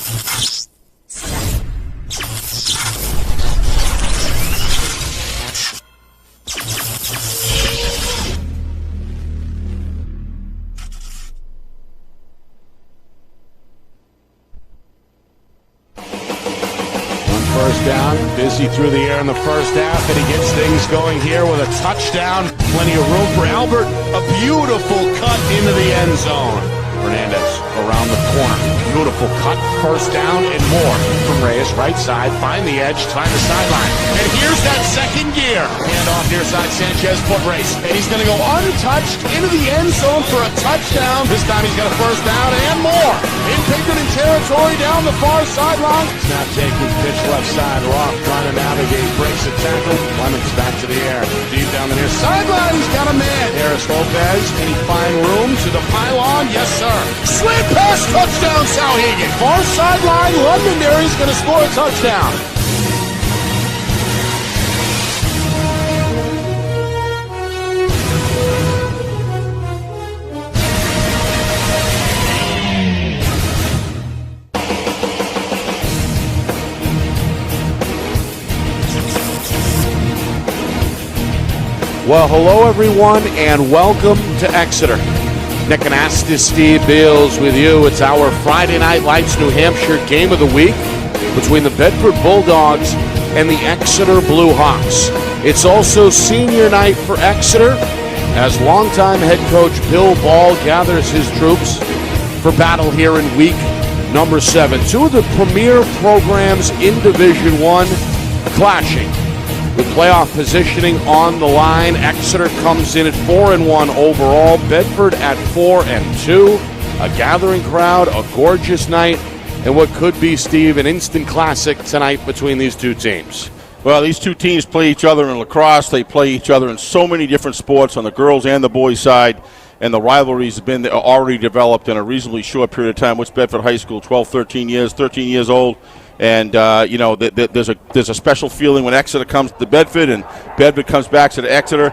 First down, busy through the air in the first half, and he gets things going here with a touchdown. Plenty of room for Albert. A beautiful cut into the end zone. Hernandez around the corner. Beautiful cut, first down, and more from Reyes. Right side, find the edge, find the sideline. And here's that second gear. Hand off near side, Sanchez, foot race. And he's going to go untouched into the end zone for a touchdown. This time he's got a first down and more. In Pinkerton territory down the far sideline. Snap taken, pitch left side. Roth trying to navigate, breaks a tackle. Clemens back to the air. Deep down the near sideline, he's got a man. Harris Lopez, can he find room to the pylon? Yes, sir. Slant pass, touchdown, Souhegan. Far sideline, Londonderry's going to score a touchdown. Well, hello everyone, and welcome to Exeter. Nick Anastas, Steve Beals with you. It's our Friday Night Lights New Hampshire game of the week between the Bedford Bulldogs and the Exeter Blue Hawks. It's also senior night for Exeter as longtime head coach Bill Ball gathers his troops for battle here in week number 7. Two of the premier programs in Division I clashing with playoff positioning on the line. Exeter comes in at 4-1 overall. Bedford at 4-2. A gathering crowd, a gorgeous night, and what could be, Steve, an instant classic tonight between these two teams. Well, these two teams play each other in lacrosse. They play each other in so many different sports on the girls and the boys side, and the rivalries have been already developed in a reasonably short period of time. What's Bedford High School, 13 years old. And, there's a special feeling when Exeter comes to Bedford and Bedford comes back to Exeter.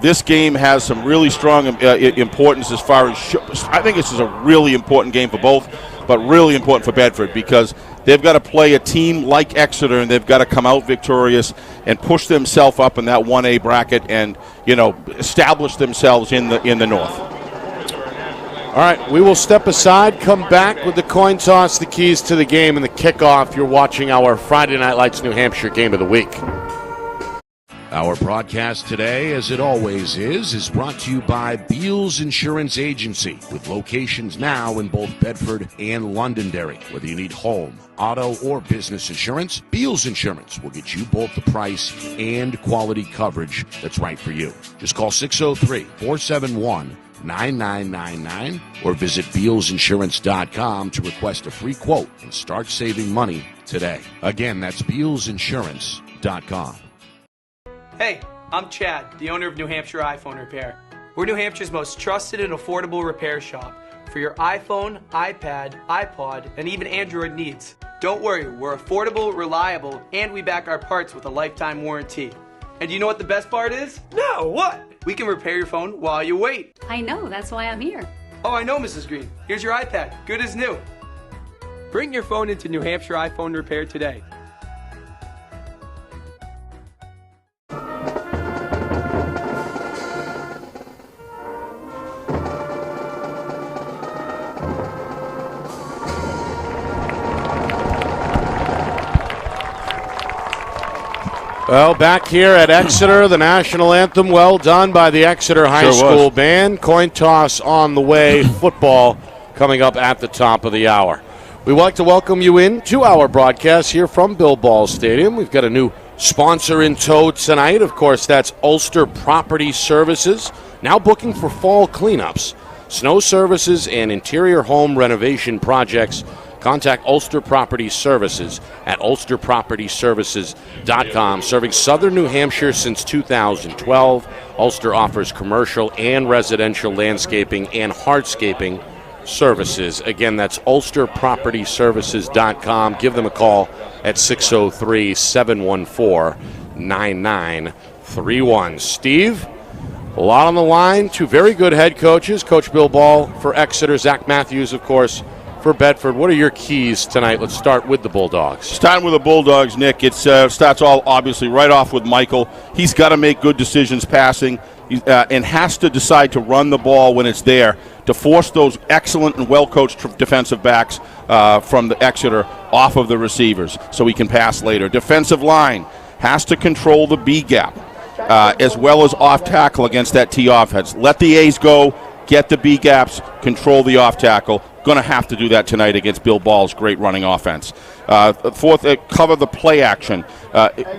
This game has some really strong importance as far as I think this is a really important game for both, but really important for Bedford because they've got to play a team like Exeter and they've got to come out victorious and push themselves up in that 1A bracket and, establish themselves in the North. All right, we will step aside, come back with the coin toss, the keys to the game, and the kickoff. You're watching our Friday Night Lights New Hampshire game of the week. Our broadcast today, as it always is brought to you by Beals Insurance Agency, with locations now in both Bedford and Londonderry. Whether you need home, auto, or business insurance, Beals Insurance will get you both the price and quality coverage that's right for you. Just call 603-471-9999 or visit BealsInsurance.com to request a free quote and start saving money today. Again, that's BealsInsurance.com. Hey, I'm Chad, the owner of New Hampshire iPhone Repair. We're New Hampshire's most trusted and affordable repair shop for your iPhone, iPad, iPod, and even Android needs. Don't worry, we're affordable, reliable, and we back our parts with a lifetime warranty. And you know what the best part is? No, what? We can repair your phone while you wait. I know, that's why I'm here. Oh, I know, Mrs. Green. Here's your iPad, good as new. Bring your phone into New Hampshire iPhone Repair today. Well, back here at Exeter, the national anthem, well done by the Exeter High School band. Coin toss on the way, football coming up at the top of the hour. We'd like to welcome you in to our broadcast here from Bill Ball Stadium. We've got a new sponsor in tow tonight. Of course, that's Ulster Property Services, now booking for fall cleanups, snow services, and interior home renovation projects. Contact Ulster Property Services at ulsterpropertyservices.com. Serving southern New Hampshire since 2012, Ulster offers commercial and residential landscaping and hardscaping services. Again, that's ulsterpropertyservices.com. Give them a call at 603-714-9931. Steve, a lot on the line. Two very good head coaches. Coach Bill Ball for Exeter, Zach Matthews, of course, for Bedford. What are your keys tonight? Let's start with the Bulldogs. Starting with the Bulldogs, Nick, it starts all obviously right off with Michael. He's got to make good decisions passing and has to decide to run the ball when it's there to force those excellent and well-coached defensive backs from the Exeter off of the receivers so he can pass later. Defensive line has to control the B gap as well as off tackle against that T offense. Let the A's go, get the B gaps, control the off tackle. Going to have to do that tonight against Bill Ball's great running offense. Fourth, cover the play action.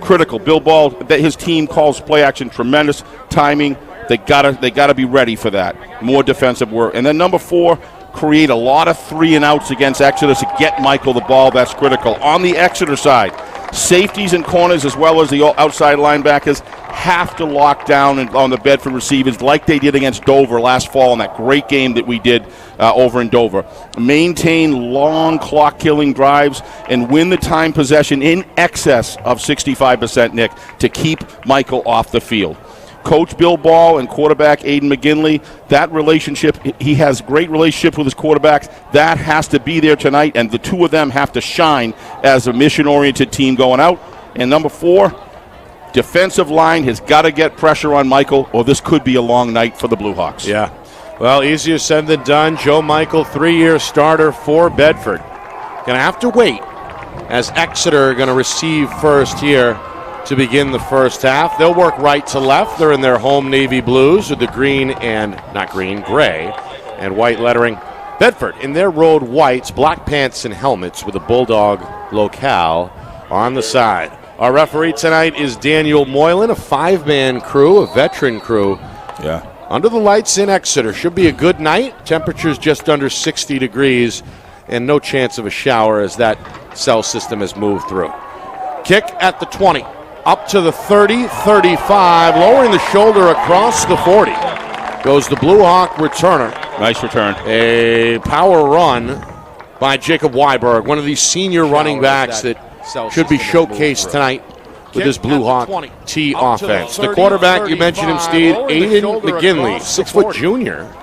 Critical. Bill Ball, his team calls play action tremendous timing. They gotta be ready for that. More defensive work. And then number 4, create a lot of 3 and outs against Exeter to get Michael the ball. That's critical. On the Exeter side, safeties and corners as well as the outside linebackers have to lock down on the Bedford receivers like they did against Dover last fall in that great game that we did over in Dover. Maintain long clock-killing drives and win the time possession in excess of 65%, Nick, to keep Michael off the field. Coach Bill Ball and quarterback Aiden McGinley, that relationship, he has great relationship with his quarterbacks. That has to be there tonight, and the two of them have to shine as a mission-oriented team going out. And number 4, defensive line has got to get pressure on Michael, or this could be a long night for the Blue Hawks. Yeah. Well, easier said than done. Joe Michael, 3-year starter for Bedford. Going to have to wait as Exeter are going to receive first here to begin the first half. They'll work right to left. They're in their home navy blues with the gray and white lettering. Bedford in their road whites, black pants and helmets with a Bulldog locale on the side. Our referee tonight is Daniel Moylan, a 5-man crew, a veteran crew. Yeah. Under the lights in Exeter. Should be a good night. Temperatures just under 60 degrees and no chance of a shower as that cell system has moved through. Kick at the 20. Up to the 30, 35, lowering the shoulder across the 40. Goes the Blue Hawk returner. Nice return. A power run by Jacob Weiberg, one of these senior running backs that should be showcased tonight with this Blue Hawk T offense. The quarterback, you mentioned him, Steve, Aiden McGinley, 6-foot junior.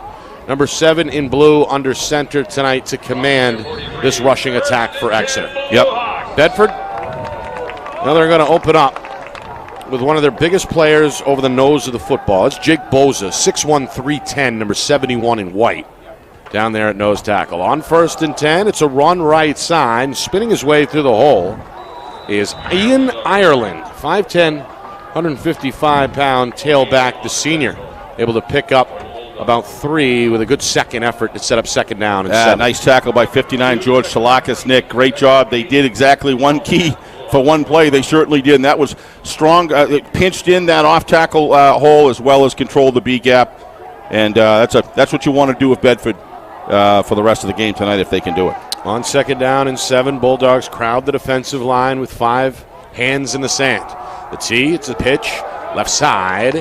Number 7 in blue under center tonight to command this rushing attack for Exeter. Yep. Bedford, now they're going to open up with one of their biggest players over the nose of the football. It's Jake Boza, 6'1", 310, number 71 in white, down there at nose tackle. On 1st and 10, it's a run right side. Spinning his way through the hole is Ian Ireland, 5'10", 155-pound tailback, the senior, able to pick up about 3 with a good second effort to set up second down. And nice tackle by 59 George Salakis. Nick, great job. They did exactly one key for one play. They certainly did, and that was strong. It pinched in that off-tackle hole as well as controlled the B gap, and that's what you want to do with Bedford for the rest of the game tonight if they can do it. On 2nd down and 7, Bulldogs crowd the defensive line with 5 hands in the sand. The T, it's a pitch, left side,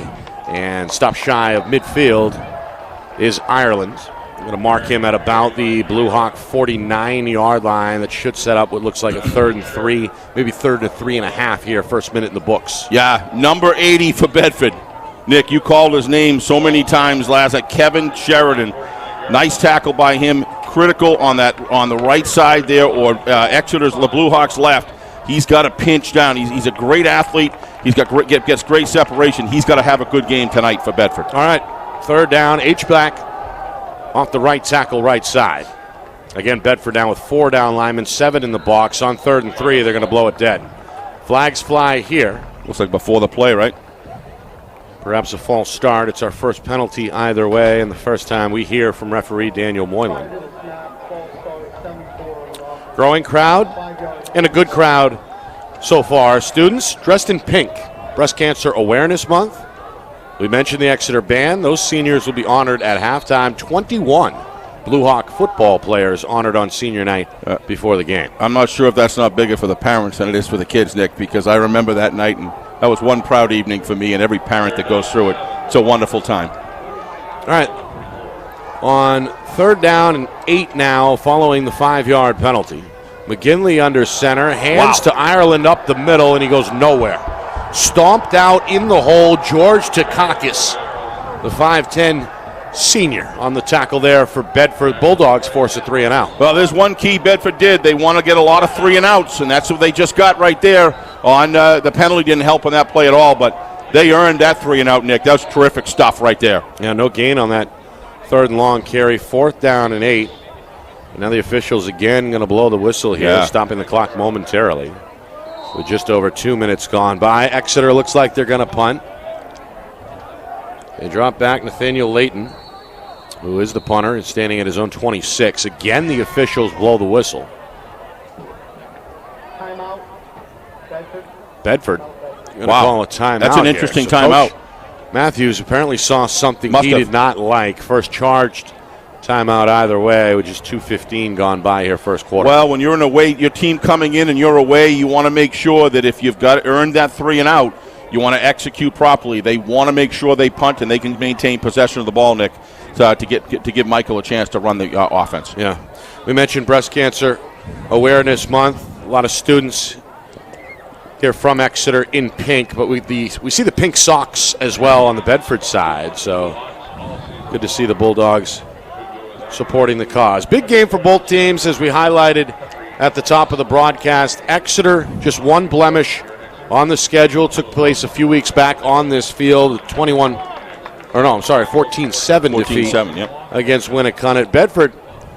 and stop shy of midfield is Ireland. I'm going to mark him at about the Blue Hawk 49-yard line. That should set up what looks like a 3rd and 3, maybe 3rd to 3.5 here, first minute in the books. Yeah, number 80 for Bedford. Nick, you called his name so many times last night. Kevin Sheridan. Nice tackle by him. Critical on the right side there, or Exeter's, the Blue Hawks left. He's got to pinch down. He's a great athlete. He's got gets great separation. He's got to have a good game tonight for Bedford. All right, 3rd down, H-back off the right tackle, right side. Again, Bedford down with 4 down linemen, 7 in the box. On 3rd and 3, they're going to blow it dead. Flags fly here. Looks like before the play, right? Perhaps a false start. It's our first penalty either way, and the first time we hear from referee Daniel Moylan. Growing crowd, and a good crowd so far. Students dressed in pink. Breast Cancer Awareness Month. We mentioned the Exeter band. Those seniors will be honored at halftime. 21 Blue Hawk football players honored on senior night before the game. I'm not sure if that's not bigger for the parents than it is for the kids, Nick, because I remember that night, and that was one proud evening for me and every parent that goes through it. It's a wonderful time. All right. On 3rd down and 8 now, following the 5-yard penalty. McGinley under center, hands to Ireland up the middle, and he goes nowhere. Stomped out in the hole, George Takakis, the 5'10 senior, on the tackle there for Bedford. Bulldogs force a 3-and-out. Well, there's one key Bedford did. They want to get a lot of 3-and-outs, and that's what they just got right there. On the penalty didn't help on that play at all, but they earned that 3-and-out, Nick. That was terrific stuff right there. Yeah, no gain on that 3rd and long carry. 4th down and 8. And now the officials again going to blow the whistle here, stopping the clock momentarily. With just over 2 minutes gone by. Exeter looks like they're going to punt. They drop back Nathaniel Layton, who is the punter, is standing at his own 26. Again, the officials blow the whistle. Timeout. Bedford. Wow. Call a timeout. That's an interesting timeout. Coach Matthews apparently saw something he did not like. First charged timeout either way, with just 2:15 gone by here first quarter. Well, when you're in away, your team coming in and you're away, you want to make sure that if you've got earned that 3-and-out, you want to execute properly. They want to make sure they punt and they can maintain possession of the ball, Nick, to give Michael a chance to run the offense. Yeah. We mentioned Breast Cancer Awareness Month. A lot of students here from Exeter in pink, but we see the pink socks as well on the Bedford side, so good to see the Bulldogs supporting the cause. Big game for both teams, as we highlighted at the top of the broadcast. Exeter, just one blemish on the schedule, took place a few weeks back on this field. 14-7 defeat against Winnicott. Bedford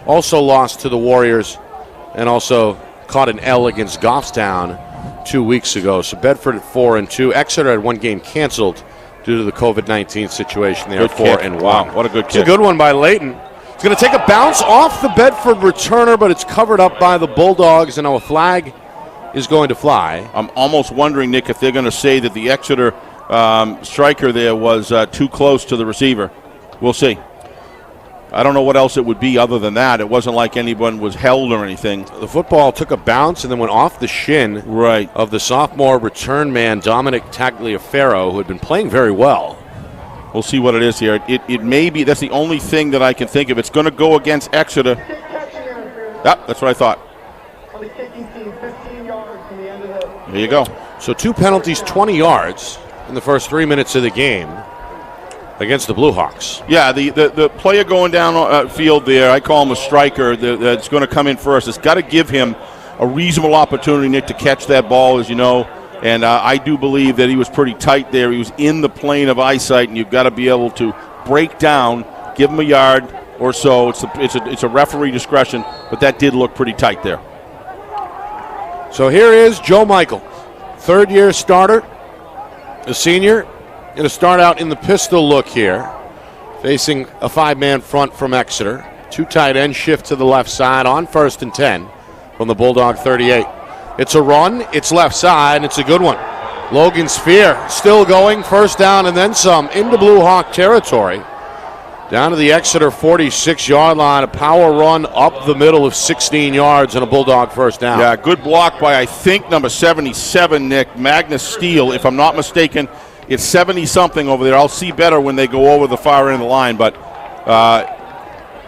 also lost to the Warriors and also caught an L against Goffstown 2 weeks ago. So Bedford at 4-2. Exeter had one game canceled due to the COVID-19 situation. They are 4-1. Wow, what a good kick. It's a good one by Layton. It's going to take a bounce off the Bedford returner, but it's covered up by the Bulldogs, and now a flag is going to fly. I'm almost wondering, Nick, if they're going to say that the Exeter striker there was too close to the receiver. We'll see. I don't know what else it would be other than that. It wasn't like anyone was held or anything. The football took a bounce and then went off the shin of the sophomore return man, Dominic Tagliaferro, who had been playing very well. We'll see what it is here. It may be, that's the only thing that I can think of. It's going to go against Exeter. Yep, that's what I thought. There you go. So 2 penalties, 20 yards in the first 3 minutes of the game against the Blue Hawks. Yeah, the player going down field there, I call him a striker, that's going to come in first. It's got to give him a reasonable opportunity, Nick, to catch that ball, as you know. And I do believe that he was pretty tight there. He was in the plane of eyesight, and you've got to be able to break down, give him a yard or so. It's a referee discretion, but that did look pretty tight there. So here is Joe Michael, third-year starter, a senior, going to start out in the pistol look here, facing a 5-man front from Exeter. 2 tight ends shift to the left side on 1st and 10 from the Bulldog 38. It's a run, it's left side, and it's a good one. Logan Spear still going, first down and then some into Blue Hawk territory. Down to the Exeter 46-yard line, a power run up the middle of 16 yards and a Bulldog first down. Yeah, good block by, I think, number 77, Nick, Magnus Steele, if I'm not mistaken. It's 70-something over there. I'll see better when they go over the far end of the line, but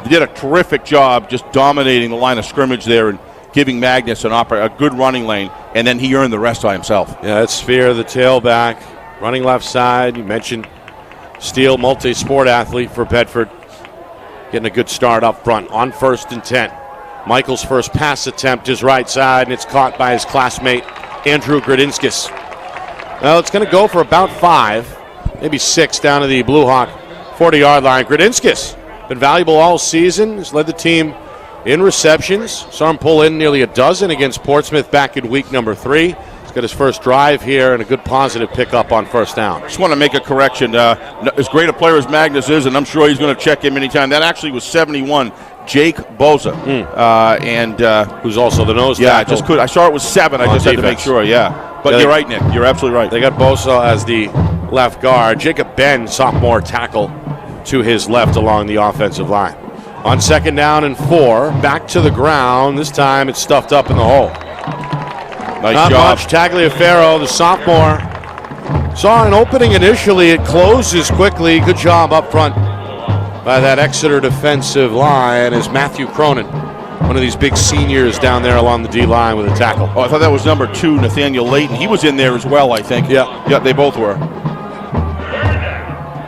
they did a terrific job just dominating the line of scrimmage there and giving Magnus a good running lane, and then he earned the rest by himself. Yeah, it's Spear, the tailback, running left side. You mentioned Steele, multi-sport athlete for Bedford, getting a good start up front on 1st and 10. Michael's first pass attempt is right side, and it's caught by his classmate, Andrew Gradinskis. Well, it's going to go for about 5, maybe 6 down to the Blue Hawk 40-yard line. Gradinskis, been valuable all season, has led the team in receptions. Saw him pull in nearly a dozen against Portsmouth back in week number 3. He's got his first drive here and a good positive pickup on first down. Just want to make a correction. As great a player as Magnus is, and I'm sure he's going to check him anytime, that actually was 71, Jake Boza. Who's also the nose tackle. I saw it was 7. I just had to make sure, But you're right, Nick. You're absolutely right. They got Bosa as the left guard. Jacob Ben, sophomore tackle, to his left along the offensive line. On 2nd down and 4, back to the ground. This time it's stuffed up in the hole. Nice job. Much. Tagliaferro, the sophomore, saw an opening initially. It closes quickly. Good job up front by that Exeter defensive line as Matthew Cronin, one of these big seniors down there along the D-line with a tackle. Oh, I thought that was number 2, Nathaniel Layton. He was in there as well, I think. Yeah, they both were.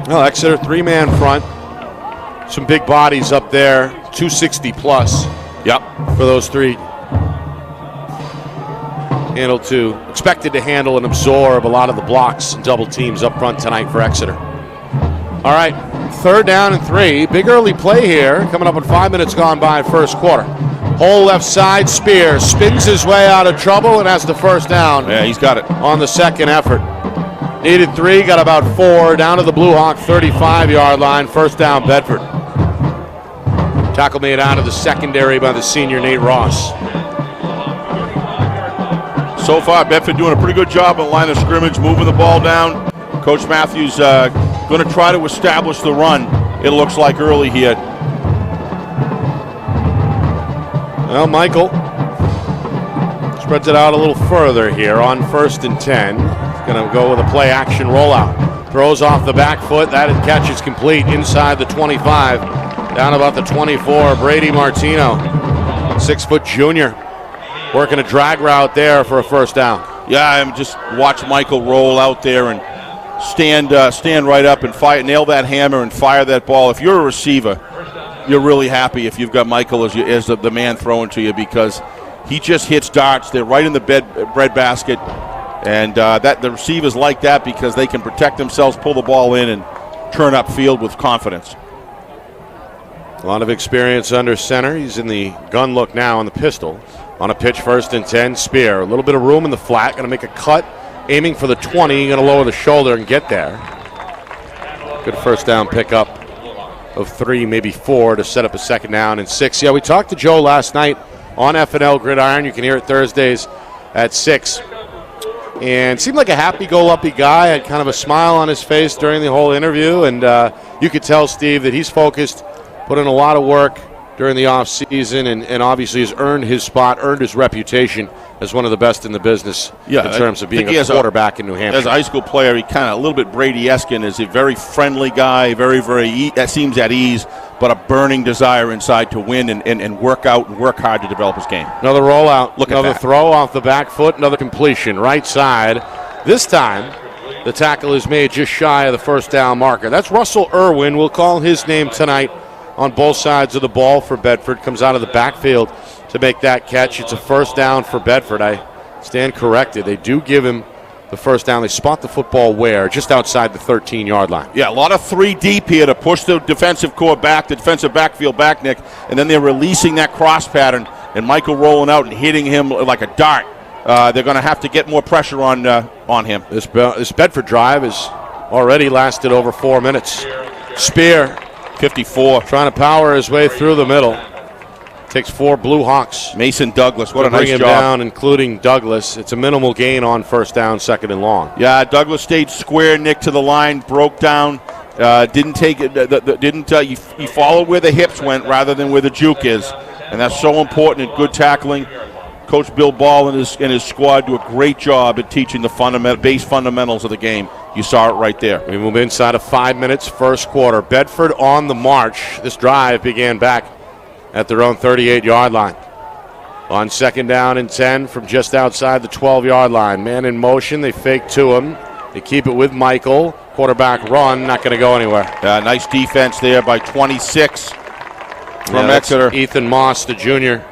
Well, Exeter 3-man front. Some big bodies up there, 260 plus. Yep. For those three. Expected to handle and absorb a lot of the blocks and double teams up front tonight for Exeter. All right, 3rd down and 3. Big early play here, coming up in 5 minutes gone by first quarter. Whole left side, Spear spins his way out of trouble and has the first down. Yeah, he's got it. On the second effort. Needed 3, got about 4, down to the Blue Hawk 35-yard line, first down Bedford. Tackle made out of the secondary by the senior Nate Ross. So far, Bedford doing a pretty good job on the line of scrimmage, moving the ball down. Coach Matthews going to try to establish the run, it looks like, early here. Well, Michael spreads it out a little further here on 1st and 10. He's going to go with a play-action rollout. Throws off the back foot. That catch is complete inside the 25. Down about the 24, Brady Martino, 6-foot junior. Working a drag route there for a first down. Yeah, I'm just watch Michael roll out there and stand right up and nail that hammer and fire that ball. If you're a receiver, you're really happy if you've got Michael as the man throwing to you, because he just hits darts. They're right in the bread basket, and the receivers like that because they can protect themselves, pull the ball in, and turn up field with confidence. A lot of experience under center. He's in the gun look now on the pistol. On a pitch, 1st and 10, Spear. A little bit of room in the flat. Going to make a cut, aiming for the 20. Going to lower the shoulder and get there. Good first down pickup of 3, maybe 4 to set up a 2nd down and 6. Yeah, we talked to Joe last night on F&L Gridiron. You can hear it Thursdays at 6. And seemed like a happy-go-lucky guy. Had kind of a smile on his face during the whole interview. And you could tell, Steve, that he's focused, put in a lot of work during the offseason, and obviously has earned his spot, earned his reputation as one of the best in the business in terms of being a quarterback in New Hampshire. As a high school player, he kind of a little bit Brady-esque, and is a very friendly guy, that seems at ease, but a burning desire inside to win and work out and work hard to develop his game. Another rollout, another throw off the back foot, another completion, right side. This time, the tackle is made just shy of the first down marker. That's Russell Irwin. We'll call his name tonight on both sides of the ball for Bedford. Comes out of the backfield to make that catch. It's a first down for Bedford. I stand corrected. They do give him the first down. They spot the football where? Just outside the 13-yard line. Yeah, a lot of 3 deep here to push the defensive core back, the defensive backfield back, Nick, and then they're releasing that cross pattern, and Michael rolling out and hitting him like a dart. They're going to have to get more pressure on him. This Bedford drive has already lasted over 4 minutes. Spear, 54. Trying to power his way through the middle. Takes 4 Blue Hawks. Mason Douglas, what a nice job. Bring him down, including Douglas. It's a minimal gain on first down, 2nd and long. Yeah, Douglas stayed square, Nick, to the line, broke down, didn't take it, he followed where the hips went rather than where the juke is, and that's so important in good tackling. Coach Bill Ball and his squad do a great job at teaching the base fundamentals of the game. You saw it right there. We move inside of 5 minutes, first quarter. Bedford on the march. This drive began back at their own 38-yard line. On 2nd down and 10 from just outside the 12-yard line. Man in motion. They fake to him. They keep it with Michael. Quarterback run, not going to go anywhere. Nice defense there by 26 from Exeter. Ethan Moss, the junior.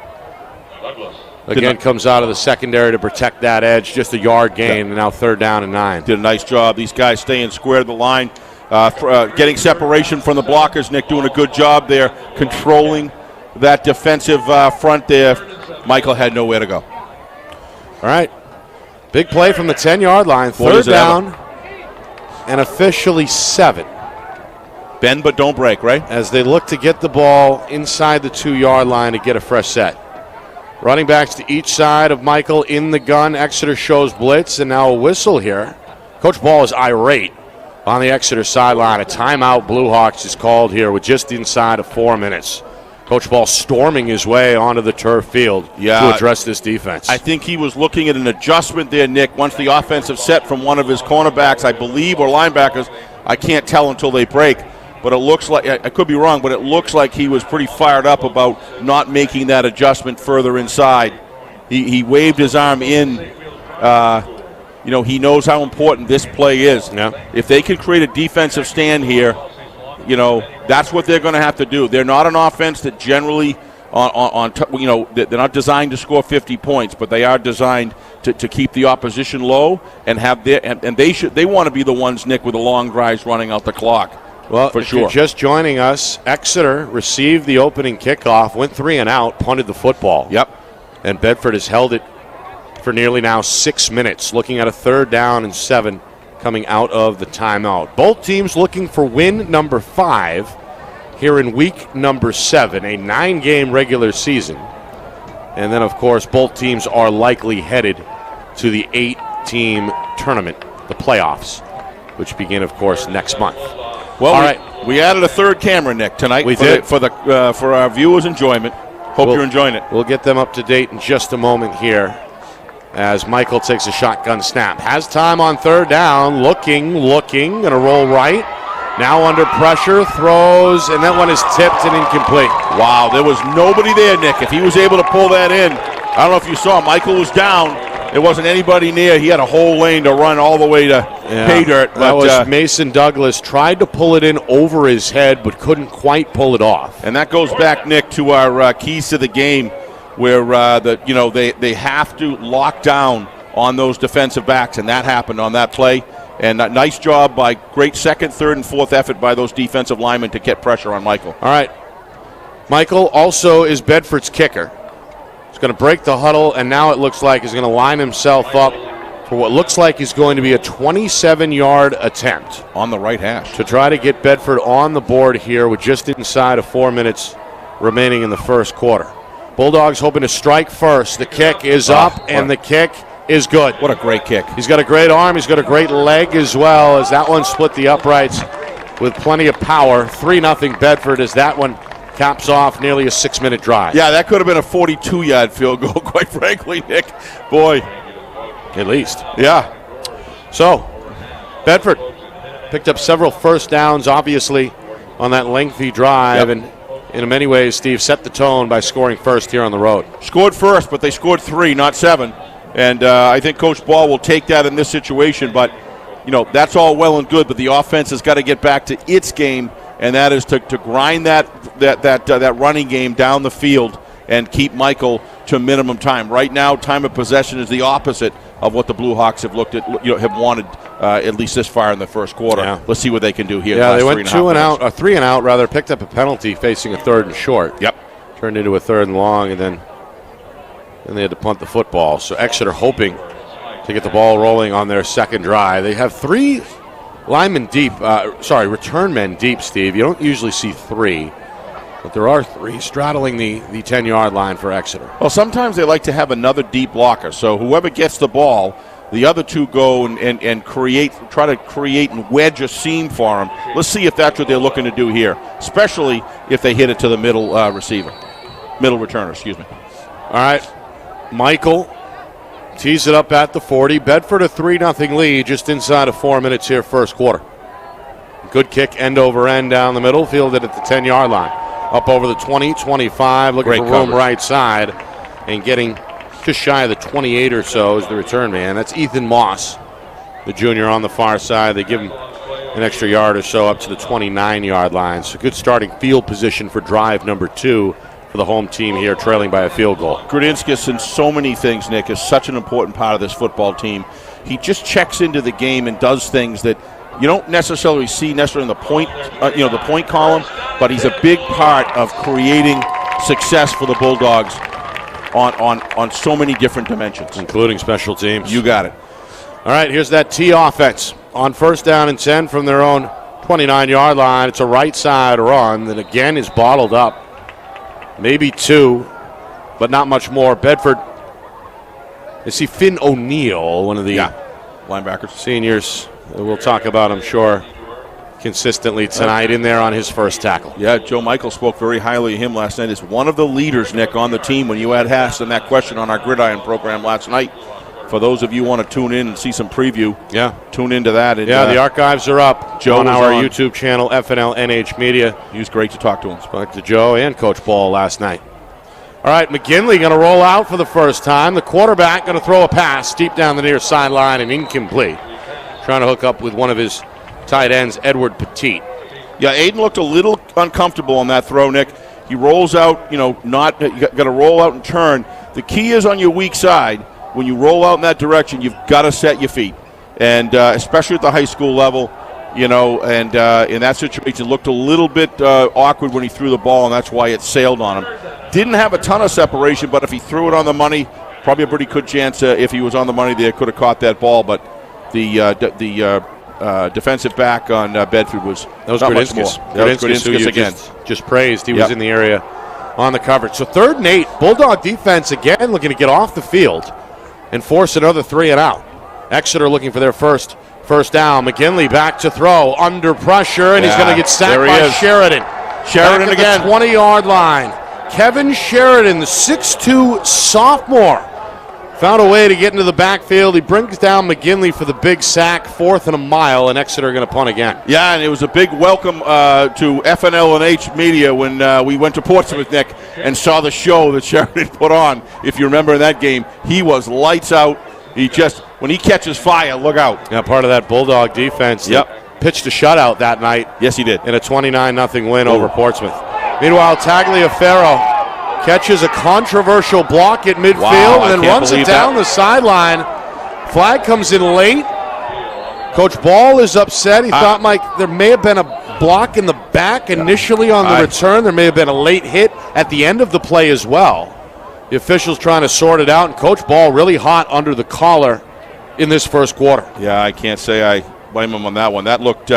Again, comes out of the secondary to protect that edge. Just a yard gain, and now 3rd down and 9. Did a nice job. These guys staying square to the line, getting separation from the blockers. Nick doing a good job there, controlling that defensive front there. Michael had nowhere to go. All right. Big play from the 10-yard line. 3rd down and officially 7. Bend but don't break, right? As they look to get the ball inside the 2-yard line to get a fresh set. Running backs to each side of Michael in the gun. Exeter shows blitz, and now a whistle here. Coach Ball is irate on the Exeter sideline. A timeout Blue Hawks is called here with just inside of 4 minutes. Coach Ball storming his way onto the turf field to address this defense. I think he was looking at an adjustment there, Nick, once the offensive set from one of his cornerbacks, I believe, or linebackers. I can't tell until they break. But it looks like, I could be wrong, but it looks like he was pretty fired up about not making that adjustment further inside. He waved his arm in. He knows how important this play is. Yeah. If they can create a defensive stand here, that's what they're going to have to do. They're not an offense that generally they're not designed to score 50 points, but they are designed to keep the opposition low and have they want to be the ones, Nick, with the long drives running out the clock. Well, for if sure. You're just joining us, Exeter received the opening kickoff, went 3 and out, punted the football. Yep. And Bedford has held it for nearly now 6 minutes, looking at a 3rd down and 7 coming out of the timeout. Both teams looking for win number 5 here in week number 7, a 9-game regular season. And then, of course, both teams are likely headed to the 8-team tournament, the playoffs, which begin, of course, next month. Well, all right. We added a 3rd camera, Nick, tonight. We did. For our viewers' enjoyment. Hope you're enjoying it. We'll get them up to date in just a moment here as Michael takes a shotgun snap. Has time on 3rd down. Looking. Going to roll right. Now under pressure. Throws. And that one is tipped and incomplete. Wow, there was nobody there, Nick. If he was able to pull that in, I don't know if you saw, Michael was down. There wasn't anybody near. He had a whole lane to run all the way to pay dirt. That was Mason Douglas. Tried to pull it in over his head, but couldn't quite pull it off. And that goes back, Nick, to our keys to the game, where they have to lock down on those defensive backs, and that happened on that play. And a nice job by great 2nd, 3rd, and 4th effort by those defensive linemen to get pressure on Michael. All right. Michael also is Bedford's kicker. Going to break the huddle, and now it looks like he's going to line himself up for what looks like is going to be a 27-yard attempt on the right hash to try to get Bedford on the board here with just inside of 4 minutes remaining in the first quarter. Bulldogs hoping to strike first. The kick is up, and the kick is good. What a great kick. He's got a great arm. He's got a great leg as well, as that one split the uprights with plenty of power. 3-0 Bedford as that one caps off nearly a 6-minute drive. Yeah, that could have been a 42-yard field goal, quite frankly, Nick. Boy. At least. Yeah. So, Bedford picked up several first downs, obviously, on that lengthy drive, and in many ways, Steve, set the tone by scoring first here on the road. Scored first, but they scored 3, not 7. And I think Coach Ball will take that in this situation, but, that's all well and good, but the offense has got to get back to its game, and that is to grind that running game down the field and keep Michael to minimum time. Right now, time of possession is the opposite of what the Blue Hawks have looked at, have wanted at least this far in the first quarter. Yeah. Let's see what they can do here. Yeah, they went 3 and out, picked up a penalty facing a 3rd and short. Yep. Turned into a 3rd and long, and then they had to punt the football. So Exeter hoping to get the ball rolling on their 2nd drive. They have 3 return men deep, Steve. You don't usually see 3, but there are 3 straddling the 10-yard line for Exeter. Well, sometimes they like to have another deep blocker. So whoever gets the ball, the other 2 go and try to create and wedge a seam for them. Let's see if that's what they're looking to do here, especially if they hit it to the middle returner, excuse me. All right, Michael tees it up at the 40. Bedford a 3-0 lead just inside of 4 minutes here, first quarter. Good kick, end over end down the middle, fielded at the 10-yard line. Up over the 20, 25, looking for room right side, and getting just shy of the 28 or so is the return man. That's Ethan Moss, the junior on the far side. They give him an extra yard or so up to the 29-yard line. So good starting field position for drive number 2 for the home team here, trailing by a field goal. Grudinskis in so many things, Nick, is such an important part of this football team. He just checks into the game and does things that you don't necessarily see in the point column, but he's a big part of creating success for the Bulldogs on so many different dimensions, including special teams. You got it. All right, here's that T offense on 1st down and 10 from their own 29-yard line. It's a right side run that again is bottled up. Maybe 2, but not much more. Bedford, you see Finn O'Neill, one of the linebackers, seniors. We'll talk about, I'm sure, consistently tonight in there on his first tackle. Yeah, Joe Michael spoke very highly of him last night as one of the leaders, Nick, on the team when you had asked him that question on our Gridiron program last night. For those of you who want to tune in and see some preview, tune into that. And, the archives are up Joe on our YouTube channel, FNL NH Media. He was great to talk to him. Spoke to Joe and Coach Ball last night. All right, McGinley going to roll out for the first time. The quarterback going to throw a pass deep down the near sideline and incomplete. Trying to hook up with one of his tight ends, Edward Petit. Yeah, Aiden looked a little uncomfortable on that throw, Nick. He rolls out, you got to roll out and turn. The key is on your weak side. When you roll out in that direction, you've got to set your feet. And especially at the high school level, and in that situation, looked a little bit awkward when he threw the ball, and that's why it sailed on him. Didn't have a ton of separation, but if he threw it on the money, probably a pretty good chance if he was on the money there, could have caught that ball. But the defensive back on Bedford was not much more. That was Gudinskis again. Just praised. He was in the area on the coverage. So 3rd and 8. Bulldog defense again looking to get off the field and force another 3 and out. Exeter looking for their first down. McGinley back to throw under pressure, and he's going to get sacked by Sheridan. Sheridan again. The 20-yard line. Kevin Sheridan, the 6'2 sophomore, found a way to get into the backfield. He brings down McGinley for the big sack, 4th and a mile, and Exeter are going to punt again. Yeah, and it was a big welcome to FNL and H Media when we went to Portsmouth, Nick, and saw the show that Sheridan put on. If you remember in that game, he was lights out. When he catches fire, look out. Yeah, part of that Bulldog defense. Yep. Pitched a shutout that night. Yes, he did. In a 29-0 win over Portsmouth. Meanwhile, Tagliaferro catches a controversial block at midfield and then runs it down the sideline. Flag comes in late. Coach Ball is upset. He thought, Mike, there may have been a block in the back initially on the return. There may have been a late hit at the end of the play as well. The officials trying to sort it out, and Coach Ball really hot under the collar in this first quarter. Yeah, I can't say I blame him on that one. That looked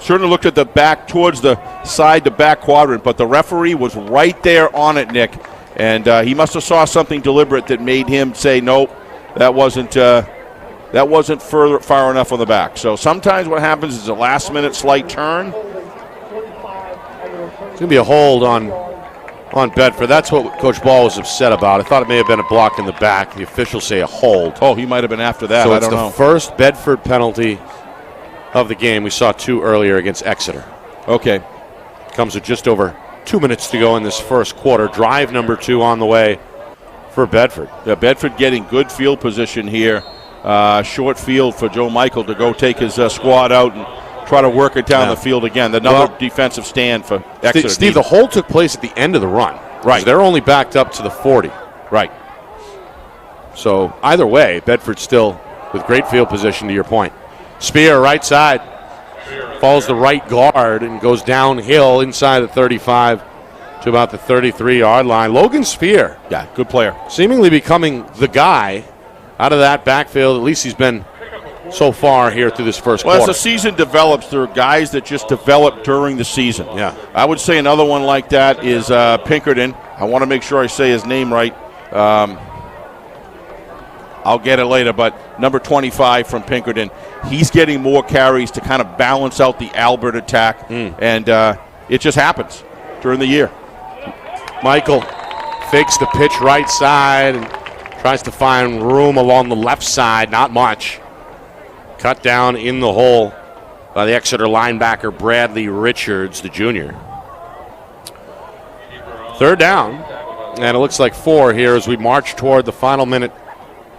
certainly looked at the back, towards the side, the back quadrant, but the referee was right there on it, Nick, and he must have saw something deliberate that made him say, nope, that wasn't far enough on the back. So sometimes what happens is a last-minute slight turn. It's going to be a hold on Bedford. That's what Coach Ball was upset about. I thought it may have been a block in the back. The officials say a hold. Oh, he might have been after that. So I don't know. It's the first Bedford penalty of the game. We saw 2 earlier against Exeter. Okay. Comes with just over 2 minutes to go in this first quarter. Drive number 2 on the way for Bedford. Yeah, Bedford getting good field position here. Short field for Joe Michael to go take his squad out and try to work it down the field again. Another defensive stand for Exeter. Steve, the hold took place at the end of the run. Right. So they're only backed up to the 40. Right. So either way, Bedford still with great field position, to your point. Spear, right side. Follows the right guard and goes downhill inside the 35 to about the 33-yard line. Logan Spear. Yeah, good player. Seemingly becoming the guy out of that backfield. At least he's been so far here through this first quarter. Well, as the season develops, there are guys that just develop during the season. Yeah. I would say another one like that is Pinkerton. I want to make sure I say his name right. I'll get it later, but number 25 from Pinkerton. He's getting more carries to kind of balance out the Albert attack, and it just happens during the year. Michael fakes the pitch right side and tries to find room along the left side. Not much. Cut down in the hole by the Exeter linebacker Bradley Richards, the junior. 3rd down, and it looks like 4 here as we march toward the final minute.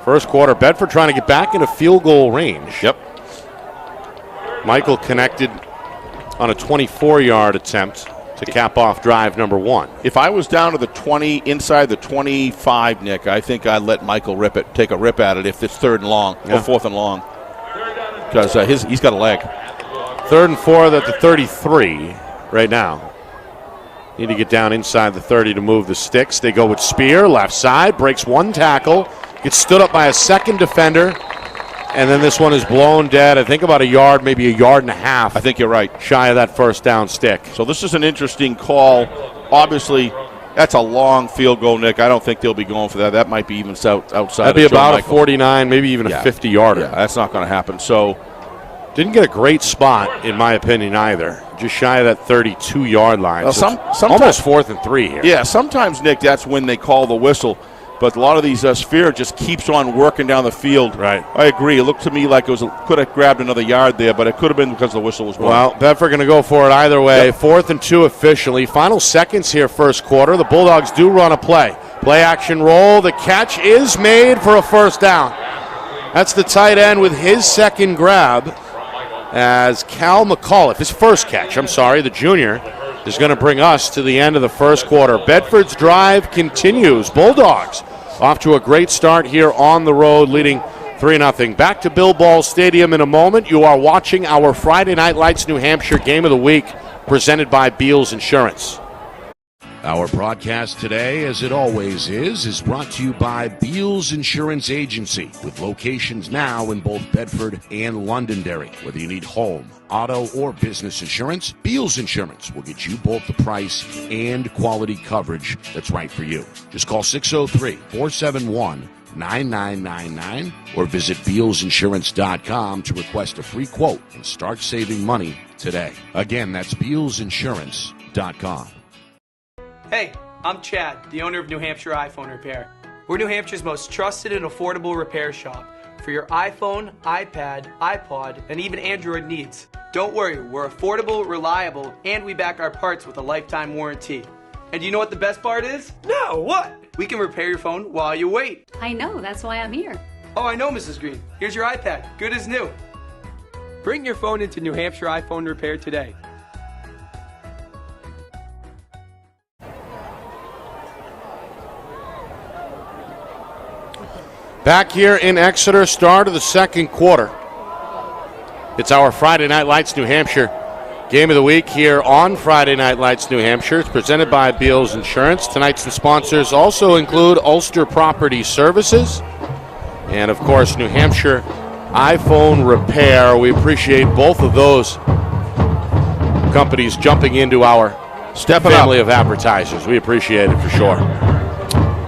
First quarter, Bedford trying to get back into field goal range. Yep. Michael connected on a 24-yard attempt to cap off drive number 1. If I was down to the 20, inside the 25, Nick, I think I'd let Michael take a rip at it if it's 3rd and long or 4th and long. Because he's got a leg. 3rd and 4 at the 33 right now. Need to get down inside the 30 to move the sticks. They go with Spear, left side, breaks 1 tackle, gets stood up by a 2nd defender, and then this one is blown dead. I think about a yard, maybe a yard and a half. I think you're right. Shy of that first down stick. So this is an interesting call. Obviously, that's a long field goal, Nick. I don't think they'll be going for that. That might be even outside. That'd be about a 49, maybe even a 50-yarder. Yeah, that's not going to happen. So, didn't get a great spot, in my opinion, either. Just shy of that 32-yard line. Well, so almost 4th and 3 here. Yeah, sometimes, Nick, that's when they call the whistle. But a lot of these Sphere just keeps on working down the field. Right. I agree. It looked to me like could have grabbed another yard there, but it could have been because the whistle was blown. Well, Bedford going to go for it either way. Yep. 4th and 2 officially. Final seconds here, first quarter. The Bulldogs do run a play. Play action roll. The catch is made for a first down. That's the tight end with his 2nd grab. as Cal McAuliffe, his first catch, the junior, is going to bring us to the end of the first quarter. Bedford's drive continues. Bulldogs off to a great start here on the road, leading 3-0. Back to Bill Ball Stadium in a moment. You are watching our Friday Night Lights New Hampshire Game of the Week, presented by Beals Insurance. Our broadcast today, as it always is brought to you by Beals Insurance Agency, with locations now in both Bedford and Londonderry. Whether you need home, auto, or business insurance, Beals Insurance will get you both the price and quality coverage that's right for you. Just call 603-471-9999 or visit BealsInsurance.com to request a free quote and start saving money today. Again, that's BealsInsurance.com. Hey, I'm Chad, the owner of New Hampshire iPhone Repair. We're New Hampshire's most trusted and affordable repair shop for your iPhone, iPad, iPod, and even Android needs. Don't worry, we're affordable, reliable, and we back our parts with a lifetime warranty. And you know what the best part is? No, what? We can repair your phone while you wait. I know, that's why I'm here. Oh, I know, Mrs. Green. Here's your iPad, good as new. Bring your phone into New Hampshire iPhone Repair today. Back here in Exeter, start of the second quarter. It's our Friday Night Lights New Hampshire Game of the Week here on Friday Night Lights New Hampshire. It's presented by Beals Insurance. Tonight's sponsors also include Ulster Property Services and, of course, New Hampshire iPhone Repair. We appreciate both of those companies jumping into our family of advertisers. We appreciate it for sure.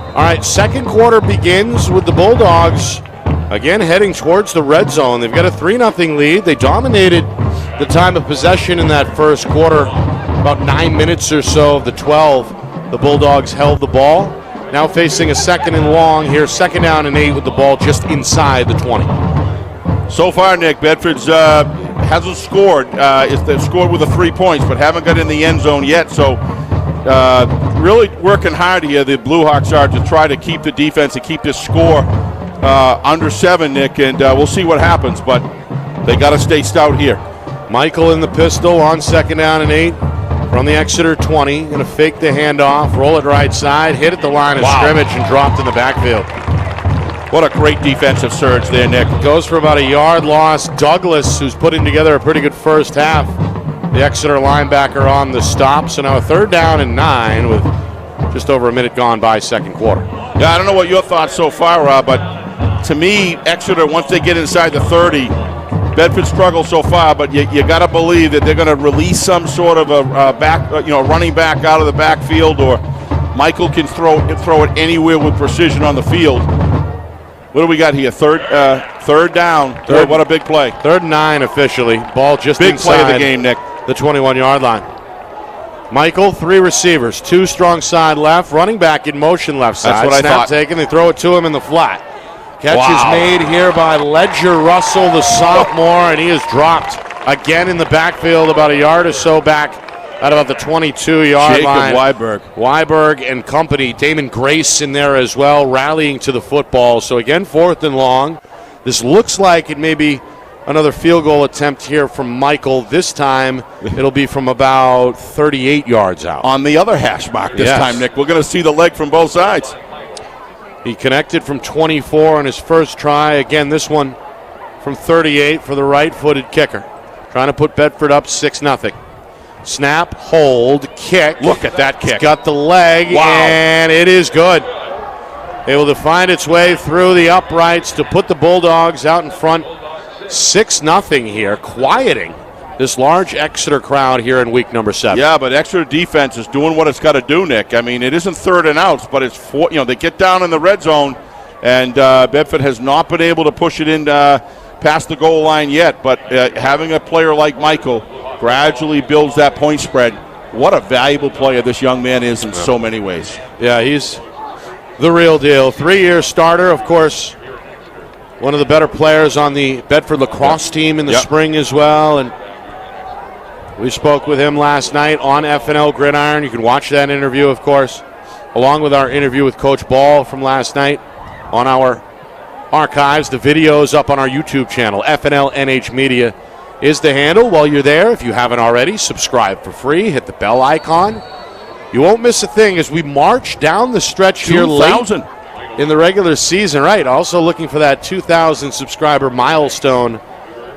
All right, second quarter begins with the Bulldogs again heading towards the red zone. They've got a 3-0 lead. They dominated the time of possession in that first quarter. About 9 minutes or so of the 12, the Bulldogs held the ball. Now facing a second and long here, second down and 8 with the ball just inside the 20. So far, Nick, Bedford's hasn't scored. They've scored with the 3 points, but haven't got in the end zone yet. So really working hard here, the Blue Hawks are, to try to keep the defense and keep this score under 7, Nick, and we'll see what happens, but they got to stay stout here. Michael in the pistol on second down and 8 from the Exeter 20. Going to fake the handoff, roll it right side, hit at the line of scrimmage, and dropped in the backfield. What a great defensive surge there, Nick. Goes for about a yard loss. Douglas, who's putting together a pretty good first half, the Exeter linebacker on the stop. So now a third down and 9 with just over a minute gone by second quarter. Yeah, I don't know what your thoughts so far are, but to me, Exeter, once they get inside the 30, Bedford struggles so far, but you got to believe that they're going to release some sort of a running back out of the backfield, or Michael can throw it anywhere with precision on the field. What do we got here? Third down. What a big play. 3rd and 9 officially. Ball just big inside play of the game, Nick. The 21-yard line. Michael, 3 receivers, 2 strong side left, running back in motion left side. That's what I thought. Taken, they throw it to him in the flat. Catch is made here by Ledger Russell, the sophomore, and he is dropped again in the backfield about a yard or so back at about the 22-yard line. Weiberg and company. Damon Grace in there as well, rallying to the football. So again, 4th and long. This looks like it may be another field goal attempt here from Michael. This time, it'll be from about 38 yards out. On the other hash mark this time, Nick. We're going to see the leg from both sides. He connected from 24 on his first try. Again, this one from 38 for the right-footed kicker. Trying to put Bedford up 6-0. Snap, hold, kick. Look at that kick. It's got the leg, and it is good. Able to find its way through the uprights to put the Bulldogs out in front 6-0 here, quieting this large Exeter crowd here in week number 7. Yeah, but Exeter defense is doing what it's got to do, Nick. I mean, it isn't 3rd and outs, but it's 4. They get down in the red zone, and Bedford has not been able to push it in past the goal line yet. But having a player like Michael gradually builds that point spread. What a valuable player this young man is in so many ways. Yeah, he's the real deal. 3-year starter, of course. One of the better players on the Bedford lacrosse team in the spring as well, and we spoke with him last night on FNL Gridiron. You can watch that interview, of course, along with our interview with Coach Ball from last night on our archives. The video's up on our YouTube channel, FNL NH Media. is the handle. While you're there, if you haven't already, subscribe for free. Hit the bell icon. You won't miss a thing as we march down the stretch here late in the regular season. Right, also looking for that 2,000 subscriber milestone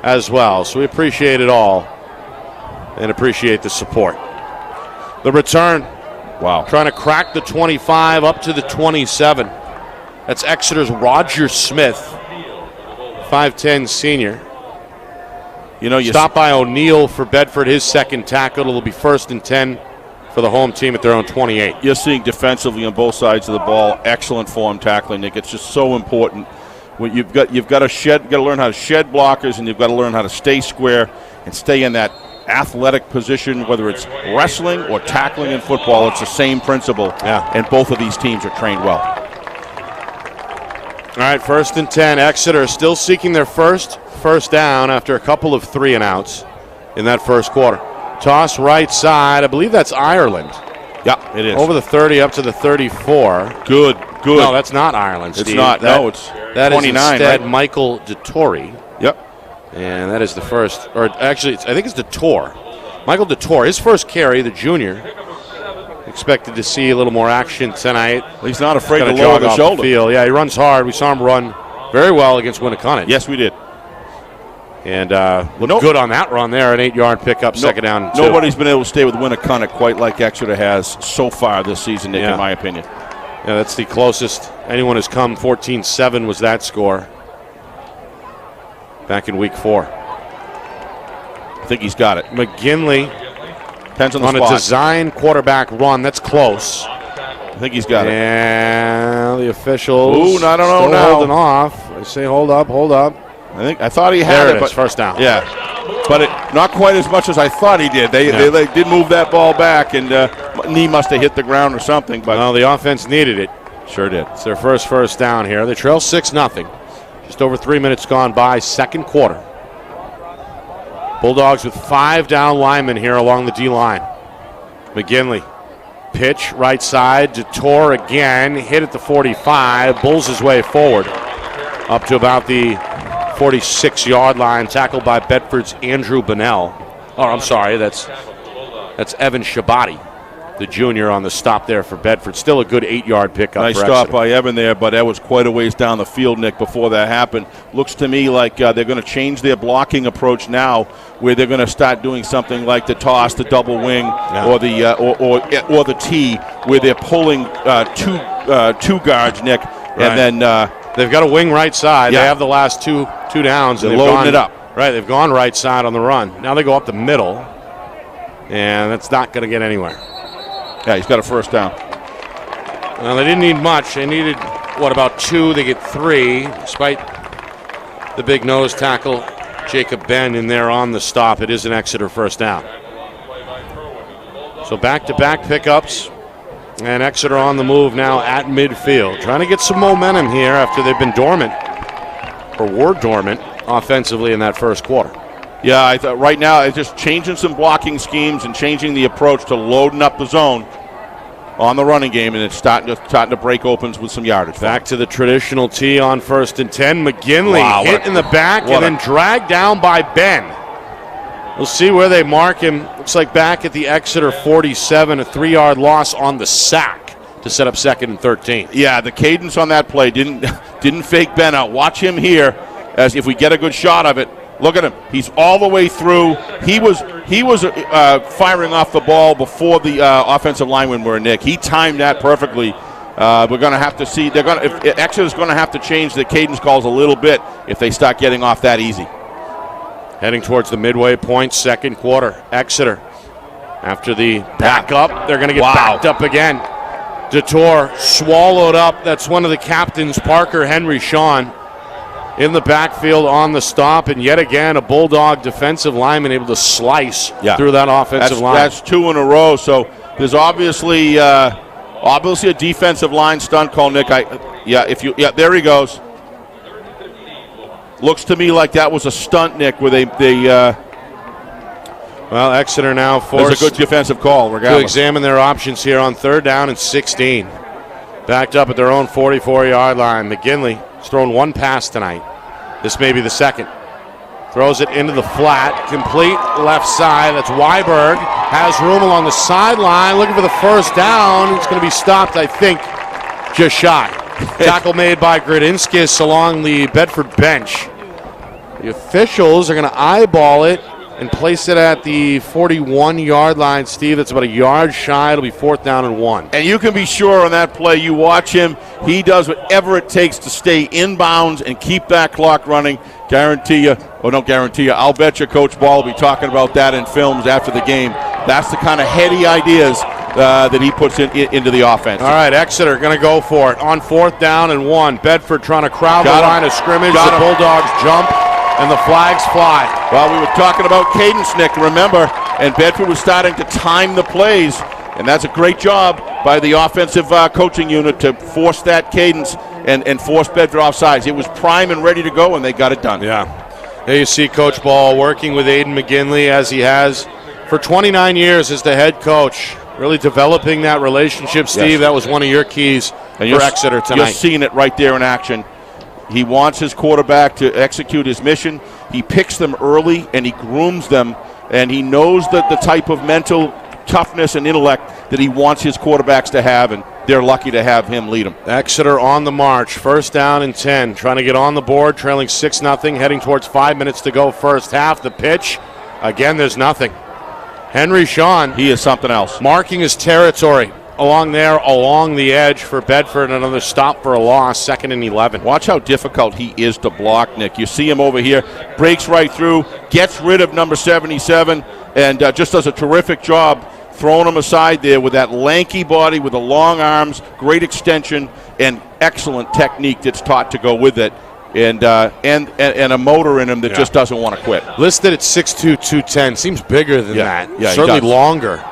as well. So we appreciate it all and appreciate the support. The return. Wow. Trying to crack the 25 up to the 27. That's Exeter's Roger Smith, 5'10 senior. Stop by O'Neill for Bedford, his second tackle. It'll be 1st and 10 for the home team at their own 28. You're seeing defensively on both sides of the ball excellent form tackling, Nick. It's just so important. When you've got to learn how to shed blockers, and you've got to learn how to stay square and stay in that athletic position, whether it's wrestling or tackling in football. It's the same principle, and both of these teams are trained well. All right, 1st and 10. Exeter still seeking their first down after a couple of 3-and-outs in that first quarter. Toss right side. I believe that's Ireland. Yeah, it is. Over the 30 up to the 34. Good. No, that's not Ireland, Steve. It's not. It's 29, that is instead right? Michael DeTore. Yep. And that is the first, or actually, I think it's DeTore. Michael DeTore, his first carry, the junior. Expected to see a little more action tonight. He's not afraid to lower the shoulder. Yeah, he runs hard. We saw him run very well against Winnicott. Yes, we did. And looked good on that run there, an 8-yard pickup, second down and 2. Nobody's been able to stay with Winnicott quite like Exeter has so far this season, Nick, in my opinion. Yeah, that's the closest anyone has come. 14-7 was that score back in week 4. I think he's got it. McGinley depends on the spot. A design quarterback run. That's close. I think he's got it. And the officials I don't know still now. holding off. I say hold up. I thought he had there it, but first down. Yeah, but not quite as much as I thought he did. They did move that ball back, and knee must have hit the ground or something. But no, the offense needed it. Sure did. It's their first down here. They trail 6-0. Just over 3 minutes gone by, second quarter. Bulldogs with 5 down linemen here along the D-line. McGinley, pitch right side. DeTore again, hit at the 45. Bulls his way forward up to about the 46-yard line, tackled by Bedford's Andrew Bunnell. Oh, I'm sorry, that's Evan Shabati, the junior, on the stop there for Bedford. Still a good 8-yard pickup. Nice for stop Exeter by Evan there, but that was quite a ways down the field, Nick, before that happened. Looks to me like they're going to change their blocking approach now, where they're going to start doing something like the toss, the double wing, or the T, where they're pulling two guards, Nick, and then they've got a wing right side. They have the last two downs. They're loading it up. Right, they've gone right side on the run. Now they go up the middle, and that's not going to get anywhere. Yeah, he's got a first down. Well, they didn't need much. They needed, about 2? They get 3, despite the big nose tackle, Jacob Ben, in there on the stop. It is an Exeter first down. So back-to-back pickups, and Exeter on the move now at midfield. Trying to get some momentum here after they've been dormant, or were dormant, offensively in that first quarter. Yeah, I thought right now it's just changing some blocking schemes and changing the approach to loading up the zone on the running game, and it's starting to break opens with some yardage. Back to the traditional T on 1st and 10. McGinley hit in the back and then dragged down by Ben. We'll see where they mark him. Looks like back at the Exeter 47, a 3-yard loss on the sack to set up 2nd and 13. Yeah, the cadence on that play didn't fake Ben out. Watch him here, as if we get a good shot of it. Look at him. He's all the way through. He was firing off the ball before the offensive linemen were, Nick. He timed that perfectly. We're going to have to see. Exeter's going to have to change the cadence calls a little bit if they start getting off that easy. Heading towards the midway point, second quarter. Exeter, after the back up, they're going to get backed up again. DeTore swallowed up. That's one of the captains, Parker Henry Shawn, in the backfield on the stop, and yet again a Bulldog defensive lineman able to slice through that offensive line. That's 2 in a row, so there's obviously a defensive line stunt call, Nick. There he goes. Looks to me like that was a stunt, Nick, where they Exeter now forced there's a good defensive call, regardless. To examine their options here on 3rd down and 16. Backed up at their own 44-yard line. McGinley has thrown 1 pass tonight. This may be the second. Throws it into the flat. Complete left side. That's Weiberg. Has room along the sideline. Looking for the first down. It's going to be stopped, I think, just shy. Tackle made by Gradinskis along the Bedford bench. The officials are going to eyeball it and place it at the 41-yard line. Steve, that's about a yard shy. It'll be 4th down and 1. And you can be sure on that play, you watch him, he does whatever it takes to stay in bounds and keep that clock running. Guarantee you, or don't guarantee you, I'll bet you Coach Ball will be talking about that in films after the game. That's the kind of heady ideas that he puts into the offense. All right, Exeter going to go for it on 4th down and 1. Bedford trying to crowd the line of scrimmage. The Bulldogs jump, and the flags fly. Well, we were talking about cadence, Nick, remember, and Bedford was starting to time the plays, and that's a great job by the offensive coaching unit to force that cadence and force Bedford offsides. It was prime and ready to go, and they got it done. Yeah. There you see Coach Ball working with Aiden McGinley, as he has for 29 years as the head coach, really developing that relationship. Steve, yes. That was one of your keys for Exeter tonight. You're seeing it right there in action. He wants his quarterback to execute his mission. He picks them early, and he grooms them, and he knows that the type of mental toughness and intellect that he wants his quarterbacks to have, and they're lucky to have him lead them. Exeter on the march, 1st down and 10, trying to get on the board, trailing 6-0, heading towards 5 minutes to go first half. The pitch, again, there's nothing. Henry Shawn. He is something else. Marking his territory along the edge for Bedford. Another stop for a loss, 2nd and 11. Watch how difficult he is to block, Nick. You see him over here, breaks right through, gets rid of number 77, and just does a terrific job throwing him aside there with that lanky body, with the long arms, great extension, and excellent technique that's taught to go with it. And a motor in him that just doesn't want to quit. Listed at 6'2", 210. Seems bigger than that. Yeah, certainly longer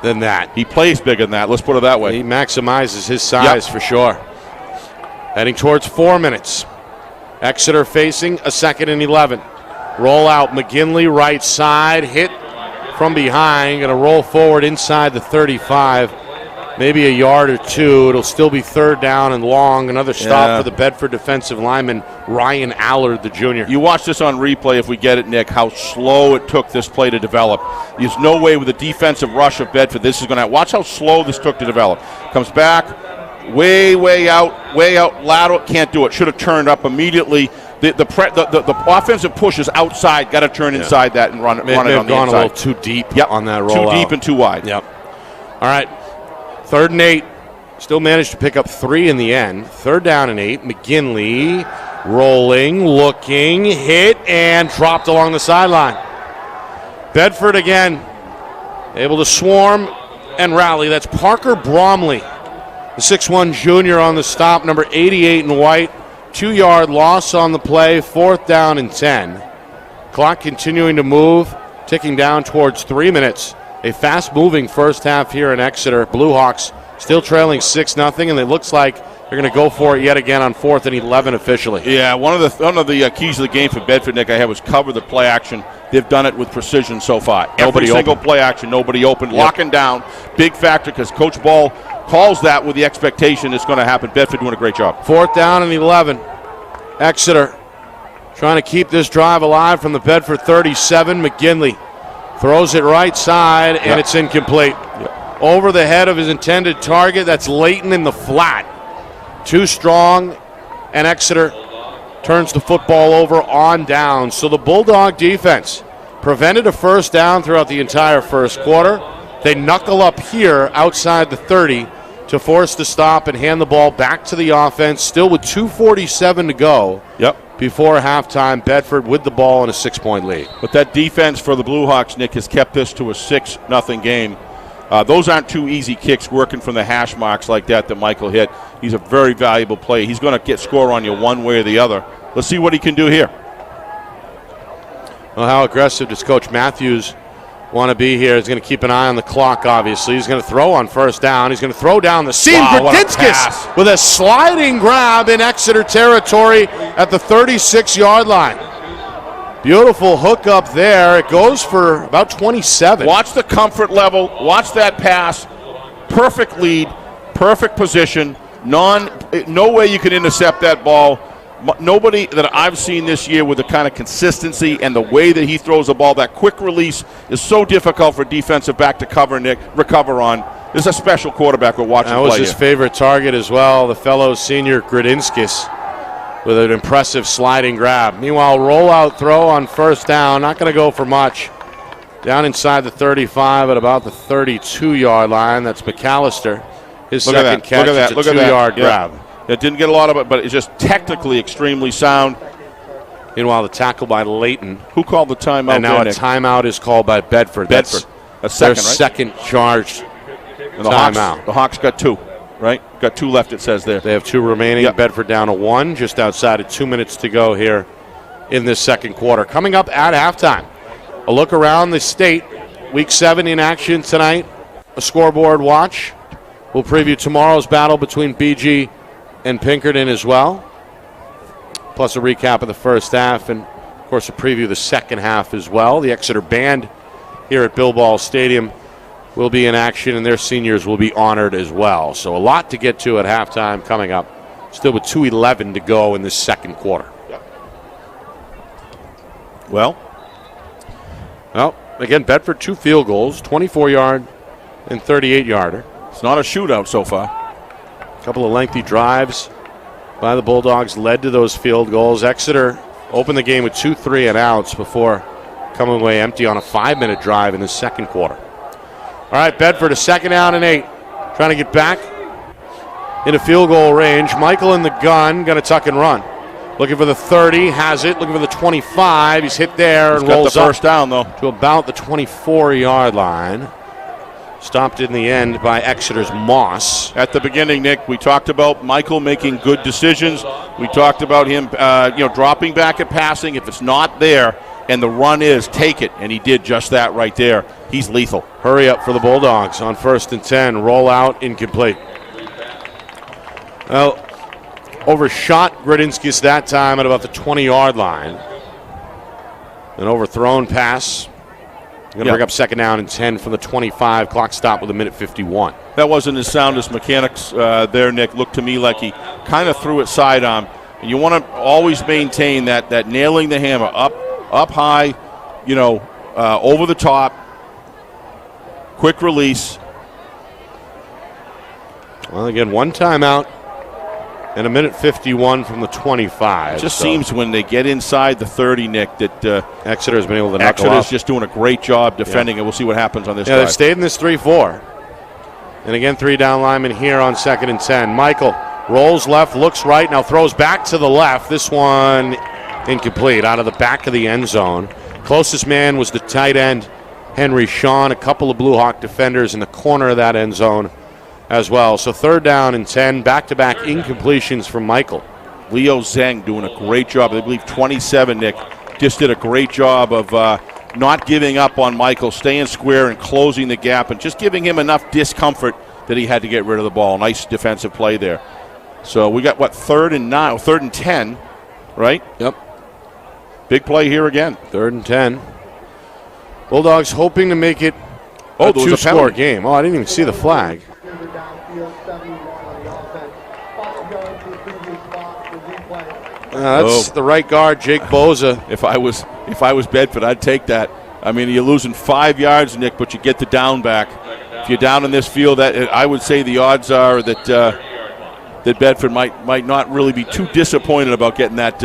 than that. He plays bigger than that. Let's put it that way. He maximizes his size for sure. Heading towards 4 minutes. Exeter facing a 2nd and 11. Roll out McGinley, right side, hit from behind. Going to roll forward inside the 35. Maybe a yard or two. It'll still be 3rd down and long. Another stop for the Bedford defensive lineman, Ryan Allard, the junior. You watch this on replay if we get it, Nick, how slow it took this play to develop. There's no way with the defensive rush of Bedford this is going to – watch how slow this took to develop. Comes back, way out, lateral, can't do it. Should have turned up immediately. The offensive push is outside, got to turn inside that and run it on the inside. May have gone a little too deep on that rollout. Too deep and too wide. Yep. All right. 3rd and 8. Still managed to pick up 3 in the end. 3rd down and 8. McGinley rolling, looking, hit, and dropped along the sideline. Bedford again able to swarm and rally. That's Parker Bromley, the 6'1 junior on the stop, number 88 in white. 2-yard loss on the play, 4th down and 10. Clock continuing to move, ticking down towards 3 minutes. A fast-moving first half here in Exeter. Blue Hawks still trailing 6-0, and it looks like they're going to go for it yet again on 4th and 11 officially. Yeah, one of the keys of the game for Bedford, Nick, I had was cover the play action. They've done it with precision so far. Every single play action, nobody open, locking down. Big factor because Coach Ball calls that with the expectation it's going to happen. Bedford doing a great job. 4th down and 11. Exeter trying to keep this drive alive from the Bedford 37. McGinley throws it right side, and it's incomplete. Over the head of his intended target. That's Leighton in the flat. Too strong, and Exeter turns the football over on down. So the Bulldog defense prevented a first down throughout the entire first quarter. They knuckle up here outside the 30 to force the stop and hand the ball back to the offense, still with 2:47 to go. Before halftime, Bedford with the ball in a 6-point lead. But that defense for the Blue Hawks, Nick, has kept this to a 6-0 game. Those aren't two easy kicks working from the hash marks like that Michael hit. He's a very valuable play. He's going to get score on you one way or the other. Let's see what he can do here. Well, how aggressive does Coach Matthews want to be here? He's going to keep an eye on the clock, obviously. He's going to throw on first down. He's going to throw down the seam. Gradinskis with a sliding grab in Exeter territory at the 36-yard line. Beautiful hook up there. It goes for about 27. Watch the comfort level. Watch that pass. Perfect lead. Perfect position. No way you can intercept that ball. Nobody that I've seen this year with the kind of consistency and the way that he throws the ball, that quick release is so difficult for defensive back to recover on. This is a special quarterback we're watching play. That was his favorite target as well, the fellow senior Gradinskis, with an impressive sliding grab. Meanwhile, rollout throw on first down, not going to go for much. Down inside the 35 at about the 32-yard line. That's McAllister. His second catch. It's a 2-yard grab. It didn't get a lot of it, but it's just technically extremely sound. Meanwhile, the tackle by Layton. Who called the timeout? And now a timeout is called by Bedford. That's their second charged timeout. The Hawks got 2, right? Got 2 left, it says there. They have 2 remaining. Yep. Bedford down to 1, just outside of 2 minutes to go here in this second quarter. Coming up at halftime, a look around the state. Week 7 in action tonight. A scoreboard watch. We'll preview tomorrow's battle between BG and Pinkerton as well, plus a recap of the first half, and of course a preview of the second half as well. The Exeter Band here at Bill Ball Stadium will be in action, and their seniors will be honored as well. So a lot to get to at halftime coming up, still with 2:11 to go in this second quarter. Well, again, Bedford 2 field goals, 24-yard and 38-yarder. It's not a shootout so far. A couple of lengthy drives by the Bulldogs led to those field goals. Exeter opened the game with 2 3-and-outs before coming away empty on a 5-minute drive in the second quarter. All right, Bedford, a 2nd down and 8. Trying to get back into field goal range. Michael in the gun, going to tuck and run. Looking for the 30, has it. Looking for the 25. He's hit there and rolls the first down, though, to about the 24-yard line. Stopped in the end by Exeter's Moss. At the beginning, Nick, we talked about Michael making good decisions. We talked about him, dropping back at passing. If it's not there and the run is, take it. And he did just that right there. He's lethal. Hurry up for the Bulldogs on 1st and 10. Roll out, incomplete. Well, overshot Gradinskis that time at about the 20-yard line. An overthrown pass. Going to bring up 2nd down and 10 from the 25. Clock stop with 1:51. That wasn't his soundest mechanics there, Nick. Looked to me like he kind of threw it sidearm. And you want to always maintain that nailing the hammer up high, over the top, quick release. Well, again, 1 timeout and 1:51 from the 25. It just seems when they get inside the 30, Nick, that Exeter's been able to knock Exeter's just doing a great job defending it. We'll see what happens on this drive. They've stayed in this 3-4. And again, 3 down linemen here on 2nd and 10. Michael rolls left, looks right, now throws back to the left. This one incomplete, out of the back of the end zone. Closest man was the tight end, Henry Shawn. A couple of Blue Hawk defenders in the corner of that end zone as well. So 3rd down and 10, back-to-back incompletions from Michael. Leo Zeng doing a great job. I believe 27, Nick, just did a great job of not giving up on Michael, staying square and closing the gap and just giving him enough discomfort that he had to get rid of the ball. Nice defensive play there. So we got, 3rd and 10, right? Yep. Big play here again. 3rd and 10. Bulldogs hoping to make it a 2-score game. Oh, I didn't even see the flag. That's the right guard, Jake Boza. If I was Bedford, I'd take that. I mean, you're losing 5 yards, Nick, but you get the down back. If you're down in this field, I would say the odds are that that Bedford might not really be too disappointed about getting that.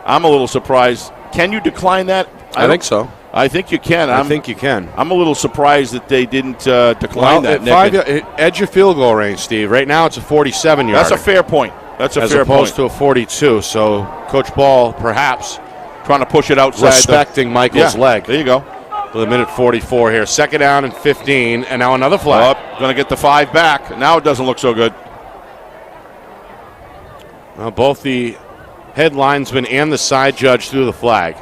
I'm a little surprised. Can you decline that? I think so. I think you can. I think you can. I'm a little surprised that they didn't decline that, Nick. Edge of field goal range, Steve. Right now it's a 47-yard. That's a fair point. As opposed to a 42. So Coach Ball perhaps trying to push it outside. Respecting Michael's leg. There you go. With 1:44 here. 2nd down and 15. And now another flag. Going to get the 5 back. Now it doesn't look so good. Both the head linesman and the side judge threw the flag.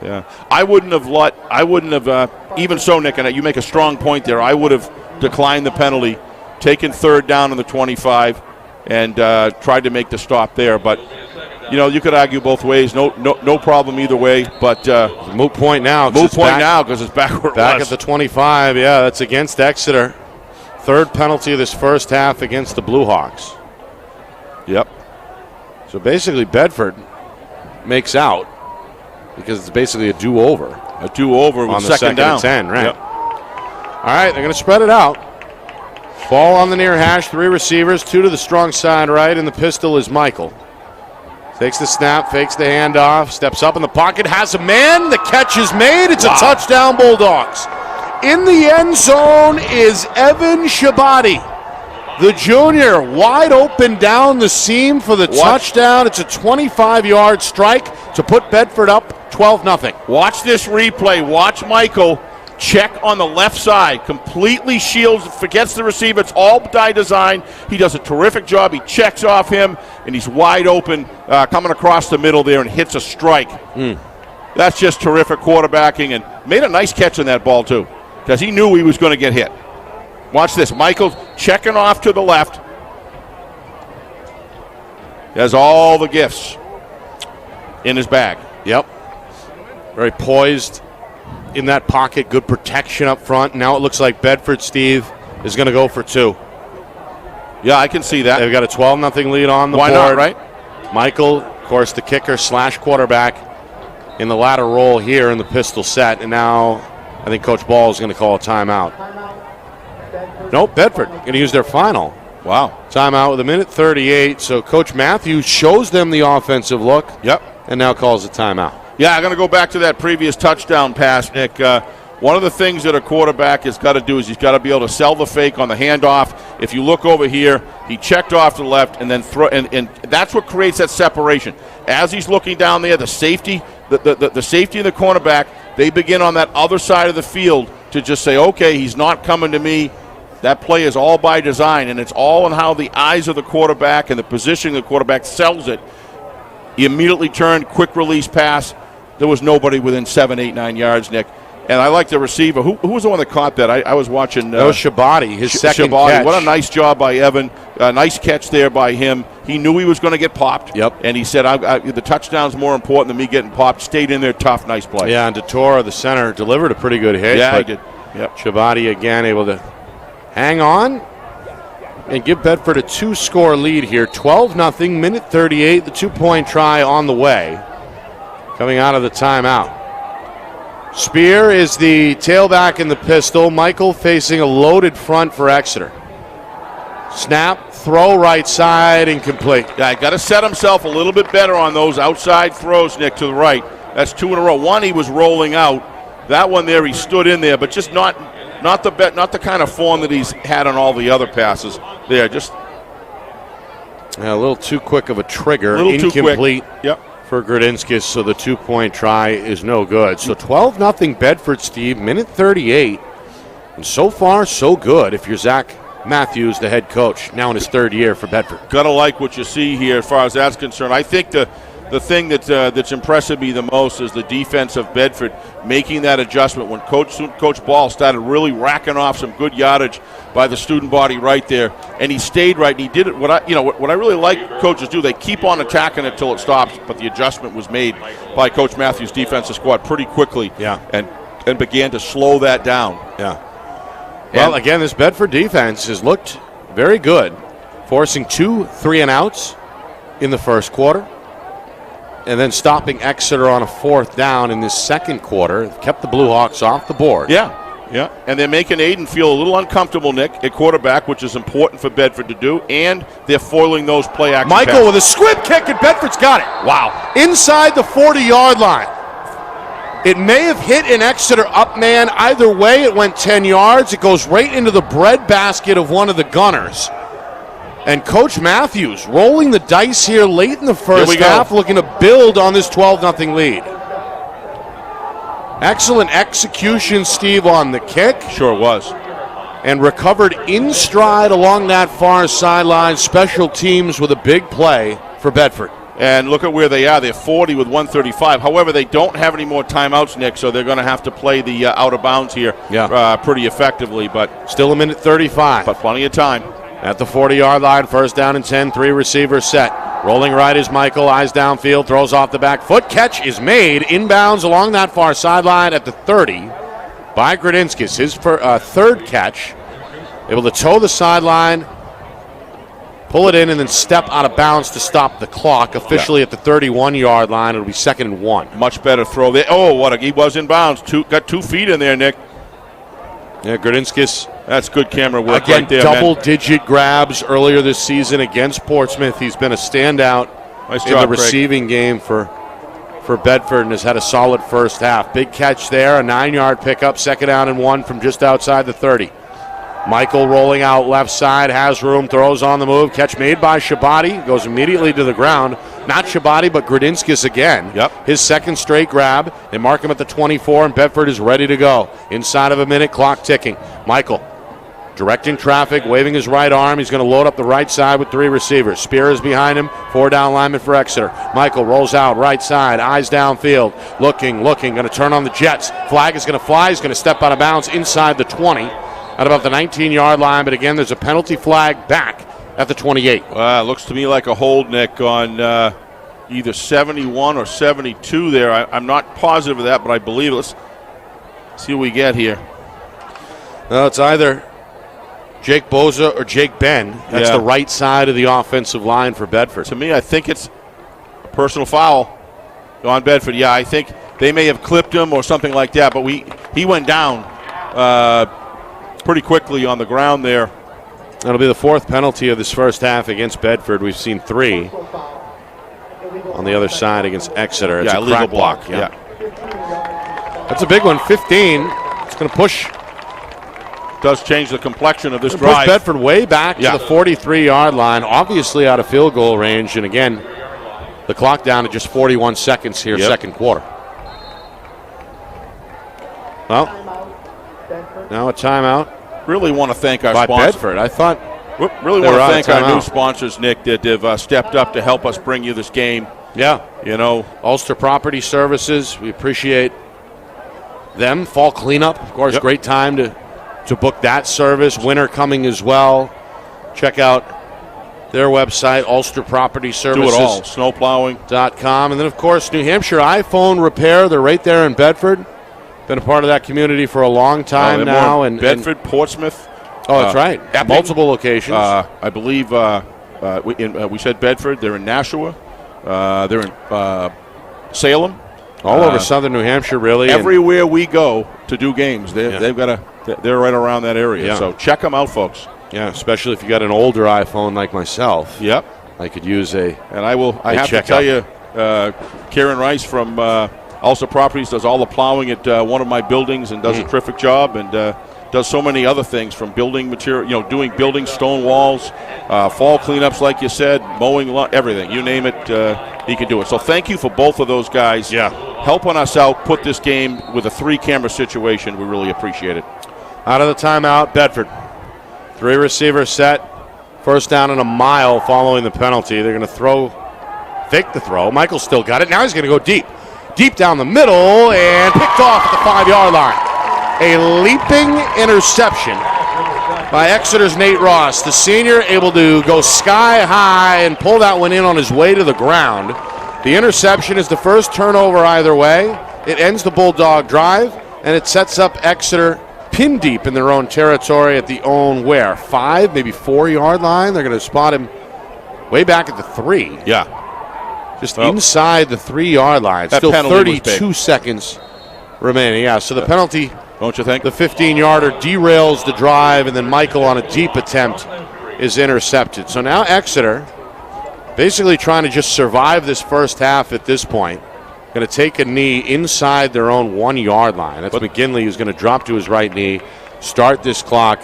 Yeah, I wouldn't have. Even so, Nick, and you make a strong point there. I would have declined the penalty, taken 3rd down on the 25, and tried to make the stop there. But you could argue both ways. No problem either way. But moot point now. Because it's back where it was. Back at the 25. Yeah, that's against Exeter. 3rd penalty of this first half against the Blue Hawks. Yep. So basically Bedford makes out because it's basically a do-over. A do-over with on the second down. and 10, right? Yep. All right, they're going to spread it out. Ball on the near hash, 3 receivers, 2 to the strong side right, and the pistol is Michael. Takes the snap, fakes the handoff, steps up in the pocket, has a man. The catch is made. It's a touchdown, Bulldogs. In the end zone is Evan Shabati, the junior, wide open down the seam for the touchdown. It's a 25-yard strike to put Bedford up 12-0. Watch this replay. Watch Michael check on the left side. Completely shields, forgets the receiver. It's all by design. He does a terrific job. He checks off him, and he's wide open coming across the middle there and hits a strike. That's just terrific quarterbacking, and made a nice catch on that ball, too, because he knew he was going to get hit. Watch this. Michael checking off to the left. He has all the gifts in his bag. Yep. Very poised in that pocket. Good protection up front. Now it looks like Bedford, Steve, is going to go for 2. Yeah, I can see that. They've got a 12-0 lead on the board. Why not, right? Michael, of course, the kicker / quarterback in the ladder roll here in the pistol set. And now I think Coach Ball is going to call a timeout. Nope, Bedford going to use their final. Wow. Timeout with 1:38. So Coach Matthews shows them the offensive look. Yep. And now calls a timeout. Yeah, I'm going to go back to that previous touchdown pass, Nick. One of the things that a quarterback has got to do is he's got to be able to sell the fake on the handoff. If you look over here, he checked off to the left and then throw, and that's what creates that separation. As he's looking down there, the safety, the safety and the cornerback, they begin on that other side of the field to just say, okay, he's not coming to me. That play is all by design, and it's all in how the eyes of the quarterback and the positioning of the quarterback sells it. He immediately turned, quick release pass. There was nobody within 7, 8, 9 yards, Nick. And I like the receiver. Who was the one that caught that? I was watching. That was Shabati, his second catch. What a nice job by Evan. Nice catch there by him. He knew he was going to get popped. Yep. And he said, the touchdown's more important than me getting popped. Stayed in there tough. Nice play. Yeah, and DeTora, the center, delivered a pretty good hit. Yeah, he did. Yep. Shabati again able to hang on and give Bedford a 2-score lead here. 12-0, 1:38. The 2-point try on the way. Coming out of the timeout. Spear is the tailback in the pistol. Michael facing a loaded front for Exeter. Snap, throw right side, incomplete. Yeah, got to set himself a little bit better on those outside throws, Nick, to the right. That's 2 in a row. One, he was rolling out. That one there, he stood in there, but just not the kind of form that he's had on all the other passes. There, just a little too quick of a trigger. Incomplete. Too quick. Yep. For Gradinskis, so the 2-point try is no good. So 12-0 Bedford, Steve, 1:38. And so far, so good if you're Zach Matthews, the head coach, now in his 3rd year for Bedford. Gotta like what you see here as far as that's concerned. I think the thing that's impressing me the most is the defense of Bedford making that adjustment when Coach Ball started really racking off some good yardage by the student body right there, and he stayed right and he did it. What I really like coaches do, they keep on attacking it till it stops, but the adjustment was made by Coach Matthews' defensive squad pretty quickly. Yeah. And began to slow that down. Yeah. Well, again, this Bedford defense has looked very good, forcing 2 3-and-outs in the first quarter, and then stopping Exeter on a 4th down in this second quarter. Kept the Blue Hawks off the board. Yeah. And they're making Aiden feel a little uncomfortable, Nick, at quarterback, which is important for Bedford to do, and they're foiling those play action Michael passes. with a squib kick, and Bedford's got it. Wow. Inside the 40-yard line. It may have hit an Exeter up man. Either way, it went 10 yards. It goes right into the breadbasket of one of the gunners. And Coach Matthews rolling the dice here late in the first half, looking to build on this 12-0 lead. Excellent execution, Steve, on the kick. Sure was. And recovered in stride along that far sideline. Special teams with a big play for Bedford. And look at where they are. They're 40 with 1:35. However, they don't have any more timeouts, Nick, so they're going to have to play the out of bounds here pretty effectively. But still 1:35. But plenty of time. At the 40-yard line, 1st down and 10, 3 receivers set. Rolling right is Michael, eyes downfield, throws off the back foot. Catch is made inbounds along that far sideline at the 30 by Gradinskis. His 3rd catch, able to toe the sideline, pull it in, and then step out of bounds to stop the clock. Officially at the 31-yard line. It'll be 2nd and 1. Much better throw there. Oh, he was in bounds. Got 2 feet in there, Nick. Yeah, Grodinskis. That's good camera work again, right there, double-digit grabs earlier this season against Portsmouth. He's been a standout in the receiving game for Bedford and has had a solid first half. Big catch there, a 9-yard pickup, 2nd down and 1 from just outside the 30. Michael rolling out left side, has room, throws on the move. Catch made by Shabati, goes immediately to the ground. Not Shabati, but Grodinskis again. Yep. His second straight grab. They mark him at the 24, and Bedford is ready to go. Inside of a minute, clock ticking. Michael directing traffic, waving his right arm. He's going to load up the right side with 3 receivers. Spear is behind him, 4 down lineman for Exeter. Michael rolls out right side, eyes downfield, looking, going to turn on the Jets. Flag is going to fly. He's going to step out of bounds inside the 20 at about the 19-yard line. But again, there's a penalty flag back at the 28. Looks to me like a hold, Nick, on either 71 or 72 there. I'm not positive of that, but I believe it. Let's see what we get here. No, it's either Jake Boza or Jake Ben. That's the right side of the offensive line for Bedford. To me, I think it's a personal foul on Bedford. Yeah, I think they may have clipped him or something like that, but he went down pretty quickly on the ground there. That'll be the 4th penalty of this first half against Bedford. We've seen 3 on the other side against Exeter. It's a illegal block. Yeah. That's a big one, 15. It's going to push. Does change the complexion of this Push drive. Bedford way back to the 43-yard line, obviously out of field goal range. And again, the clock down to just 41 seconds here, second quarter. Well, now a timeout. Really want to thank our by sponsors. Bedford. I thought really want to thank our new sponsors, Nick, that have stepped up to help us bring you this game. Yeah. You know, Ulster Property Services, we appreciate them. Fall cleanup, of course, great time to book that service. Winter coming as well. Check out their website, Ulster Property Services. Do it all. Snowplowing.com. And then, of course, New Hampshire iPhone Repair. They're right there in Bedford. Been a part of that community for a long time now. And Bedford, Portsmouth. Oh, that's right. At multiple locations. I believe we said Bedford. They're in Nashua. They're in Salem. All over southern New Hampshire, really. Everywhere we go to do games, they've got they're right around that area. Yeah. So check them out, folks. Yeah, especially if you got an older iPhone like myself. Yep. I could use a. And I have to tell you, Karen Rice from Ulster Properties does all the plowing at one of my buildings and does a terrific job, and does so many other things, from building material, doing building stone walls, fall cleanups, like you said, mowing, everything. You name it, he can do it. So thank you for both of those guys. Helping us out, put this game with a 3-camera situation. We really appreciate it. Out of the timeout, Bedford. 3 receivers set. First down and a mile following the penalty. They're going to fake the throw. Michael's still got it. Now he's going to go deep. Deep down the middle and picked off at the 5-yard line. A leaping interception by Exeter's Nate Ross. The senior able to go sky high and pull that one in on his way to the ground. The interception is the first turnover either way. It ends the Bulldog drive, and it sets up Exeter pin deep in their own territory at the own 5, maybe 4-yard line. They're going to spot him way back at the 3. Yeah. Just inside the 3-yard line. Still 32 seconds remaining. Yeah, so the penalty, don't you think? The 15-yarder derails the drive, and then Michael on a deep attempt is intercepted. So now Exeter basically trying to just survive this first half at this point. Going to take a knee inside their own 1-yard line. That's McGinley, who's going to drop to his right knee, start this clock,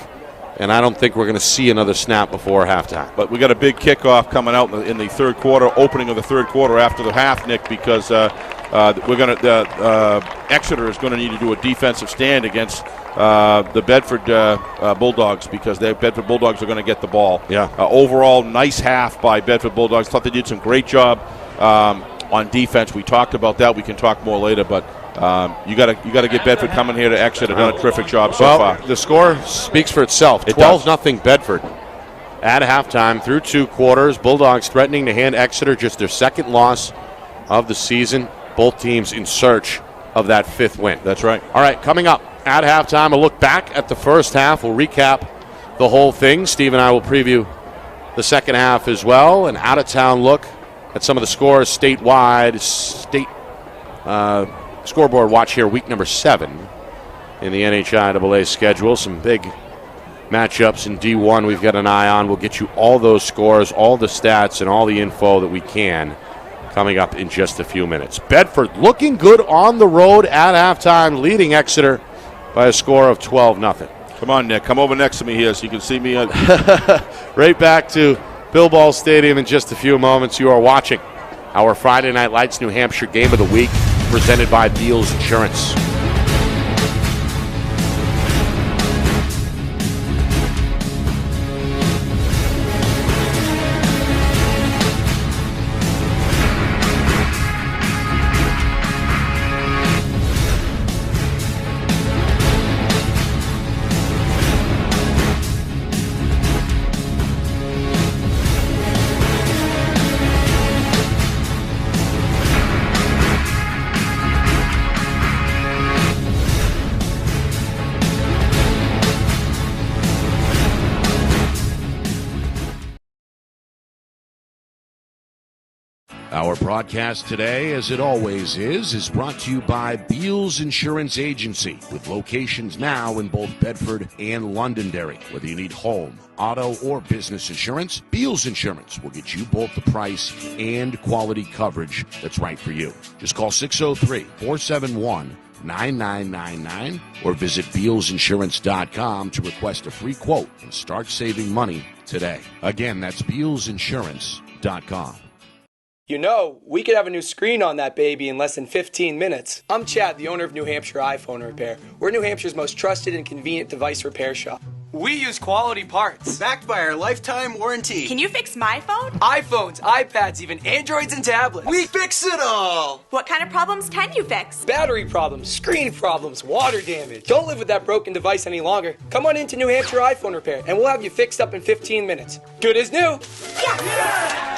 and I don't think we're going to see another snap before halftime. But we got a big kickoff coming out in the third quarter, opening of the third quarter after the half, Nick, because we're going to Exeter is going to need to do a defensive stand against the Bedford Bulldogs, because the Bedford Bulldogs are going to get the ball. Yeah. Overall, nice half by Bedford Bulldogs. Thought they did some great job on defense. We talked about that. We can talk more later, but you got to get Bedford coming here to Exeter. Done a terrific job so far. The score speaks for itself. 12-0 Bedford at halftime through 2 quarters. Bulldogs threatening to hand Exeter just their 2nd loss of the season. Both teams in search of that 5th win. That's right. All right, coming up at halftime, a look back at the first half. We'll recap the whole thing. Steve and I will preview the second half as well. An out-of-town look at some of the scores statewide. Scoreboard watch here, week number 7 in the NHIAA schedule. Some big matchups in D1 we've got an eye on. We'll get you all those scores, all the stats, and all the info that we can coming up in just a few minutes. Bedford looking good on the road at halftime, leading Exeter by a score of 12-0. Come on, Nick. Come over next to me here so you can see me. Right back to Bill Ball Stadium in just a few moments. You are watching our Friday Night Lights New Hampshire Game of the Week presented by Beals Insurance. Our broadcast today, as it always is brought to you by Beals Insurance Agency, with locations now in both Bedford and Londonderry. Whether you need home, auto, or business insurance, Beals Insurance will get you both the price and quality coverage that's right for you. Just call 603-471-9999 or visit BealsInsurance.com to request a free quote and start saving money today. Again, that's BealsInsurance.com. You know, we could have a new screen on that baby in less than 15 minutes. I'm Chad, the owner of New Hampshire iPhone Repair. We're New Hampshire's most trusted and convenient device repair shop. We use quality parts, backed by our lifetime warranty. Can you fix my phone? iPhones, iPads, even Androids and tablets. We fix it all! What kind of problems can you fix? Battery problems, screen problems, water damage. Don't live with that broken device any longer. Come on into New Hampshire iPhone Repair, and we'll have you fixed up in 15 minutes. Good as new. Yeah.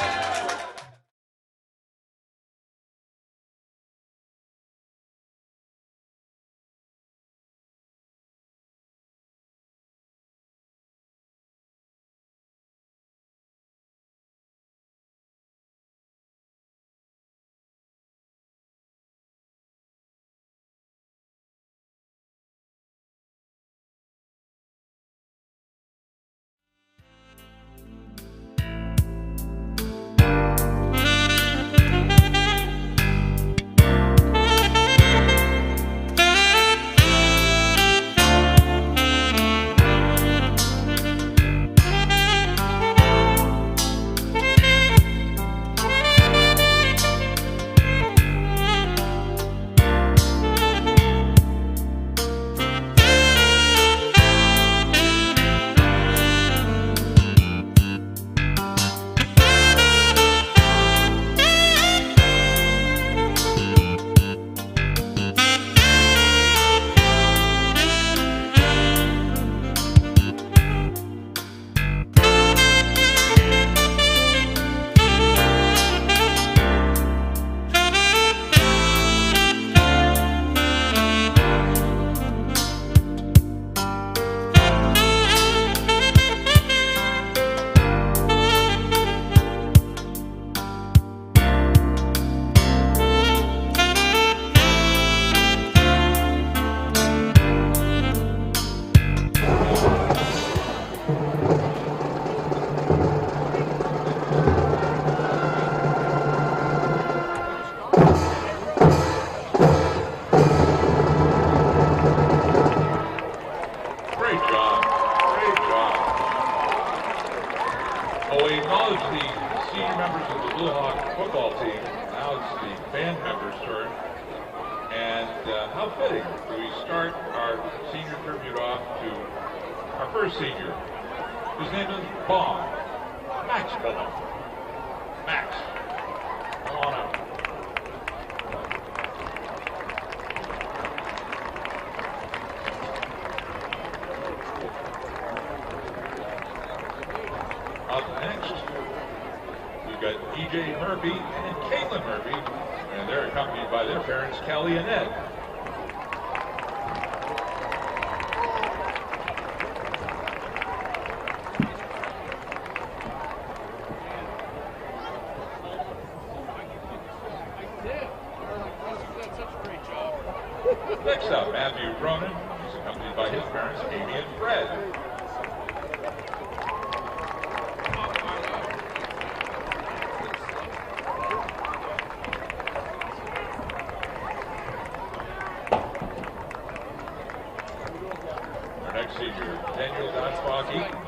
Next up, Matthew Cronin. He's accompanied by his parents, Amy and Fred. Our next senior, Daniel Dotsbaki.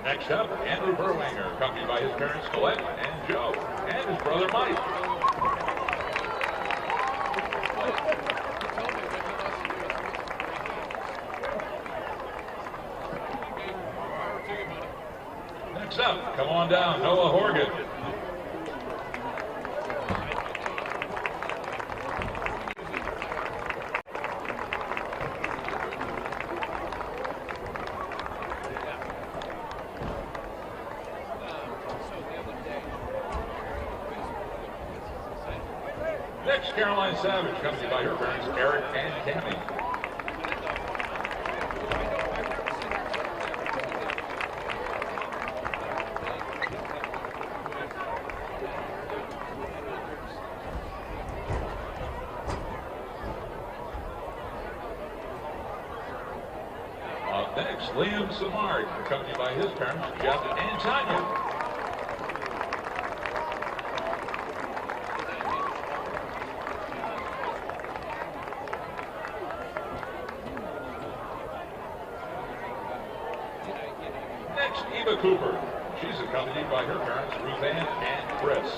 Next up, Andrew Berwanger, accompanied by his parents Colette and Joe, and his brother Mike. Next up, come on down, Noah Horgan. Next, Caroline Savage, accompanied by her parents Eric and Tammy. Up next, Liam Samard, accompanied by his parents Jeff and Tanya. Next, Eva Cooper. She's accompanied by her parents, Ruth Ann and Chris.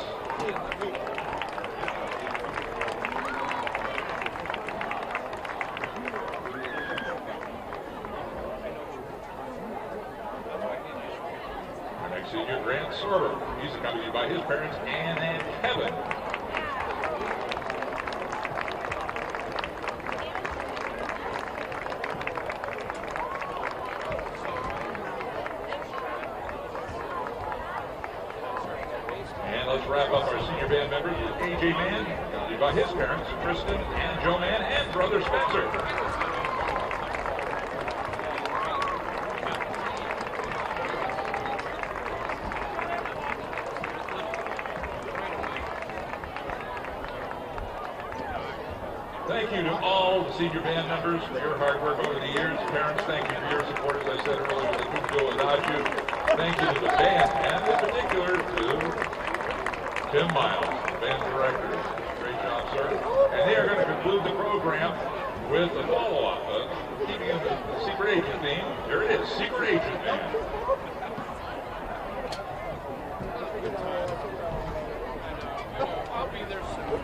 Our next senior, Grant Sorber. He's accompanied by his parents, Ann and Kevin. And let's wrap up our senior band members with AJ Mann, accompanied by his parents, Kristen and Joe Mann, and brother Spencer. Thank you to all the senior band members for your hard work over the years. Parents, thank you for your support. As I said earlier, they couldn't go without you. Thank you to the band, and in particular to Tim Miles, band director. Great job, sir. And they are going to conclude the program with a follow-up. Keeping in the secret agent theme, here it is, Secret Agent Band. I'll be there soon.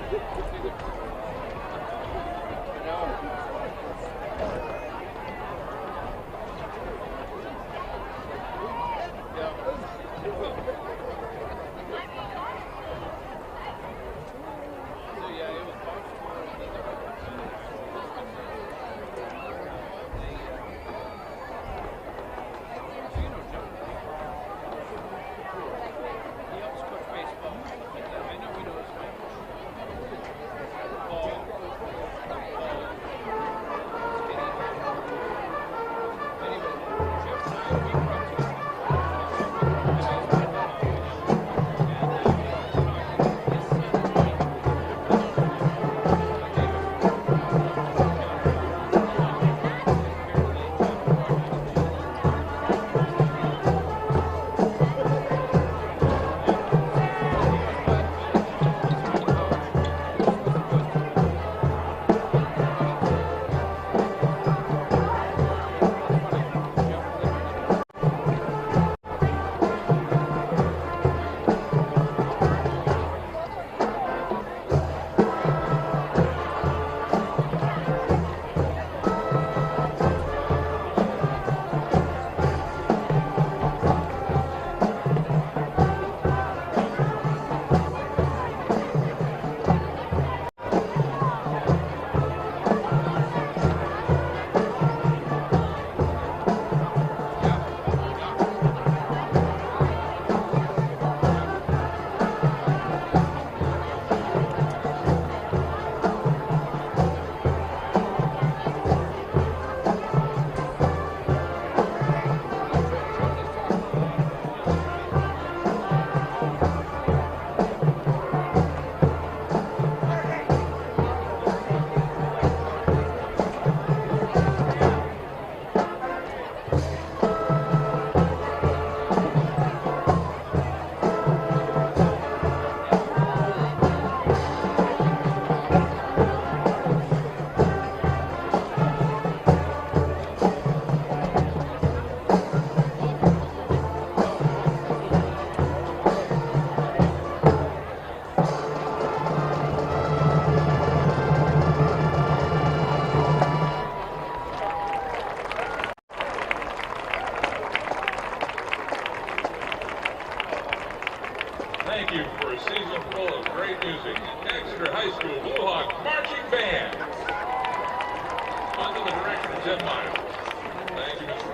Tim Miles. Thank you, Mr.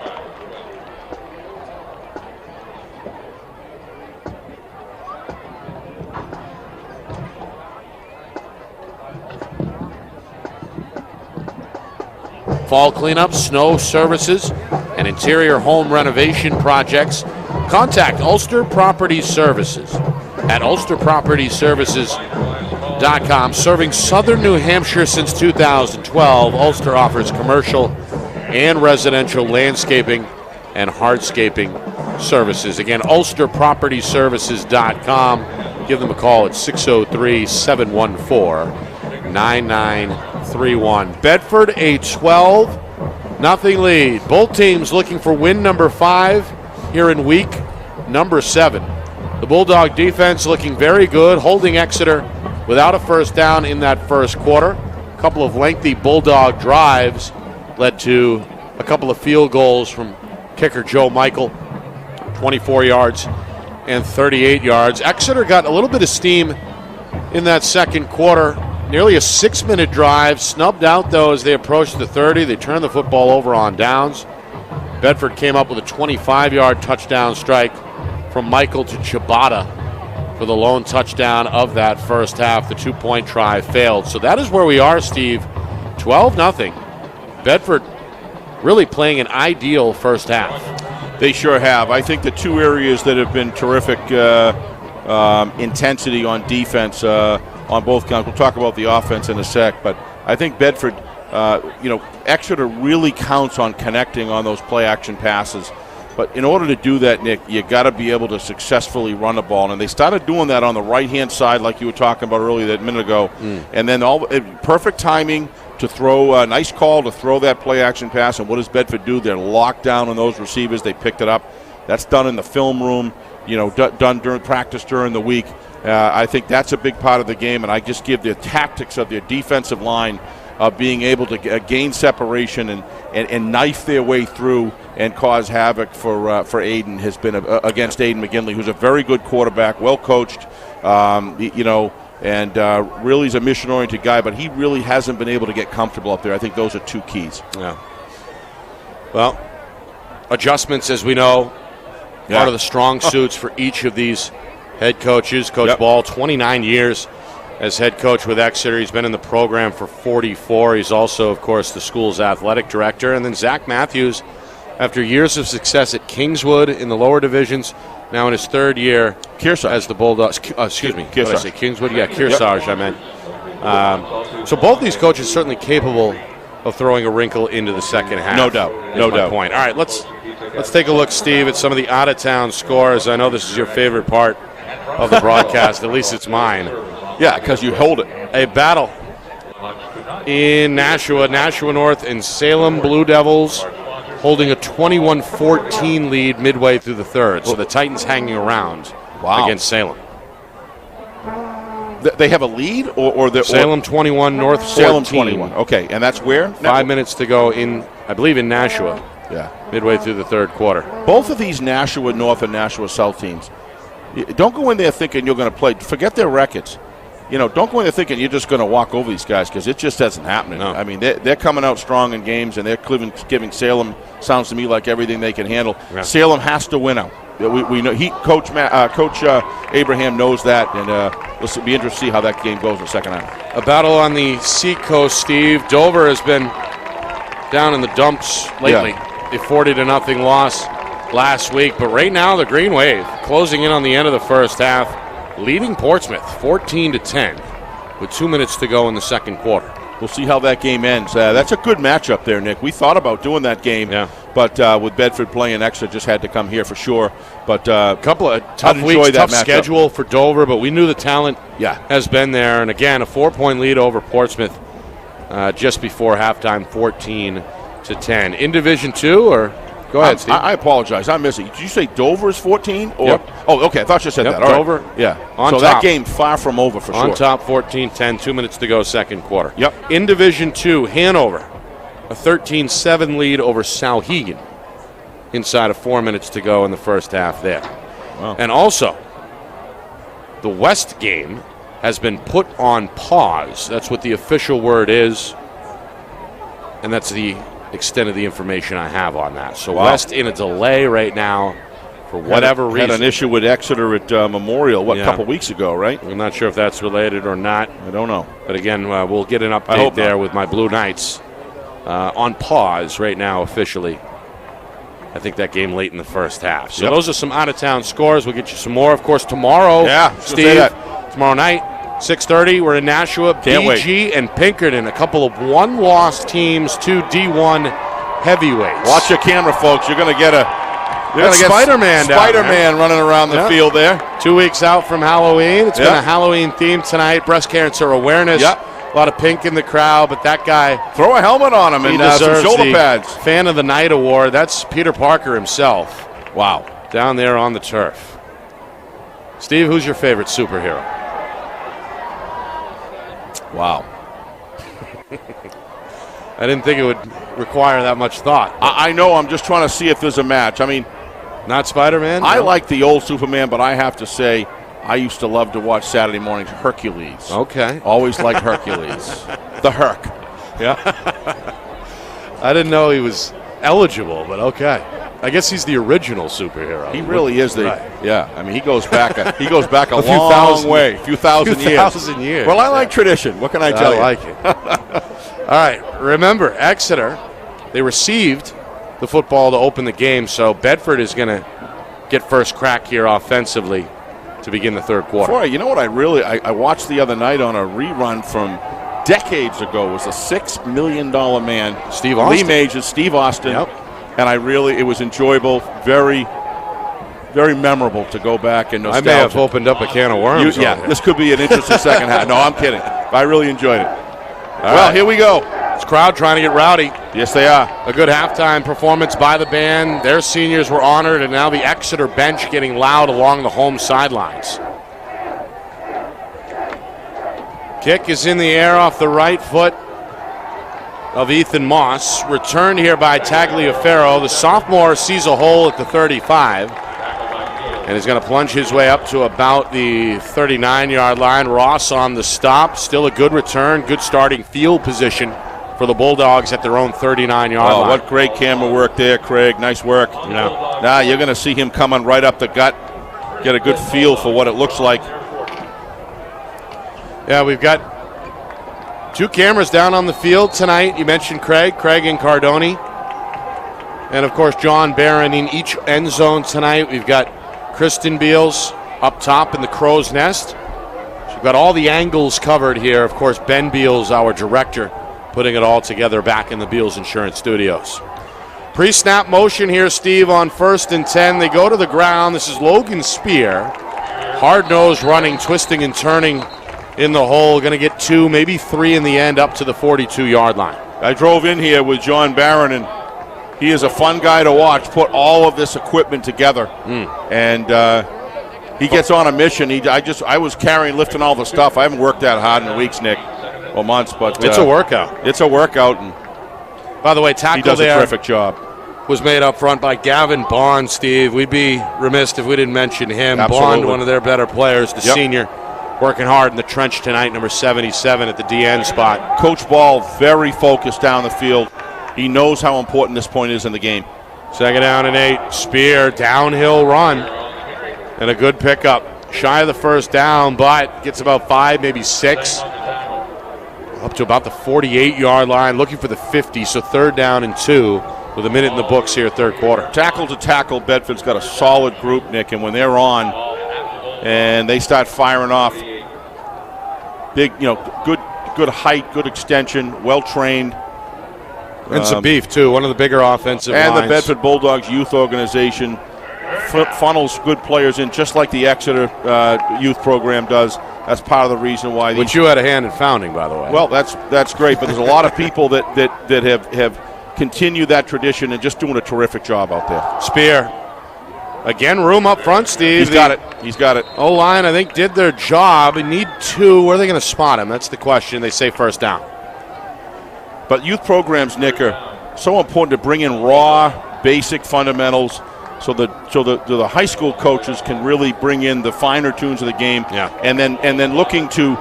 Miles. Fall cleanup, snow services, and interior home renovation projects. Contact Ulster Property Services at ulsterpropertyservices.com. Serving southern New Hampshire since 2012, Ulster offers commercial and residential landscaping and hardscaping services. Again, ulsterpropertyservices.com. Give them a call at 603-714-9931. Bedford a 12-0 lead. Both teams looking for win number 5 here in week number 7. The Bulldog defense looking very good, holding Exeter without a first down in that first quarter. A couple of lengthy Bulldog drives led to a couple of field goals from kicker Joe Michael, 24 yards and 38 yards. Exeter got a little bit of steam in that second quarter. Nearly a 6-minute drive, snubbed out though as they approached the 30. They turned the football over on downs. Bedford came up with a 25-yard touchdown strike from Michael to Chibata for the lone touchdown of that first half. The 2-point try failed. So that is where we are, Steve. 12-0. Bedford really playing an ideal first half. They sure have. I think the two areas that have been terrific intensity on defense on both counts. We'll talk about the offense in a sec, but I think Bedford, Exeter really counts on connecting on those play-action passes. But in order to do that, Nick, you got to be able to successfully run the ball. And they started doing that on the right-hand side like you were talking about earlier that minute ago. And then perfect timing to throw a nice call to throw that play-action pass. And what does Bedford do? They're locked down on those receivers. They picked it up. That's done in the film room, done during practice during the week. I think that's a big part of the game, and I just give the tactics of their defensive line of being able to gain separation and knife their way through and cause havoc for Aiden has been against Aiden McGinley, who's a very good quarterback, well coached, and really is a mission-oriented guy, but he really hasn't been able to get comfortable up there. I think those are two keys. Yeah. Well, adjustments, as we know, part of the strong suits for each of these head coaches. Coach Ball, 29 years as head coach with Exeter. He's been in the program for 44. He's also, of course, the school's athletic director. And then Zach Matthews, after years of success at Kingswood in the lower divisions, now in his third year as the Bulldogs. Excuse me. What did I say? Kingswood? Yeah, Kearsarge, I meant. So both these coaches certainly capable of throwing a wrinkle into the second half. No doubt. No doubt. Point. All right, let's take a look, Steve, at some of the out-of-town scores. I know this is your favorite part of the broadcast. At least it's mine. Yeah, because you hold it. A battle in Nashua North and Salem Blue Devils holding a 21-14 lead midway through the third. So the Titans hanging around against Salem. They have a lead, or Salem 21, North 14. Salem 21. Okay, and that's where? 5 minutes to go I believe in Nashua. Yeah, midway through the third quarter. Both of these Nashua North and Nashua South teams, don't go in there thinking you're going to play. Forget their records. Don't go in there thinking you're just going to walk over these guys, because it just isn't happening. No. I mean, they're coming out strong in games, and they're giving Salem, sounds to me like everything they can handle. Yeah. Salem has to win out. We know Coach Abraham knows that, and it'll be interesting to see how that game goes in the second half. A battle on the seacoast, Steve. Dover has been down in the dumps lately. Yeah. A 40-0 loss last week, but right now the Green Wave closing in on the end of the first half, leading Portsmouth 14-10 with 2 minutes to go in the second quarter. We'll see how that game ends. That's a good matchup there, Nick. We thought about doing that game, but with Bedford playing Exeter, just had to come here for sure. But a couple of tough weeks, tough schedule for Dover, but we knew the talent has been there. And again, a 4-point lead over Portsmouth just before halftime, 14-10. In Division 2, or go ahead, Steve. I apologize. I'm missing. Did you say Dover's 14? Or Oh, okay. I thought you said that. Dover. Right. Yeah. So top. That game far from over for sure. On top, 14-10, 2 minutes to go, second quarter. Yep. In Division 2, Hanover, a 13-7 lead over Souhegan inside of 4 minutes to go in the first half there. Wow. And also, the West game has been put on pause. That's what the official word is. And that's the extent of the information I have on that. So Wow. West in a delay right now for whatever reason. Had an issue with Exeter at Memorial, a couple weeks ago, right? I'm not sure if that's related or not. I don't know. But again, we'll get an update there with my Blue Knights on pause right now officially. I think that game late in the first half. So those are some out-of-town scores. We'll get you some more, of course, tomorrow. Yeah, Steve, tomorrow night, 6:30, we're in Nashua. Can't BG wait. and Pinkerton, a couple of one-loss teams, 2 D1 heavyweights. Watch your camera, folks. You're going to get Spider-Man down Spider-Man running around the field there. 2 weeks out from Halloween. It's been a Halloween theme tonight. Breast cancer awareness. A lot of pink in the crowd, but that guy. Throw a helmet on him and some shoulder pads. Fan of the Night award. That's Peter Parker himself. Wow. Down there on the turf. Steve, who's your favorite superhero? Wow. I didn't think it would require that much thought. I know. I'm just trying to see if there's a match. I mean, not Spider-Man? I like the old Superman, but I have to say, I used to love to watch Saturday mornings Hercules. Okay. Always liked Hercules. The Herc. Yeah. I didn't know he was eligible, but okay. I guess he's the original superhero. He really is yeah. I mean, he goes back a a few long thousand way. A few thousand years. Well, I like tradition. What can I tell you? I like it. All right. Remember, Exeter, they received the football to open the game, so Bedford is going to get first crack here offensively to begin the third quarter. Boy, you know what I watched the other night on a rerun from decades ago was a $6 million man. Steve Austin. Lee Majors, Steve Austin. Yep. And it was enjoyable, very, very memorable to go back and nostalgia. I may have opened up a can of worms. This could be an interesting second half. No, I'm kidding. I really enjoyed it. All right. Here we go. This crowd trying to get rowdy. Yes, they are. A good halftime performance by the band. Their seniors were honored, and now the Exeter bench getting loud along the home sidelines. Kick is in the air off the right foot of Ethan Moss. Returned here by Tagliaferro. The sophomore sees a hole at the 35 and is going to plunge his way up to about the 39-yard line. Ross on the stop. Still a good return. Good starting field position for the Bulldogs at their own 39-yard line. What great camera work there, Craig. Nice work. Now you're going to see him coming right up the gut. Get a good feel for what it looks like. Yeah, we've got 2 cameras down on the field tonight. You mentioned Craig and Cardoni. And, of course, John Barron in each end zone tonight. We've got Kristen Beals up top in the crow's nest. So we've got all the angles covered here. Of course, Ben Beals, our director, putting it all together back in the Beals Insurance Studios. Pre-snap motion here, Steve, on 1st and 10. They go to the ground. This is Logan Spear. Hard-nosed running, twisting and turning in the hole. Going to get 2, maybe 3 in the end up to the 42-yard line. I drove in here with John Barron, and he is a fun guy to watch, put all of this equipment together. And he gets on a mission. I was lifting all the stuff. I haven't worked that hard in weeks, Nick, or months. But it's a workout. It's a workout. And by the way, tackle he does a terrific job. Was made up front by Gavin Bond, Steve. We'd be remiss if we didn't mention him. Absolutely. Bond, one of their better players, the senior, working hard in the trench tonight, number 77 at the DN spot. Coach Ball very focused down the field. He knows how important this point is in the game. 2nd down and 8. Spear, downhill run, and a good pickup. Shy of the first down, but gets about 5, maybe 6. Up to about the 48-yard line, looking for the 50, so 3rd down and 2 with a minute in the books here, third quarter. Tackle to tackle, Bedford's got a solid group, Nick, and when they're on and they start firing off, big, good height, good extension, well-trained. And some beef, too. One of the bigger offensive lines. And the Bedford Bulldogs youth organization funnels good players in, just like the Exeter youth program does. That's part of the reason why. Which you had a hand in founding, by the way. Well, that's great, but there's a lot of people that have continued that tradition and just doing a terrific job out there. Spear. Again, room up front, Steve. He's got it. O-line, I think, did their job. We need 2. Where are they going to spot him? That's the question. They say 1st down. But youth programs, Nick, are so important to bring in raw, basic fundamentals so the high school coaches can really bring in the finer tunes of the game. Yeah. And then looking to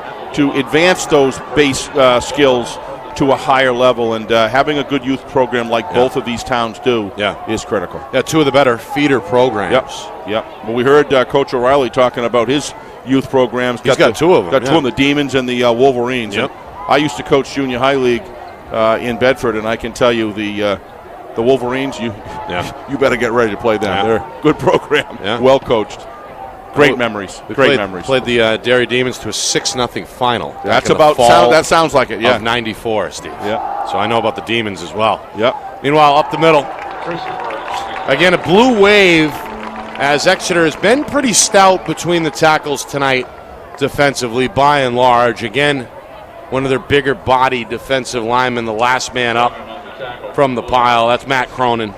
advance those base skills to a higher level, and having a good youth program like both of these towns do is critical. Yeah, two of the better feeder programs. Yep. Well, we heard Coach O'Reilly talking about his youth programs. He's got two of them. Got two of them, the Demons and the Wolverines. Yep. I used to coach junior high league in Bedford, and I can tell you the Wolverines, you better get ready to play them. Yeah. They're a good program, well coached. Great memories. Played the Derry Demons to a 6-0 final. That's about that sounds like it. Yeah, of '94, Steve. Yeah. So I know about the Demons as well. Yep. Meanwhile, up the middle, again a blue wave, as Exeter has been pretty stout between the tackles tonight, defensively by and large. Again, one of their bigger body defensive linemen, the last man up from the pile. That's Matt Cronin,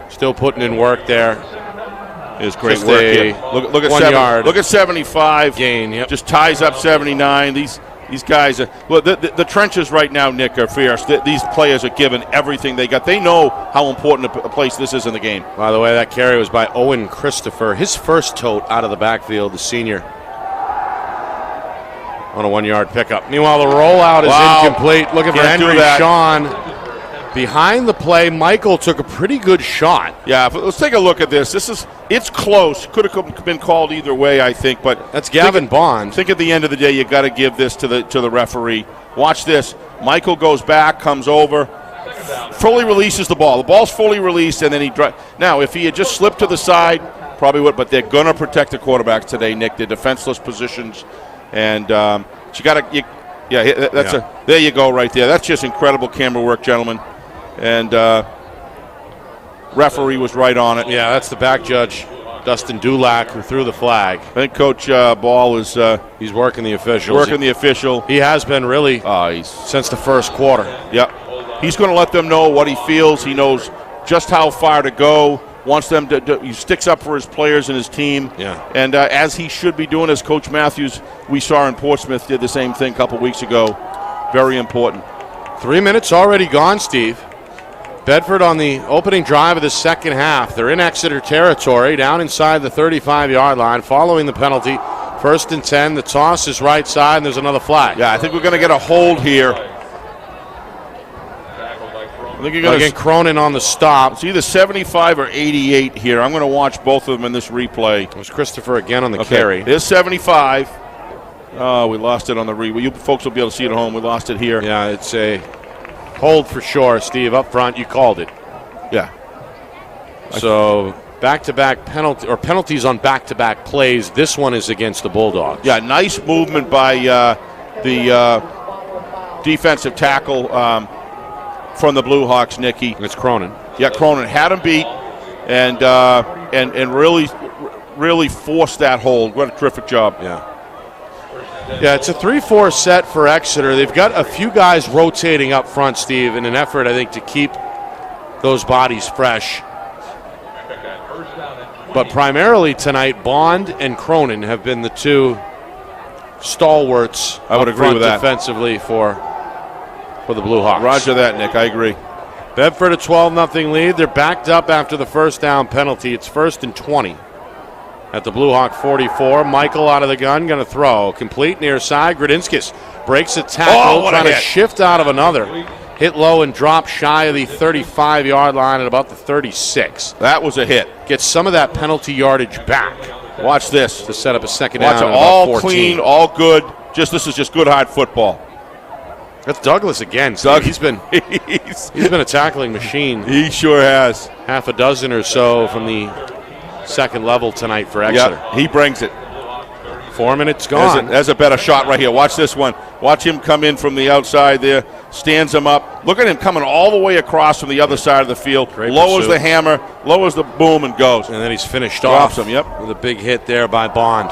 still putting in work there. Is great work here. Look at 1 yard. Look at 75 gain. Yep. Just ties up 79. These guys are the trenches right now, Nick, are fierce. These players are giving everything they got. They know how important a place this is in the game. By the way, that carry was by Owen Christopher, his first tote out of the backfield, the senior, on a 1 yard pickup. Meanwhile, the rollout is incomplete. Looking for Henry Shawn. Behind the play, Michael took a pretty good shot. Yeah, let's take a look at this. It's close. Could have been called either way, I think. But that's Gavin Bond. I think at the end of the day, you got to give this to the referee. Watch this. Michael goes back, comes over, fully releases the ball. The ball's fully released, and then he now, if he had just slipped to the side, probably would. But they're going to protect the quarterbacks today, Nick. They're defenseless positions, and you got to. There you go, right there. That's just incredible camera work, gentlemen. And referee was right on it. Yeah, that's the back judge, Dustin Dulac, who threw the flag. I think Coach Ball is he's working the officials. He has been really since the first quarter. Yep. He's going to let them know what he feels. He knows just how far to go. Wants them to he sticks up for his players and his team. Yeah. And as he should be doing, as Coach Matthews, we saw in Portsmouth, did the same thing a couple weeks ago. Very important. 3 minutes already gone, Steve. Bedford on the opening drive of the second half. They're in Exeter territory, down inside the 35-yard line, following the penalty. 1st and 10. The toss is right side, and there's another flag. Yeah, I think we're going to get a hold here. I think you're going to get Cronin on the stop. It's either 75 or 88 here. I'm going to watch both of them in this replay. It was Christopher again on the carry. There's 75. Oh, we lost it on the replay. You folks will be able to see it at home. We lost it here. Yeah, it's a hold for sure, Steve. Up front, you called it. Yeah. So back-to-back penalties on back-to-back plays. This one is against the Bulldogs. Yeah, nice movement by the defensive tackle from the Blue Hawks, Nicky. It's Cronin. Yeah, Cronin had him beat and really forced that hold. What a terrific job. Yeah, it's a 3-4 set for Exeter. They've got a few guys rotating up front, Steve, in an effort, I think, to keep those bodies fresh. But primarily tonight, Bond and Cronin have been the two stalwarts. I would agree with that. Defensively for the Blue Hawks. Roger that, Nick. I agree. Bedford a 12-0 lead. They're backed up after the first down penalty. It's 1st and 20. At the Blue Hawk 44, Michael out of the gun, going to throw. Complete near side. Gradinskis breaks a tackle, trying to shift out of another. Hit low and drop shy of the 35-yard line at about the 36. That was a hit. Gets some of that penalty yardage back. Watch this. To set up a second Watch down. It. All clean, all good. This is just good hard football. That's Douglas again. Doug, he's been a tackling machine. He sure has. Half a dozen or so from the second level tonight for Exeter. Yep, he brings it. 4 minutes gone. There's a better shot right here. Watch this one. Watch him come in from the outside there. Stands him up. Look at him coming all the way across from the other side of the field. Great lowers pursuit. the hammer, lowers the boom, and goes. And then he's finished Drops off him, with a big hit there by Bond.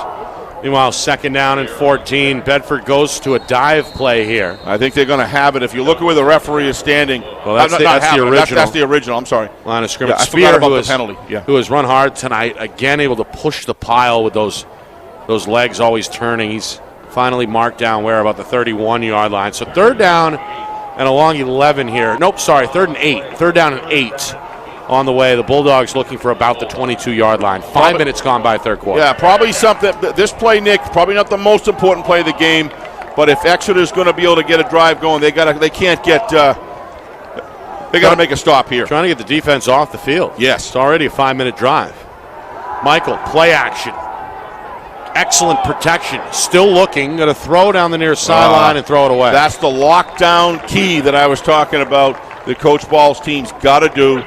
Meanwhile, 2nd down and 14. Bedford goes to a dive play here. I think they're going to have it. If you look at where the referee is standing. Well, that's the original. That's the original. I'm sorry. Line of scrimmage. Yeah, I forgot about the penalty. Who has run hard tonight. Again, able to push the pile with those legs always turning. He's finally marked down where? About the 31-yard line. So 3rd down and along 11 here. Nope, sorry, 3rd and 8. 3rd down and 8 on the way. The Bulldogs looking for about the 22-yard line. 5 minutes gone by third quarter. Yeah, probably something. This play, Nick, probably not the most important play of the game, But if Exeter's going to be able to get a drive going, they can't get. They got to make a stop here. Trying to get the defense off the field. Yes. It's already a 5-minute drive. Michael, play action. Excellent protection. Still looking. Going to throw down the near sideline and throw it away. That's the lockdown key that I was talking about. The Coach Ball's team's got to do,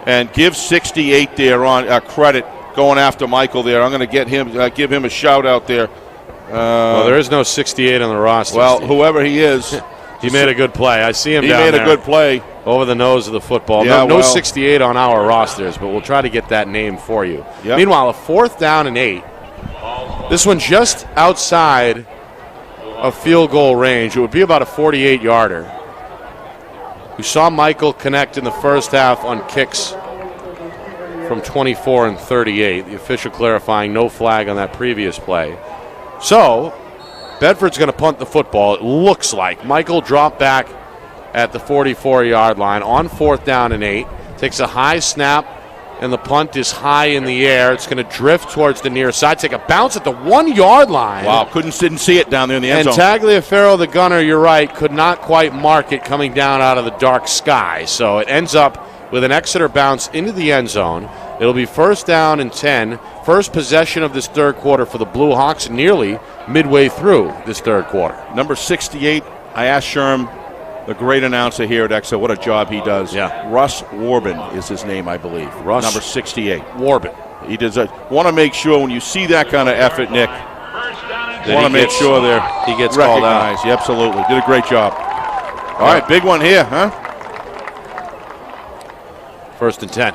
and give 68 there on credit going after Michael there. I'm going to give him a shout out there. Well, there is no 68 on the roster. Well, Steve. Whoever he is, he made a good play. I see him he down made there. a good play over the nose of the football. Yeah, No 68 on our rosters, but we'll try to get that name for you. Yep. Meanwhile, a 4th down and 8. This one just outside of field goal range. It would be about a 48-yarder. We saw Michael connect in the first half on kicks from 24 and 38. The official clarifying no flag on that previous play. So, Bedford's going to punt the football, it looks like. Michael dropped back at the 44-yard line on 4th down and 8. Takes a high snap, and the punt is high in the air. It's going to drift towards the near side. Take a bounce at the 1-yard line. Wow, didn't see it down there in the end zone. And Tagliaferro, the gunner, you're right, could not quite mark it coming down out of the dark sky. So it ends up with an Exeter bounce into the end zone. It'll be 1st down and 10. First possession of this third quarter for the Blue Hawks, nearly midway through this third quarter. Number 68, I asked Sherm, the great announcer here at Exeter, what a job he does. Yeah. Russ Warbin is his name, I believe. Russ number 68. Warbin. He does. Want to make sure when you see that kind of effort, Nick, want to make sure he gets recognized. called out. Yeah, absolutely. Did a great job. All right, big one here, huh? 1st and 10.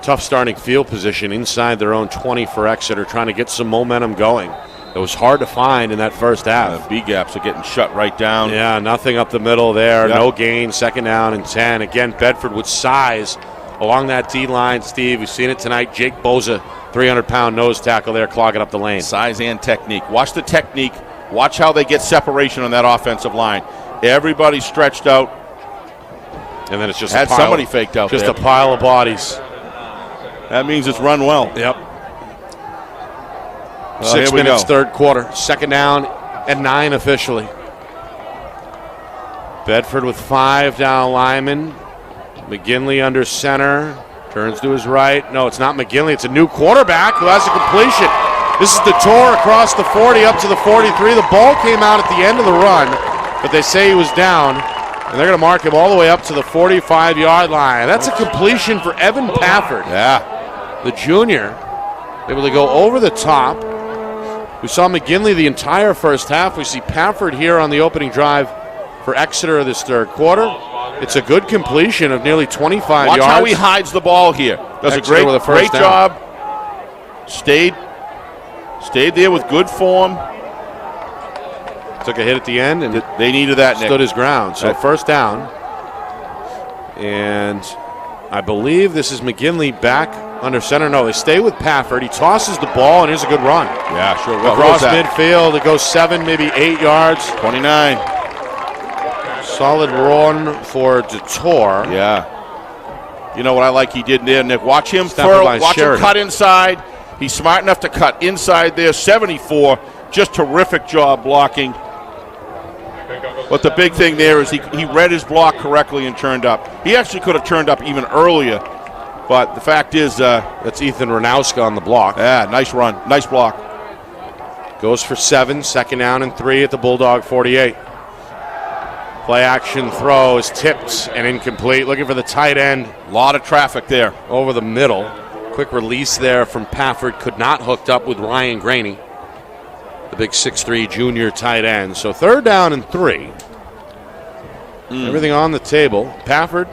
Tough starting field position inside their own 20 for Exeter, trying to get some momentum going. It was hard to find in that first half. B gaps are getting shut right down. Yeah, nothing up the middle there. Yep. No gain. 2nd down and 10. Again, Bedford with size along that D-line, Steve. We've seen it tonight. Jake Boza, 300-pound nose tackle there, clogging up the lane. Size and technique. Watch the technique. Watch how they get separation on that offensive line. Everybody stretched out. And then it's just had somebody faked out just there. a pile of bodies. That means it's run well. Yep. Well, 6 here we minutes, go. third quarter. 2nd down and 9 officially. Bedford with 5 down linemen. McGinley under center. Turns to his right. No, it's not McGinley. It's a new quarterback who has a completion. This is the tour across the 40 up to the 43. The ball came out at the end of the run, but they say he was down, and they're going to mark him all the way up to the 45-yard line. That's a completion for Evan Pafford. Yeah. The junior, able to go over the top. We saw McGinley the entire first half. We see Pafford here on the opening drive for Exeter this third quarter. It's a good completion of nearly 25 Watch yards. how he hides the ball here. Does Exeter a with a great first down. job. Stayed there with good form. Took a hit at the end and They needed that, Nick. stood his ground. So first down. And I believe this is McGinley back under center. No, they stay with Pafford. He tosses the ball, and here's a good run. Yeah, sure. Across midfield, it goes 7, maybe 8 yards. 29. Solid run for Detour. Yeah. You know what I like he did there, Nick? Watch him Stopped by watch him Sheridan. cut inside. He's smart enough to cut inside there. 74. Just terrific job blocking. But the big thing there is he read his block correctly and turned up. He actually could have turned up even earlier. But the fact is, That's Ethan Ranowska on the block. yeah, nice run. Nice block. Goes for 7, 2nd down and 3 at the Bulldog 48. Play action throw is tipped and incomplete. Looking for the tight end. A lot of traffic there. Over the middle. Quick release there from Pafford. Could not hooked up with Ryan Graney, the big 6'3 junior tight end. So 3rd down and 3. Everything on the table. Pafford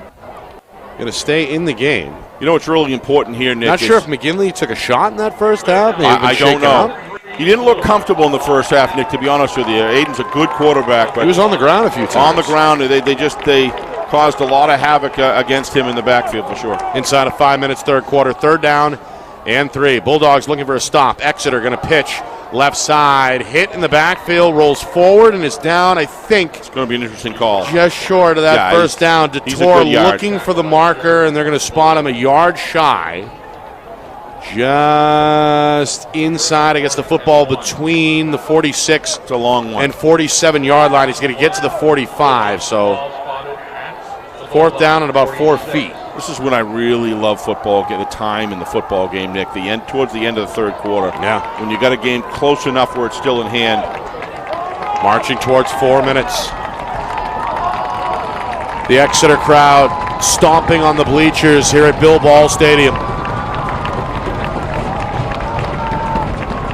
going to stay in the game. You know what's really important here, Nick? Not sure if McGinley took a shot in that first half. Maybe I don't shaken know. out. He didn't look comfortable in the first half, Nick, to be honest with you. Aiden's a good quarterback, but He was on the ground a few times. on the ground, they caused a lot of havoc against him in the backfield for sure. Inside of 5 minutes, third quarter. 3rd down and 3. Bulldogs looking for a stop. Exeter going to pitch left side. Hit in the backfield. Rolls forward and is down, I think, It's going to be an interesting call. just short of that Yeah, first down. he's a Detour good yard. looking for the marker, and they're going to spot him a yard shy. just inside. I guess the football between the 46 It's a long one. and 47-yard line. He's going to get to the 45, so fourth down and about 4 feet. This is when I really love football, get the time in the football game, Nick, towards the end of the third quarter. Yeah. When you got a game close enough where it's still in hand. Marching towards 4 minutes. The Exeter crowd stomping on the bleachers here at Bill Ball Stadium.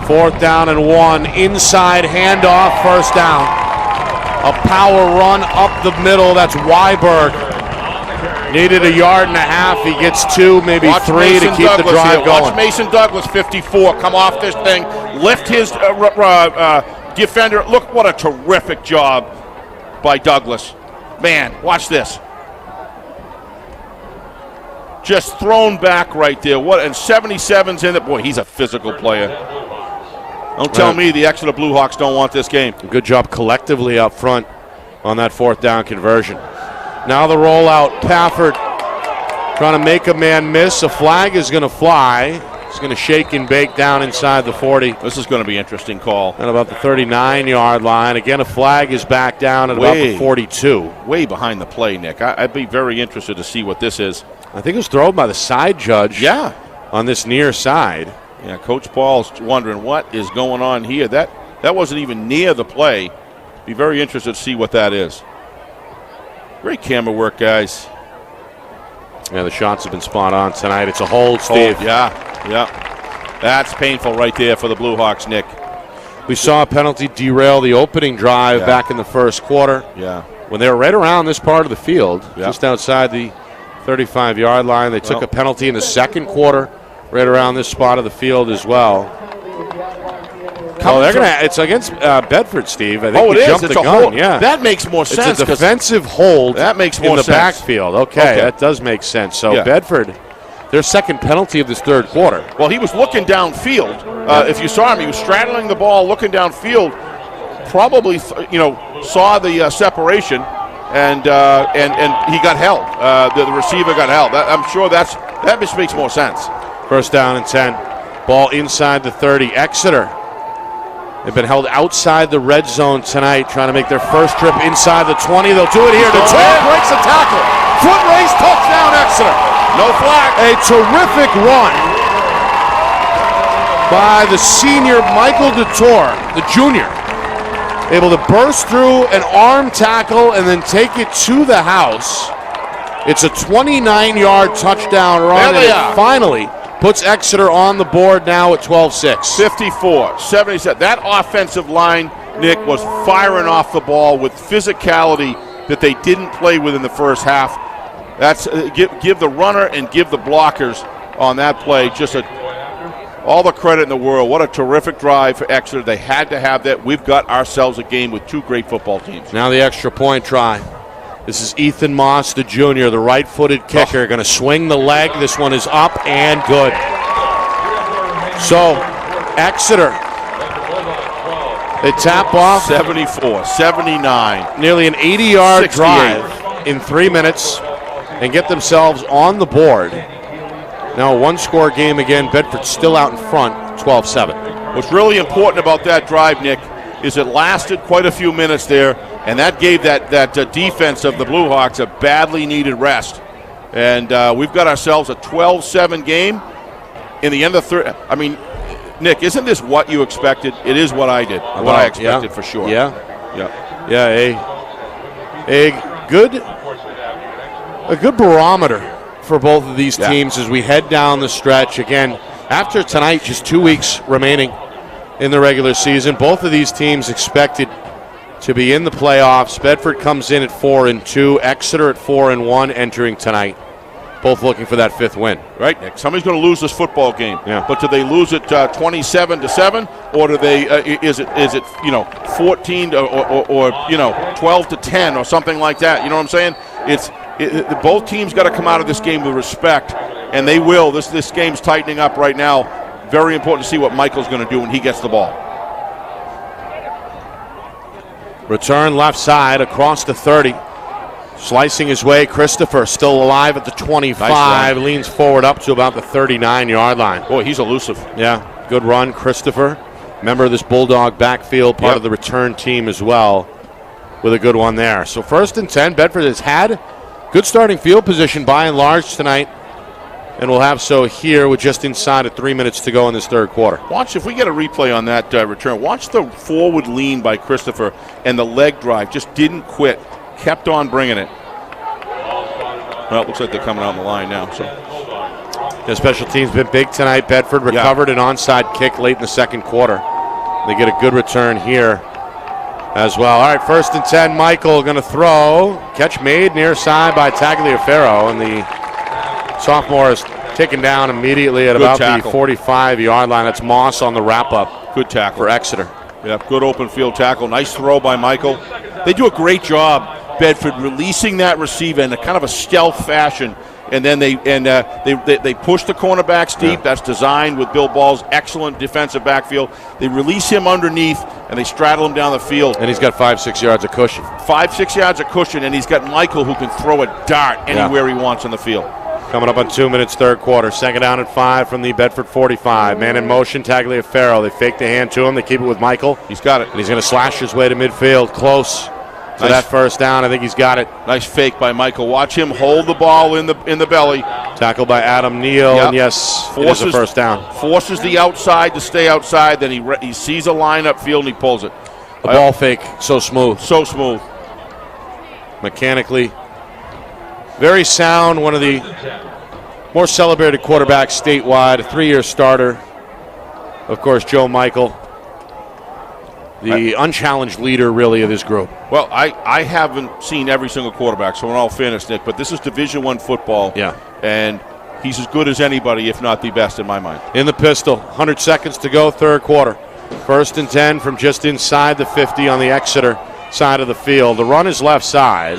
Fourth down and 1. Inside handoff, first down. A power run up the middle. That's Weiberg. Needed a yard and a half. He gets 2, maybe 3 to keep the drive going. Watch Mason Douglas, 54, come off this thing, lift his defender. Look, what a terrific job by Douglas. Man, watch this. Just thrown back right there. And 77's in it. Boy, he's a physical player. Don't tell me the Exeter Bluehawks don't want this game. Good job collectively up front on that fourth down conversion. Now the rollout. Pafford trying to make a man miss. A flag is going to fly. He's going to shake and bake down inside the 40. This is going to be an interesting call. At about the 39-yard line. Again, a flag is back down at about the 42. Way behind the play, Nick. I'd be very interested to see what this is. I think it was thrown by the side judge. Yeah. On this near side. Yeah, Coach Paul's wondering what is going on here. That wasn't even near the play. Be very interested to see what that is. Great camera work, guys. Yeah, the shots have been spot on tonight. It's a hold, Steve. Yeah. That's painful right there for the Bluehawks, Nick. We saw a penalty derail the opening drive back in the first quarter. Yeah. When they were right around this part of the field, just outside the 35-yard line. They took a penalty in the second quarter right around this spot of the field as well. It's against Bedford, Steve. I think it is. Jumped It's the a gun. hold. Yeah. That makes more sense. It's a defensive hold. That makes more in the sense. backfield. Okay, that does make sense. So Bedford, their second penalty of this third quarter. Well, he was looking downfield. If you saw him, he was straddling the ball, looking downfield. Probably, saw the separation, and he got held. The receiver got held. I'm sure that just makes more sense. First down and 10. Ball inside the 30. Exeter. They've been held outside the red zone tonight, trying to make their first trip inside the 20. They'll do it here. Detor breaks a tackle. Foot race, touchdown, Exeter. No flag. A terrific run by the senior Michael Detor, the junior. Able to burst through an arm tackle and then take it to the house. It's a 29-yard touchdown run, and it finally puts Exeter on the board now at 12-6. 54, 77. That offensive line, Nick, was firing off the ball with physicality that they didn't play with in the first half. That's give the runner and give the blockers on that play just all the credit in the world. What a terrific drive for Exeter. They had to have that. We've got ourselves a game with two great football teams. Now the extra point try. This is Ethan Moss, the junior, the right-footed kicker. Going to swing the leg. This one is up and good. So, Exeter, they tap off. 74, 79. Nearly an 80-yard drive in 3 minutes and get themselves on the board. Now a one-score game again. Bedford still out in front, 12-7. What's really important about that drive, Nick, is it lasted quite a few minutes there, and that gave that defense of the Bluehawks a badly needed rest. And we've got ourselves a 12-7 game in the end of the third. I mean, Nick, isn't this what you expected? It is what I did. What I expected for sure. Yeah. A good barometer for both of these teams as we head down the stretch. Again, after tonight, just 2 weeks remaining in the regular season. Both of these teams expected to be in the playoffs. Bedford comes in at 4-2. Exeter at 4-1 entering tonight. Both looking for that fifth win. Right, Nick. Somebody's going to lose this football game. Yeah. But do they lose it 27-7, or do they? Is it 14 or 12-10 or something like that? You know what I'm saying? Both teams got to come out of this game with respect, and they will. This game's tightening up right now. Very important to see what Michael's going to do when he gets the ball. Return left side across the 30. Slicing his way, Christopher still alive at the 25, Nice leans forward up to about the 39-yard line. Boy, he's elusive. Yeah, good run, Christopher. Member of this Bulldog backfield, part of the return team as well, with a good one there. So 1st and 10, Bedford has had good starting field position by and large tonight, and we'll have so here with just inside of 3 minutes to go in this third quarter. Watch, if we get a replay on that return, watch the forward lean by Christopher and the leg drive. Just didn't quit. Kept on bringing it. Well, it looks like they're coming out on the line now. So, The special teams been big tonight. Bedford recovered an onside kick late in the second quarter. They get a good return here as well. All right, 1st and 10, Michael going to throw. Catch made near side by Tagliaferro, and the sophomore is taken down immediately at about the 45-yard line. That's Moss on the wrap-up. Good tackle for Exeter. Yep, good open field tackle. Nice throw by Michael. They do a great job, Bedford, releasing that receiver in a kind of a stealth fashion, and then they push the cornerbacks deep. That's designed with Bill Ball's excellent defensive backfield. They release him underneath, and they straddle him down the field. And he's got 5-6 yards of cushion. 5-6 yards of cushion, and he's got Michael who can throw a dart anywhere he wants on the field. Coming up on 2 minutes, third quarter. 2nd down and 5 from the Bedford 45. Man in motion, Tagliaferro. They fake the hand to him. They keep it with Michael. He's got it. And he's going to slash his way to midfield. Close to that 1st down. I think he's got it. Nice fake by Michael. Watch him hold the ball in the belly. Tackled by Adam Neal. Yep. And yes, it is a 1st down. Forces the outside to stay outside. Then he sees a line up field and he pulls it. The ball fake, so smooth. So smooth. Mechanically. Very sound. One of the more celebrated quarterbacks statewide. A 3-year starter. Of course, Joe Michael. The unchallenged leader, really, of this group. Well, I haven't seen every single quarterback, so in all fairness, Nick, but this is Division I football. Yeah. And he's as good as anybody, if not the best, in my mind. In the pistol. 100 seconds to go, third quarter. 1st and 10 from just inside the 50 on the Exeter side of the field. The run is left side.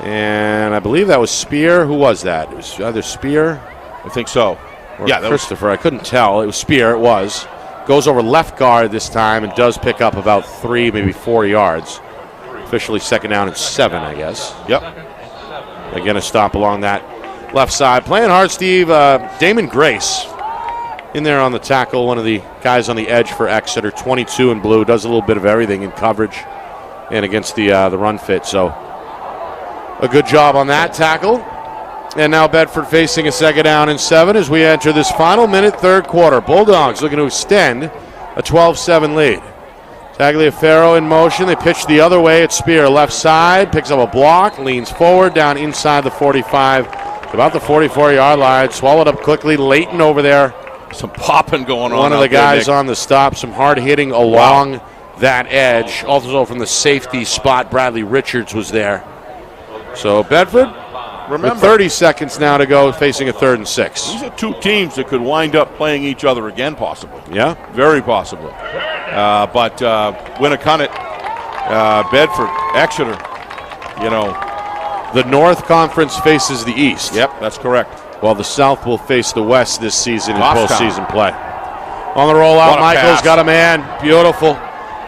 And I believe that was Spear. Who was that? It was either Spear. I think so. Or Christopher. I couldn't tell. It was Spear. It was. Goes over left guard this time and does pick up about 3, maybe 4 yards. Officially 2nd down and 7, I guess. Yep. Again, a stop along that left side. Playing hard, Steve. Damon Grace in there on the tackle. One of the guys on the edge for Exeter. 22 in blue. Does a little bit of everything in coverage and against the run fit. So a good job on that tackle. And now Bedford facing a 2nd down and 7 as we enter this final minute, third quarter. Bulldogs looking to extend a 12-7 lead. Tagliaferro in motion. They pitch the other way. It's Spear left side. Picks up a block. Leans forward down inside the 45. About the 44-yard line. Swallowed up quickly. Leighton over there. Some popping going on. One of the guys on the stop. Some hard hitting along that edge. Also from the safety spot, Bradley Richards was there. So Bedford, with 30 seconds now to go, facing a 3rd and 6. These are two teams that could wind up playing each other again, possibly. Yeah. Very possibly. But Winnicott, Bedford, Exeter, The North Conference faces the East. Yep, that's correct. While the South will face the West this season in Goffstown. postseason play. On the rollout, Michael's pass. got a man. Beautiful.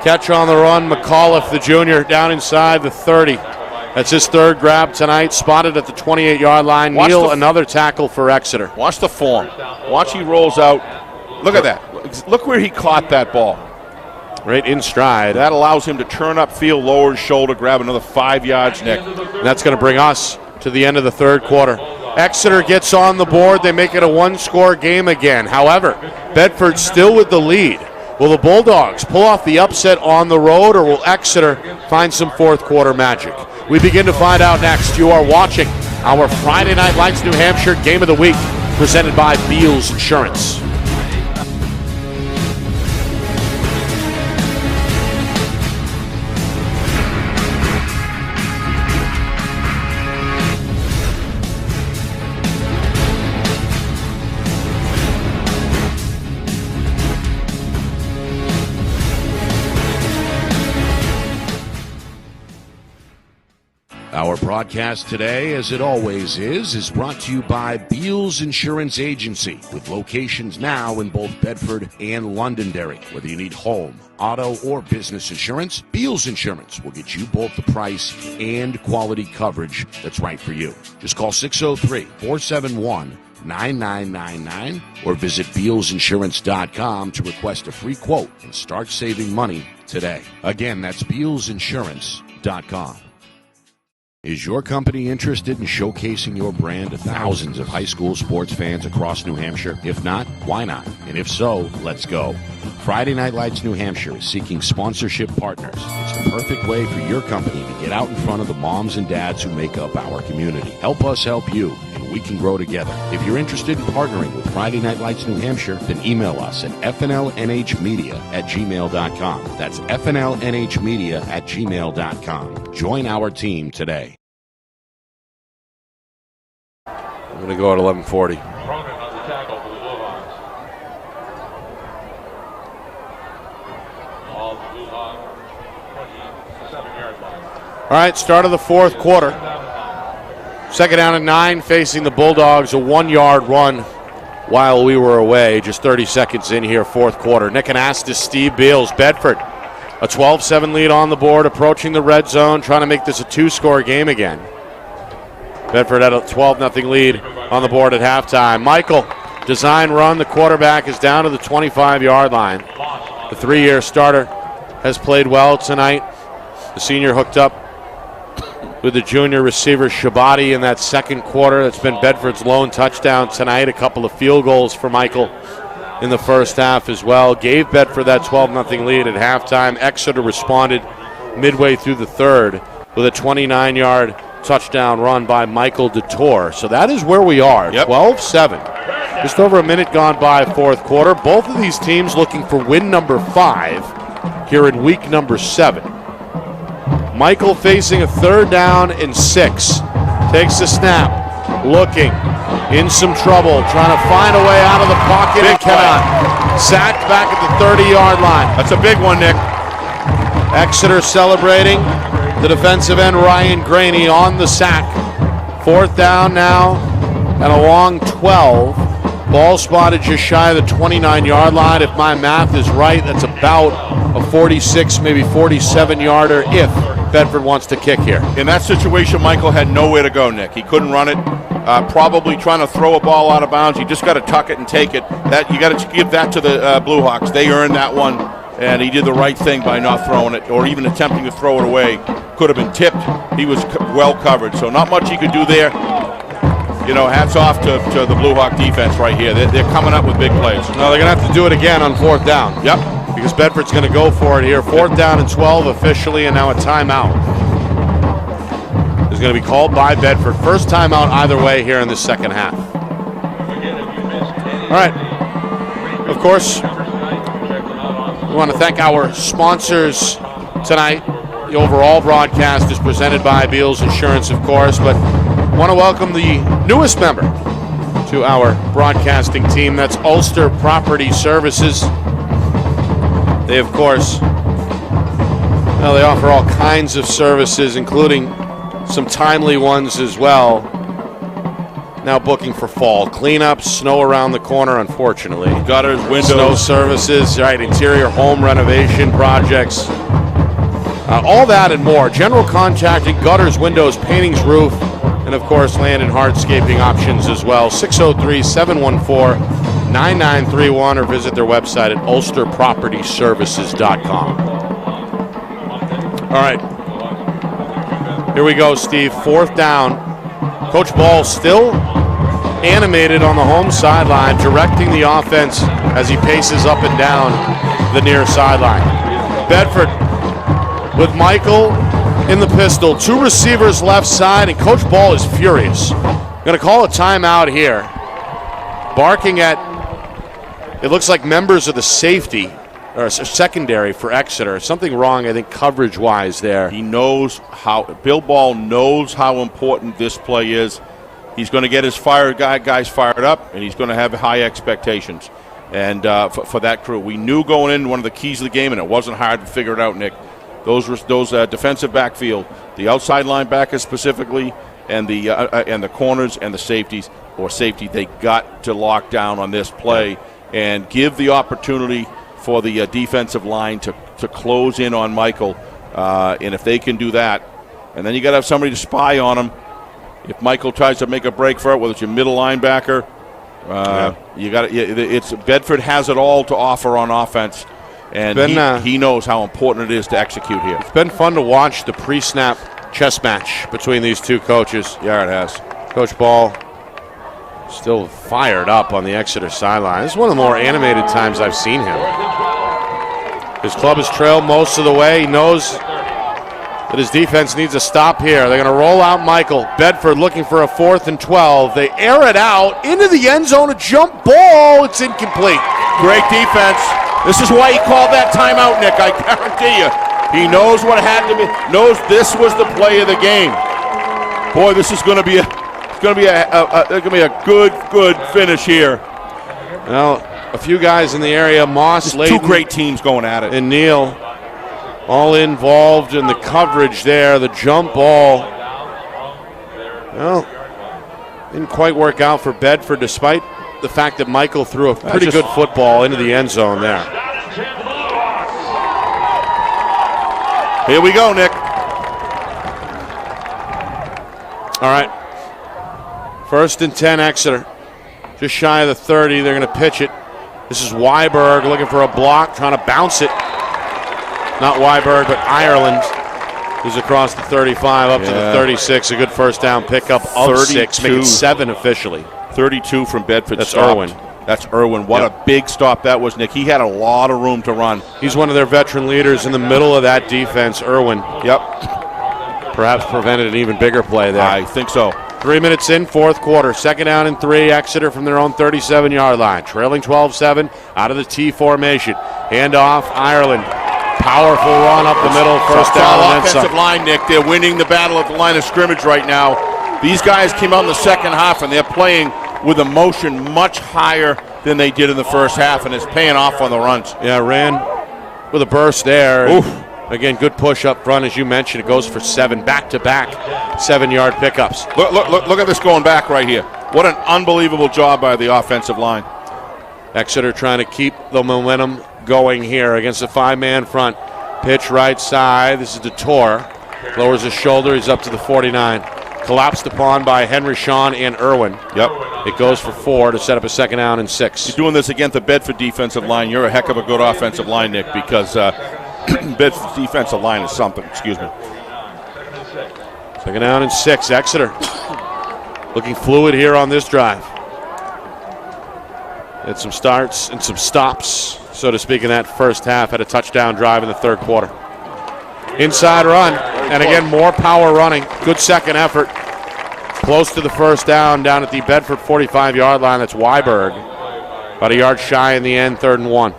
Catch on the run. McAuliffe, the junior, down inside the 30. That's his 3rd grab tonight. Spotted at the 28-yard line. Neal, another tackle for Exeter. Watch the form. Watch he rolls out. Look at that. Look where he caught that ball. Right in stride. That allows him to turn upfield, lower his shoulder, grab another 5 yards, Nick. And that's going to bring us to the end of the third quarter. Exeter gets on the board. They make it a 1-score game again. However, Bedford still with the lead. Will the Bulldogs pull off the upset on the road, or will Exeter find some fourth quarter magic? We begin to find out next. You are watching our Friday Night Lights New Hampshire Game of the Week, presented by Beals Insurance. Our broadcast today, as it always is brought to you by Beals Insurance Agency, with locations now in both Bedford and Londonderry. Whether you need home, auto, or business insurance, Beals Insurance will get you both the price and quality coverage that's right for you. Just call 603-471-9999 or visit BealsInsurance.com to request a free quote and start saving money today. Again, that's BealsInsurance.com. Is your company interested in showcasing your brand to thousands of high school sports fans across New Hampshire? If not, why not? And if so, let's go. Friday Night Lights New Hampshire is seeking sponsorship partners. It's the perfect way for your company to get out in front of the moms and dads who make up our community. Help us help you, and we can grow together. If you're interested in partnering with Friday Night Lights New Hampshire, then email us at fnlnhmedia@gmail.com. That's fnlnhmedia@gmail.com. Join our team today. I'm going to go at 11:40. Cronin on the tackle for the Bulldogs. All the Bulldogs, 27-yard line. All right, start of the fourth quarter. Second down and 9, facing the Bulldogs, a 1-yard run while we were away. Just 30 seconds in here, fourth quarter. Nick Anastas, Steve Beals, Bedford. A 12-7 lead on the board, approaching the red zone, trying to make this a 2-score game again. Bedford had a 12-0 lead on the board at halftime. Michael, design run. The quarterback is down to the 25-yard line. The 3-year starter has played well tonight. The senior hooked up with the junior receiver Shabati in that second quarter. That's been Bedford's lone touchdown tonight. A couple of field goals for Michael in the first half as well. Gave Bedford that 12-0 lead at halftime. Exeter responded midway through the third with a 29-yard touchdown run by Michael DeTore. So that is where we are, 12-7. Just over a minute gone by fourth quarter. Both of these teams looking for win number 5 here in week number 7. Michael facing a 3rd down and 6. Takes the snap, looking, in some trouble, trying to find a way out of the pocket and cannot. Sacked back at the 30-yard line. That's a big one, Nick. Exeter celebrating. The defensive end, Ryan Graney, on the sack. 4th down now and a long 12. Ball spotted just shy of the 29-yard line. If my math is right, that's about a 46, maybe 47-yarder if Bedford wants to kick here. In that situation, Michael had nowhere to go, Nick. He couldn't run it. Probably trying to throw a ball out of bounds. You just got to tuck it and take it. That you got to give that to the Blue Hawks. They earned that one, and he did the right thing by not throwing it or even attempting to throw it away. Could have been tipped. He was well covered, so not much he could do there. You know, hats off to the Blue Hawk defense right here. They're coming up with big plays. No, they're going to have to do it again on 4th down. Yep. Because Bedford's going to go for it here. 4th down and 12 officially, and now a timeout is going to be called by Bedford. First timeout either way here in the second half. All right. Of course, we want to thank our sponsors tonight. The overall broadcast is presented by Beals Insurance, of course, but I want to welcome the newest member to our broadcasting team. That's Ulster Property Services. They, of course, they offer all kinds of services, including some timely ones as well. Now booking for fall cleanups, snow around the corner, unfortunately. Gutters, windows. Snow services, right, interior home renovation projects. All that and more. General contracting, gutters, windows, paintings, roof, and of course land and hardscaping options as well. 603-714-9931 or visit their website at ulsterpropertyservices.com. All right. Here we go, Steve. 4th down. Coach Ball still animated on the home sideline, directing the offense as he paces up and down the near sideline. Bedford with Michael in the pistol. 2 receivers left side, and Coach Ball is furious. Going to call a timeout here. Barking at, it looks like members of the safety, or secondary for Exeter. Something wrong, I think, coverage-wise there. He knows how, Bill Ball knows how important this play is. He's going to get his guys fired up, and he's going to have high expectations. And for that crew, we knew going in one of the keys of the game, and it wasn't hard to figure it out, Nick. those defensive backfield, the outside linebackers specifically, and the corners and the safeties or safety, they got to lock down on this play and give the opportunity for the defensive line to close in on Michael. And if they can do that, and then you got to have somebody to spy on him. If Michael tries to make a break for it, whether it's your middle linebacker, you got it's Bedford has it all to offer on offense, and he knows how important it is to execute here. It's been fun to watch the pre-snap chess match between these two coaches. Yeah, it has. Coach Ball still fired up on the Exeter sideline. This is one of the more animated times I've seen him. His club has trailed most of the way. He knows that his defense needs a stop here. They're going to roll out Michael. Bedford looking for a 4th and 12. They air it out into the end zone. A jump ball. It's incomplete. Great defense. This is why he called that timeout, Nick. I guarantee you. He knows what had to be. Knows this was the play of the game. Boy, this is going to be a good finish here. Well, a few guys in the area. Moss, Layton, two great teams going at it, and Neal, all involved in the coverage there. The jump ball, well, didn't quite work out for Bedford, despite the fact that Michael threw a pretty good football into the end zone there. Here we go, Nick. All right. 1st and 10, Exeter. Just shy of the 30. They're going to pitch it. This is Weiberg looking for a block, trying to bounce it. Not Weiberg, but Ireland, who's across the 35 up to the 36. A good first down pickup of 6, making 7 officially. 32 from Bedford. That's stopped. Irwin. That's Irwin. What a big stop that was, Nick. He had a lot of room to run. He's one of their veteran leaders in the middle of that defense, Irwin. Yep. Perhaps prevented an even bigger play there. I think so. 3 minutes in, 4th quarter. 2nd down and 3. Exeter from their own 37-yard line. Trailing 12-7 out of the T formation. Handoff, Ireland. Powerful run up the middle. First down. Offensive line, Nick. They're winning the battle at the line of scrimmage right now. These guys came out in the second half, and they're playing with emotion much higher than they did in the first half, and it's paying off on the runs. Yeah, ran with a burst there. Oof. Again, good push up front, as you mentioned. It goes for 7 back-to-back 7-yard pickups. Look at this going back right here. What an unbelievable job by the offensive line. Exeter trying to keep the momentum going here against a 5-man front. Pitch right side. This is Detour. Lowers his shoulder. He's up to the 49. Collapsed upon by Henry Shawn and Irwin. Yep. It goes for 4 to set up a 2nd down and 6. You're doing this against the Bedford defensive line. You're a heck of a good offensive line, Nick, because Bedford's defensive line is something. Excuse me. 2nd down and 6. Exeter looking fluid here on this drive. Had some starts and some stops, so to speak, in that first half. Had a touchdown drive in the 3rd quarter. Inside run, and again, more power running. Good second effort. Close to the first down at the Bedford 45-yard line. That's Weiberg. About a yard shy in the end, 3rd and 1.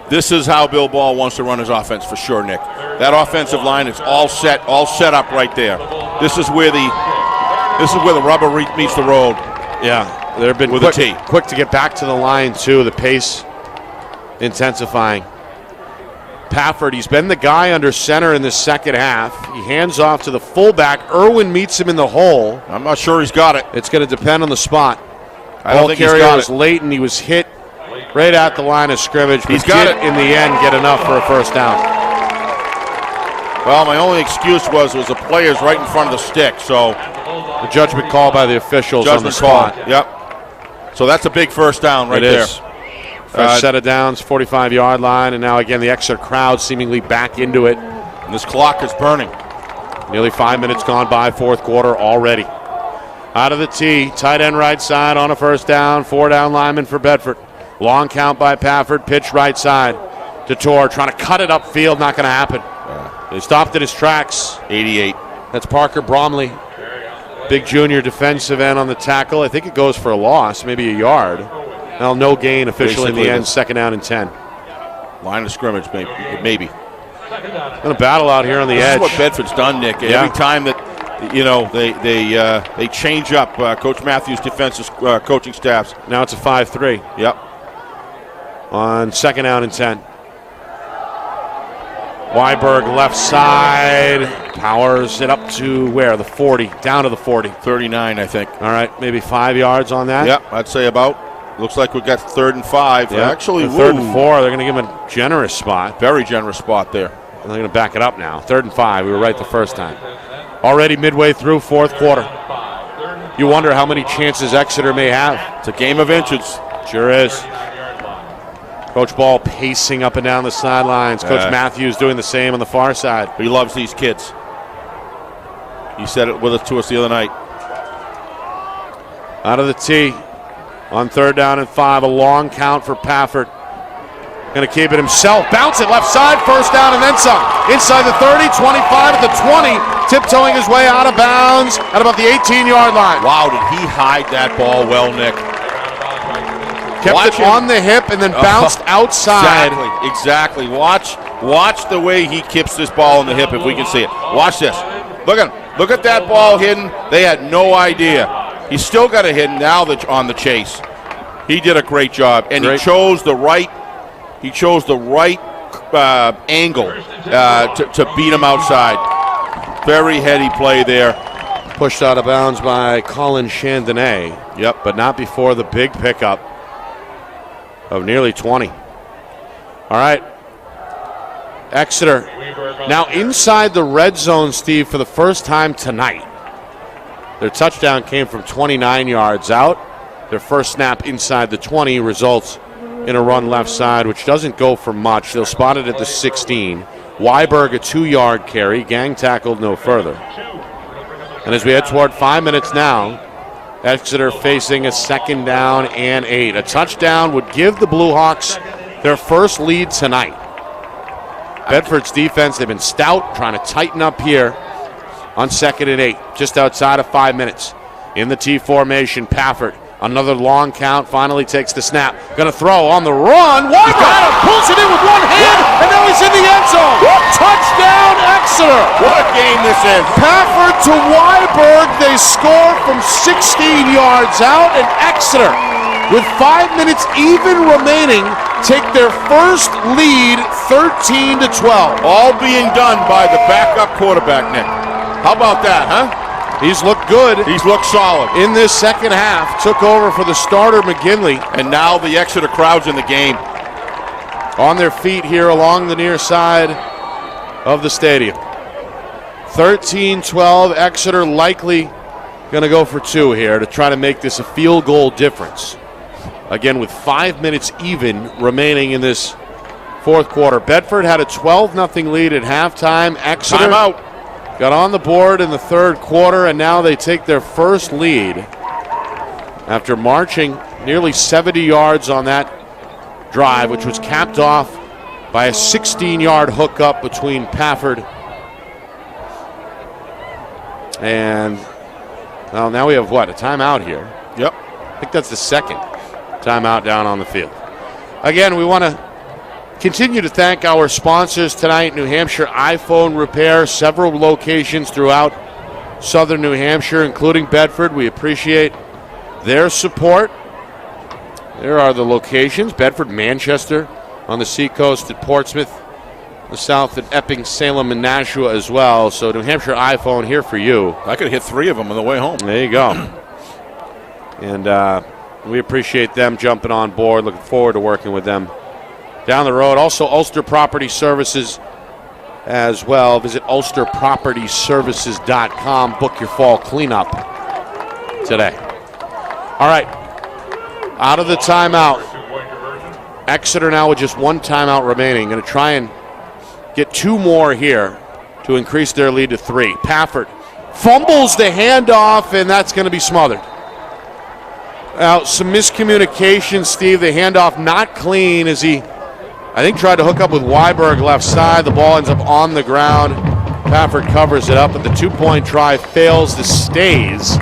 This is how Bill Ball wants to run his offense for sure, Nick. That offensive line is all set up right there. This is where the rubber meets the road. Yeah, they've been quick to get back to the line too. The pace intensifying. Pafford, he's been the guy under center in the second half. He hands off to the fullback. Irwin meets him in the hole. I'm not sure he's got it. It's going to depend on the spot. I don't think he's got it. Leighton. He was hit right at the line of scrimmage. He's got it. In the end, get enough for a first down. Well, my only excuse was the players right in front of the stick. So the judgment call by the officials on the spot. Yep. So that's a big first down right there. First set of downs, 45-yard line, and now again the Exeter crowd seemingly back into it. And this clock is burning. Nearly 5 minutes gone by, 4th quarter already. Out of the tee, tight end right side on a first down, 4 down lineman for Bedford. Long count by Pafford, pitch right side. Detour trying to cut it upfield, not going to happen. He stopped in his tracks. 88. That's Parker Bromley. Big junior defensive end on the tackle. I think it goes for a loss, maybe a yard. Well, no gain officially in the end, 2nd down and 10. Line of scrimmage, maybe. Going to battle out here on the edge. This is what Bedford's done, Nick. Yeah. Every time that they change up Coach Matthews' defensive coaching staffs. Now it's a 5-3. Yep. On 2nd down and 10. Weiberg left side, powers it up to where? The 40, down to the 40. 39, I think. All right, maybe 5 yards on that. Yep, I'd say about. Looks like we've got 3rd and 5. Yeah. Actually, third and 4, they're going to give him a generous spot. Very generous spot there. And they're going to back it up now. 3rd and 5, we were right the first time. Already midway through fourth quarter. You wonder how many chances Exeter may have. It's a game of inches. Sure is. Coach Ball pacing up and down the sidelines. Coach Matthews doing the same on the far side. He loves these kids. He said it to us the other night. Out of the tee on 3rd down and 5. A long count for Pafford. Going to keep it himself. Bounce it left side. 1st down and then some. Inside the 30, 25 at the 20. Tiptoeing his way out of bounds at about the 18-yard line. Wow, did he hide that ball well, Nick? Kept it on the hip and then bounced outside. Exactly. Watch the way he kips this ball on the hip if we can see it. Watch this. Look at him. Look at that ball hidden. They had no idea. He's still got it hidden now on the chase. He did a great job, and he chose the right angle to beat him outside. Very heady play there. Pushed out of bounds by Colin Chandonnet. Yep. But not before the big pickup of nearly 20. All right. Exeter now inside the red zone, Steve, for the first time tonight. Their touchdown came from 29 yards out. Their first snap inside the 20 results in a run left side, which doesn't go for much. They'll spot it at the 16. Weiberg, a 2-yard carry. Gang tackled no further. And as we head toward 5 minutes now, Exeter facing a 2nd down and 8. A touchdown would give the Blue Hawks their first lead tonight. Bedford's defense, they've been stout, trying to tighten up here on 2nd and 8, just outside of 5 minutes. In the T formation, Pafford, another long count, finally takes the snap. Going to throw on the run. Weiberg pulls it in with one hand, and now he's in the end zone. Touchdown, Exeter. What a game this is. Pafford to Weiberg. They score from 16 yards out, and Exeter, with 5 minutes even remaining, take their first lead 13-12. All being done by the backup quarterback, Nick. How about that, huh? He's looked good. He's looked solid. In this second half, took over for the starter McGinley. And now the Exeter crowd's in the game. On their feet here along the near side of the stadium. 13-12, Exeter likely going to go for 2 here to try to make this a field goal difference. Again, with 5 minutes even remaining in this fourth quarter. Bedford had a 12-0 lead at halftime. Exeter Timeout. got on the board in the third quarter, and now they take their first lead after marching nearly 70 yards on that drive, which was capped off by a 16-yard hookup between Pafford and, well, now we have what, a timeout here? Yep. I think that's the second timeout down on the field. Again, we want to continue to thank our sponsors tonight, New Hampshire iPhone Repair, several locations throughout southern New Hampshire, including Bedford. We appreciate their support. There are the locations: Bedford, Manchester, on the seacoast at Portsmouth, the south at Epping, Salem, and Nashua as well. So New Hampshire iPhone here for you. I could hit 3 of them on the way home. There you go. And we appreciate them jumping on board. Looking forward to working with them down the road. Also, Ulster Property Services as well. Visit ulsterpropertyservices.com. Book your fall cleanup today. All right. Out of the timeout. Exeter now with just 1 timeout remaining. Going to try and get 2 more here to increase their lead to 3. Pafford fumbles the handoff, and that's going to be smothered. Now, some miscommunication, Steve. The handoff not clean as he, I think, tried to hook up with Weiberg left side. The ball ends up on the ground. Pafford covers it up, but the 2-point try fails. This stays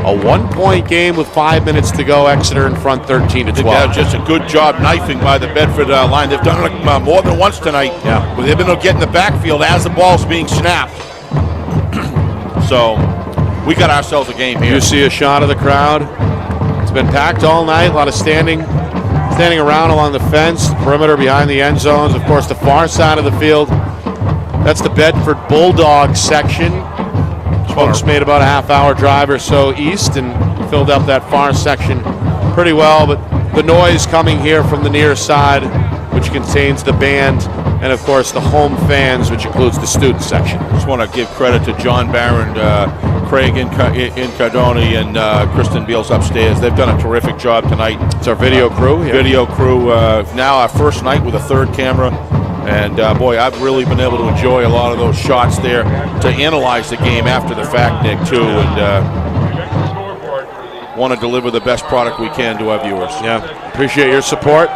a 1-point game with 5 minutes to go. Exeter in front 13-12. That was just a good job knifing by the Bedford line. They've done it more than once tonight. Yeah. Where they've been able to get in the backfield as the ball's being snapped. So we got ourselves a game here. You see a shot of the crowd. It's been packed all night. A lot of standing around along the fence, perimeter behind the end zones. Of course, the far side of the field That's the Bedford Bulldog section. Folks made about a half-hour drive or so east and filled up that far section pretty well, but the noise coming here from the near side, which contains the band, and of course the home fans, which includes the student section. Just want to give credit to John Barron, Craig Incardoni, and Kristen Beals upstairs. They've done a terrific job tonight. It's our video crew. Yeah. Video crew. Now our first night with a third camera. And, boy, I've really been able to enjoy a lot of those shots there to analyze the game after the fact, Nick, too. And want to deliver the best product we can to our viewers. Yeah, appreciate your support.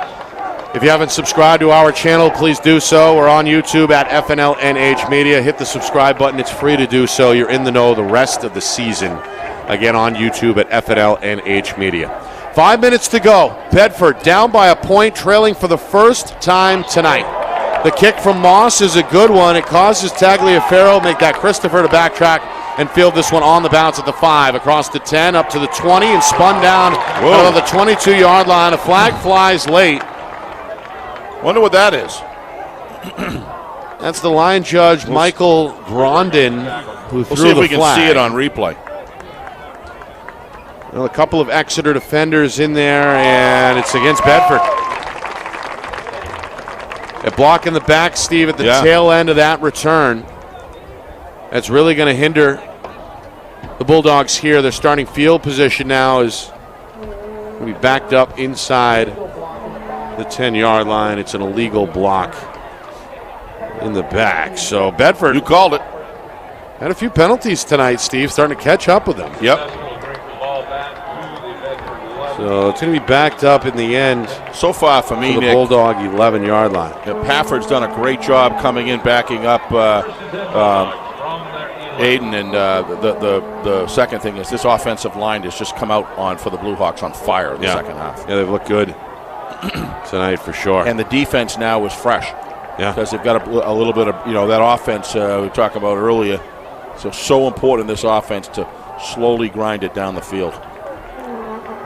If you haven't subscribed to our channel, please do so. We're on YouTube at FNLNH Media. Hit the subscribe button. It's free to do so. You're in the know the rest of the season. Again, on YouTube at FNLNH Media. 5 minutes to go. Bedford down by a point, trailing for the first time tonight. The kick from Moss is a good one. It causes Tagliaferro make that Christopher to backtrack and field this one on the bounce at the 5, across the 10, up to the 20, and spun down out of the 22-yard line. A flag flies late. Wonder what that is. That's the line judge, Michael Grondin, who threw the flag. We'll see if we can see it on replay. Well, a couple of Exeter defenders in there, and it's against Bedford. A block in the back, Steve, at the tail end of that return. That's really going to hinder the Bulldogs here. Their starting field position now is going to be backed up inside the 10-yard line. It's an illegal block in the back. So Bedford, you called it, had a few penalties tonight, Steve, starting to catch up with them. Yep. So it's going to be backed up in the end. So far for me, the Nick, Bulldog 11-yard line. Yeah, Pafford's done a great job coming in, backing up Aiden, and the second thing is this offensive line has just come out on for the Blue Hawks on fire in the second half. Yeah, they've looked good tonight for sure. And the defense now is fresh. Yeah, because they've got a little bit of that offense we talked about earlier. So important in this offense to slowly grind it down the field.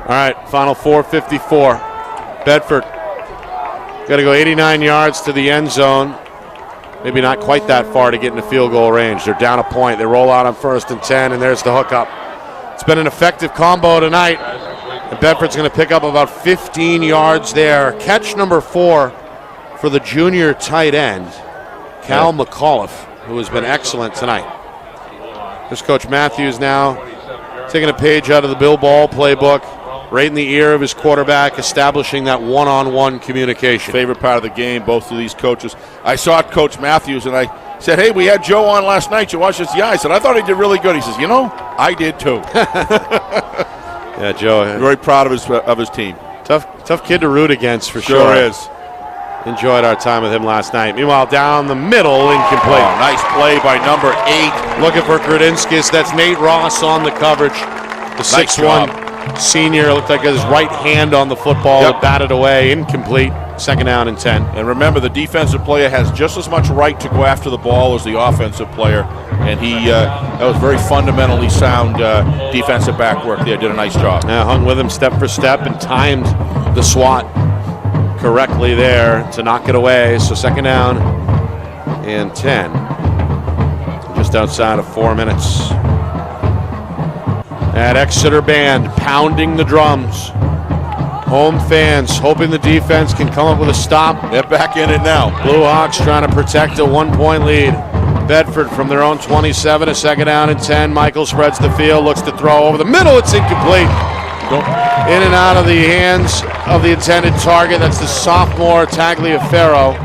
All right, final 4:54. Bedford got to go 89 yards to the end zone. Maybe not quite that far to get into field goal range. They're down a point. They roll out on 1st and 10, and there's the hookup. It's been an effective combo tonight. And Bedford's going to pick up about 15 yards there. Catch number 4 for the junior tight end, Cal McAuliffe, who has been excellent tonight. Here's Coach Matthews now taking a page out of the Bill Ball playbook, right in the ear of his quarterback, establishing that one-on-one communication. Favorite part of the game, both of these coaches. I saw Coach Matthews, and I said, hey, we had Joe on last night. You watched this? Yeah. I said, I thought he did really good. He says, I did too. Yeah, Joe. Very proud of his team. Tough kid to root against for sure. Sure is. Enjoyed our time with him last night. Meanwhile, down the middle, incomplete. Oh, nice play by number 8. Looking for Gradinskis. That's Nate Ross on the coverage. The 6'1" senior looked like his right hand on the football. It batted away, incomplete. 2nd down and 10. And remember, the defensive player has just as much right to go after the ball as the offensive player. And that was very fundamentally sound defensive back work there. Did a nice job. Yeah, hung with him step for step and timed the swat correctly there to knock it away. So 2nd down and 10. Just outside of 4 minutes. That Exeter band pounding the drums. Home fans hoping the defense can come up with a stop. They're back in it now. Blue Hawks trying to protect a 1-point lead. Bedford from their own 27, a 2nd down and 10. Michael spreads the field, looks to throw over the middle. It's incomplete. In and out of the hands of the intended target. That's the sophomore Tagliaferro.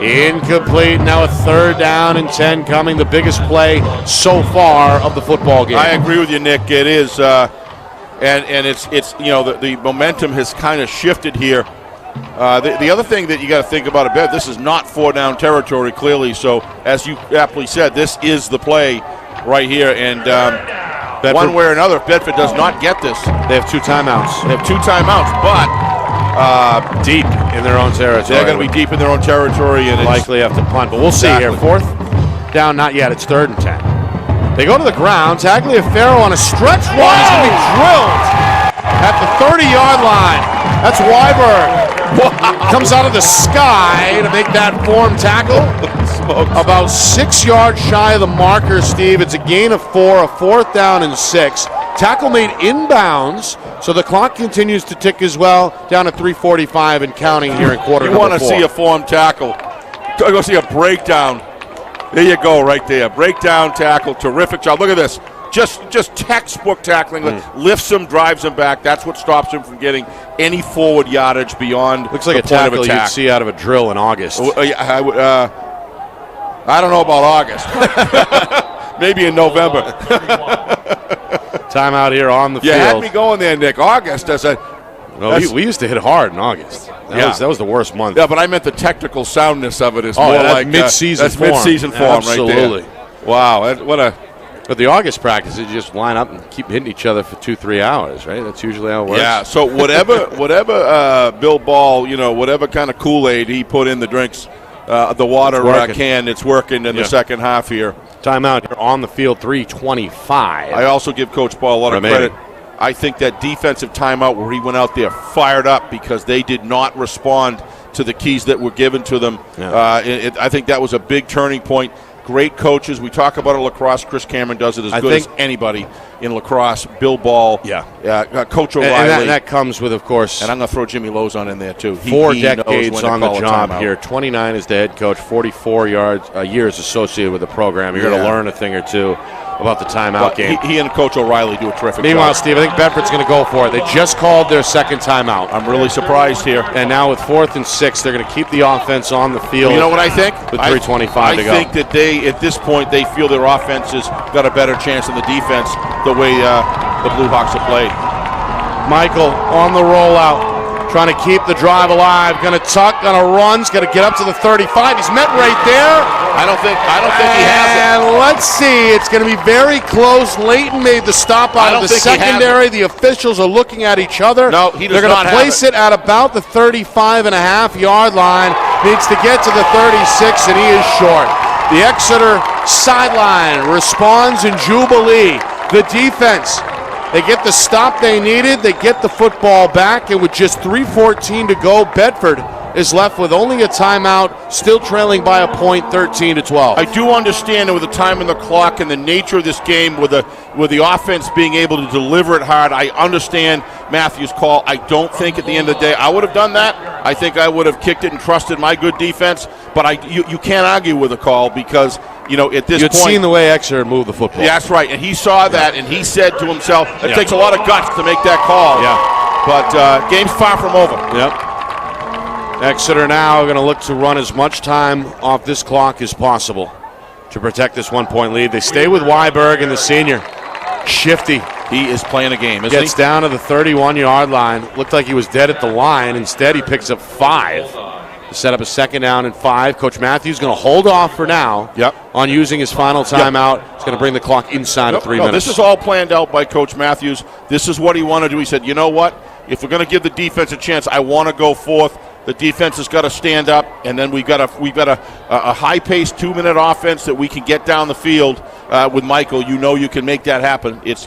Incomplete. Now a 3rd down and 10 coming. The biggest play so far of the football game. I agree with you, Nick. It is, and it's the momentum has kind of shifted here. The other thing that you got to think about a bit, this is not 4-down territory clearly. So as you aptly said, this is the play right here, and one way or another, if Bedford does not get this, they have 2 timeouts. They have 2 timeouts, but deep in their own territory. They're going to be deep in their own territory, and likely have to punt. But we'll see here. 4th down, not yet. It's 3rd and 10. They go to the ground. Tagliaferro on a stretch run. He's going to be drilled at the 30-yard line. That's Weiberg. Comes out of the sky to make that form tackle. smokes. About 6 yards shy of the marker, Steve. It's a gain of 4, a 4th down and 6. Tackle made inbounds, so the clock continues to tick as well, down to 3:45 and counting here in quarter number 4. You want to see a form tackle. Go see a breakdown. There you go, right there. Breakdown tackle, terrific job. Look at this. Just textbook tackling. Lifts him, drives him back. That's what stops him from getting any forward yardage beyond Looks like the a point tackle of attack. you'd see out of a drill in August. I don't know about August. Maybe in November. Timeout here on the You field. had me going there, Nick. August, I said. No, we used to hit hard in August. That was the worst month. Yeah, but I meant the technical soundness of it is more that's like mid-season form. That's mid-season form Absolutely. right there. Wow, what a... But the August practices, you just line up and keep hitting each other for 2-3 hours, right? That's usually how it works. Yeah, so whatever Bill Ball, whatever kind of Kool-Aid he put in the drinks, the water can, it's working in the second half here. Timeout here on the field, 3:25. I also give Coach Ball a lot of credit. I think that defensive timeout where he went out there fired up because they did not respond to the keys that were given to them. Yeah. I think that was a big turning point. Great coaches. We talk about it in lacrosse. Chris Cameron does it as good as anybody in lacrosse. Bill Ball. Coach O'Reilly. And that comes with, of course. And I'm going to throw Jimmy Lozon in there, too. 4 decades on the job here. 29 as the head coach. 44 years associated with the program. You're going to learn a thing or two about the timeout game. He and Coach O'Reilly do a terrific Meanwhile, job. Steve, I think Bedford's going to go for it. They just called their second timeout. I'm really surprised here. And now with 4th and 6, they're going to keep the offense on the field. You know what I think? With 3:25 to go. I think that at this point, they feel their offense has got a better chance than the defense the way the Blue Hawks have played. Michael on the rollout. Trying to keep the drive alive. Going to tuck, going to run. He's going to get up to the 35. He's met right there. I don't think he has it. And let's see. It's going to be very close. Leighton made the stop out of the secondary. The officials are looking at each other. No, he does They're not going to place it at about the 35.5-yard line. Needs to get to the 36, and he is short. The Exeter sideline responds in jubilee. The defense, they get the stop they needed. They get the football back, and with just 3:14 to go, Bedford is left with only a timeout, still trailing by a point, 13-12. I do understand that with the time on the clock and the nature of this game, with the offense being able to deliver it hard, I understand Matthews' call. I don't think at the end of the day I would have done that. I think I would have kicked it and trusted my good defense, but you can't argue with a call because, at this You'd point. seen the way Exeter moved the football. Yeah, that's right, and he saw that, and he said to himself, it takes a lot of guts to make that call. Yeah. But game's far from over. Yep. Exeter now going to look to run as much time off this clock as possible to protect this 1-point lead. They stay with Weiberg and the senior. Shifty. He is playing a game, isn't he? Gets down to the 31-yard line. Looked like he was dead at the line. Instead, he picks up 5 to set up a 2nd down and 5. Coach Matthews going to hold off for now on using his final timeout. He's going to bring the clock inside of 3 minutes. This is all planned out by Coach Matthews. This is what he wanted to do. He said, you know what? If we're going to give the defense a chance, I want to go forth. The defense has got to stand up, and then we've got a high-paced 2-minute offense that we can get down the field with Michael. You can make that happen. It's